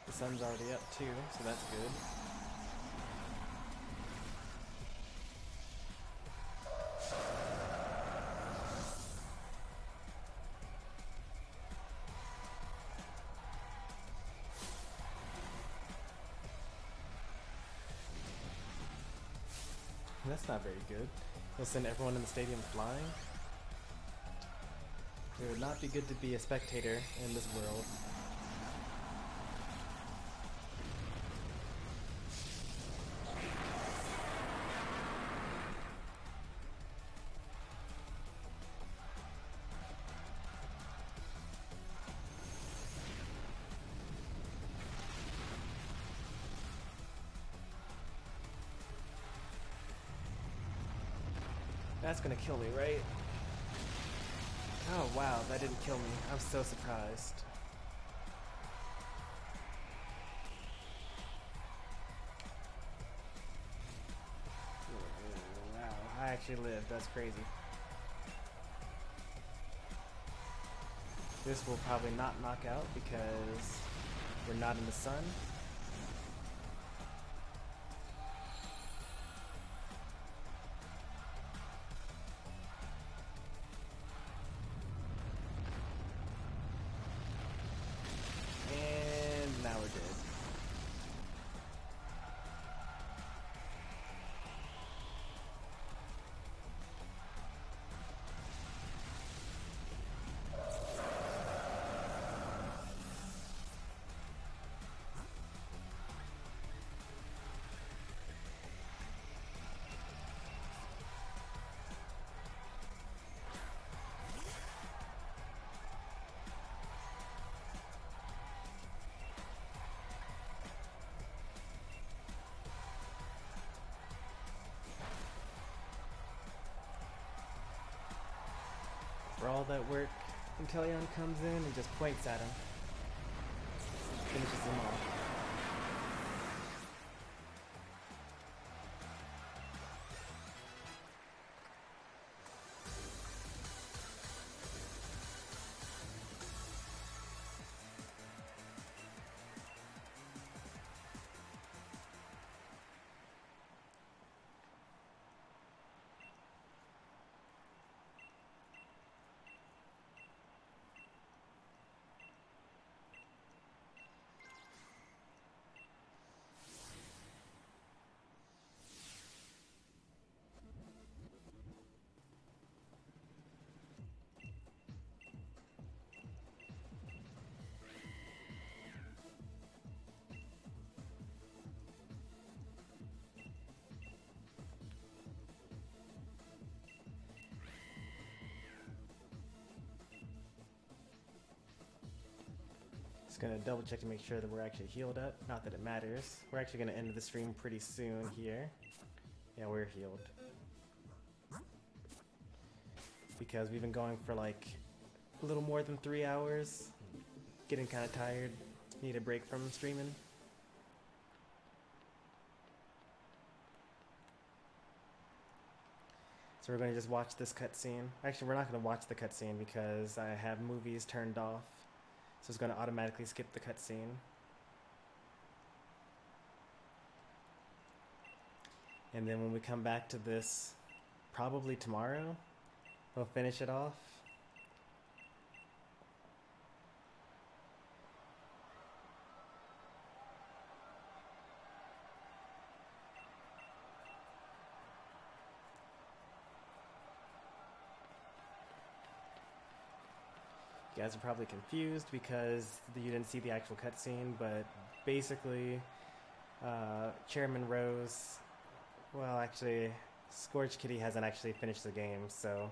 The sun's already up too, so that's good. That's not very good. We'll send everyone in the stadium flying. It would not be good to be a spectator in this world. That's gonna kill me, right? Oh wow, that didn't kill me. I'm so surprised. Wow, I actually lived. That's crazy. This will probably not knock out because we're not in the sun. For all that work, Inteleon comes in and just points at him. Finishes him off. Just gonna double check to make sure that we're actually healed up. Not that it matters. We're actually gonna end the stream pretty soon here Yeah, we're healed. Because we've been going for like a little more than 3 hours. Getting kind of tired. Need a break from streaming. So we're going to just watch this cutscene. Actually, we're not going to watch the cutscene because I have movies turned off. So it's going to automatically skip the cutscene. And then when we come back to this, probably tomorrow, we'll finish it off. You guys are probably confused because you didn't see the actual cutscene, but basically, Chairman Rose, well, actually, Scorch Kitty hasn't actually finished the game, so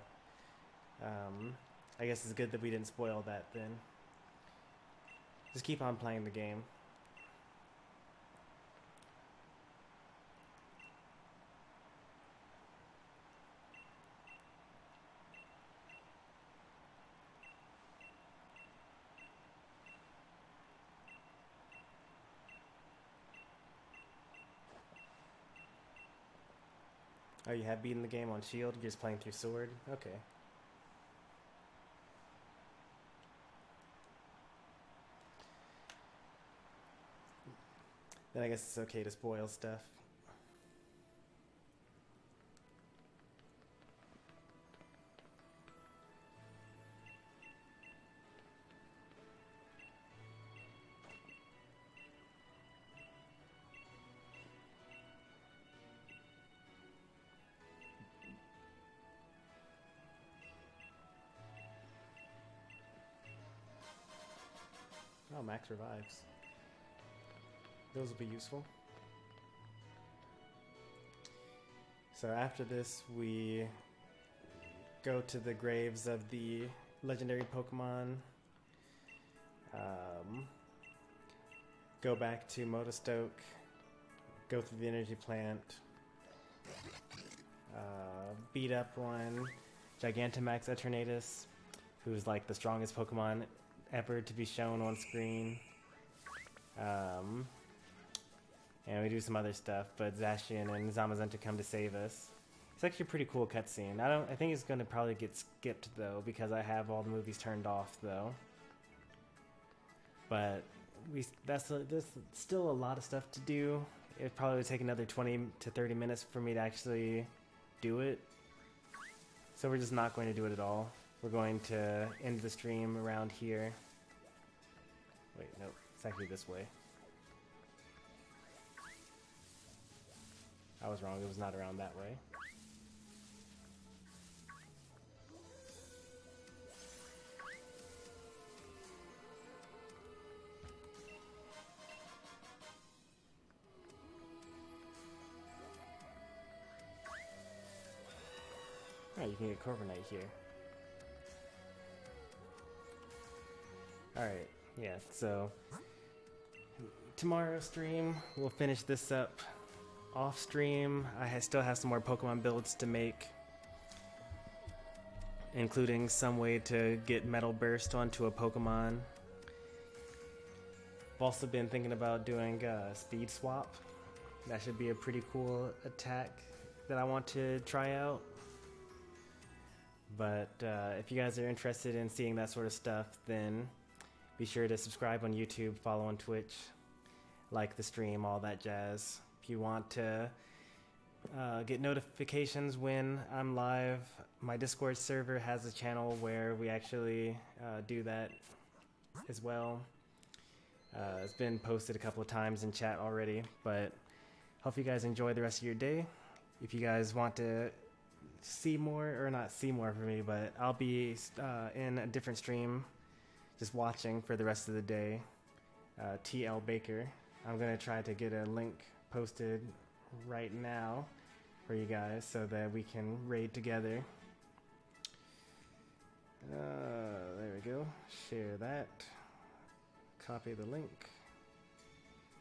I guess it's good that we didn't spoil that then. Just keep on playing the game. Oh, you have beaten the game on Shield? You're just playing through Sword? Okay. Then I guess it's okay to spoil stuff. Oh, Max revives. Those will be useful. So after this, we go to the graves of the legendary Pokemon. Go back to Motostoke. Go through the energy plant. Beat up one Gigantamax Eternatus, who's like the strongest Pokemon ever to be shown on screen. And we do some other stuff, but Zacian and Zamazenta come to save us. It's actually a pretty cool cutscene. I think it's gonna probably get skipped though, because I have all the movies turned off though. But there's still a lot of stuff to do. It probably would take another 20 to 30 minutes for me to actually do it. So we're just not going to do it at all. We're going to end the stream around here. Wait, no, it's actually this way. I was wrong, it was not around that way. Oh, you can get Corviknight here. Alright, yeah, so tomorrow's stream, we'll finish this up off stream. I still have some more Pokemon builds to make, including some way to get Metal Burst onto a Pokemon. I've also been thinking about doing Speed Swap. That should be a pretty cool attack that I want to try out. But if you guys are interested in seeing that sort of stuff, then be sure to subscribe on YouTube, follow on Twitch, like the stream, all that jazz. If you want to get notifications when I'm live, my Discord server has a channel where we actually do that as well. It's been posted a couple of times in chat already, but hope you guys enjoy the rest of your day. If you guys want to see more, or not see more from me, but I'll be in a different stream just watching for the rest of the day. TL Baker. I'm going to try to get a link posted right now for you guys so that we can raid together. There we go. Share that. Copy the link.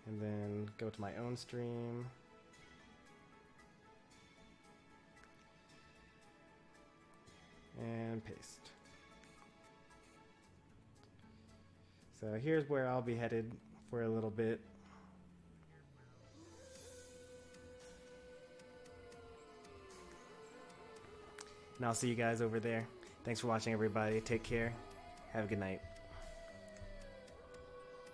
And then go to my own stream. And paste. So here's where I'll be headed for a little bit. And I'll see you guys over there. Thanks for watching, everybody. Take care. Have a good night.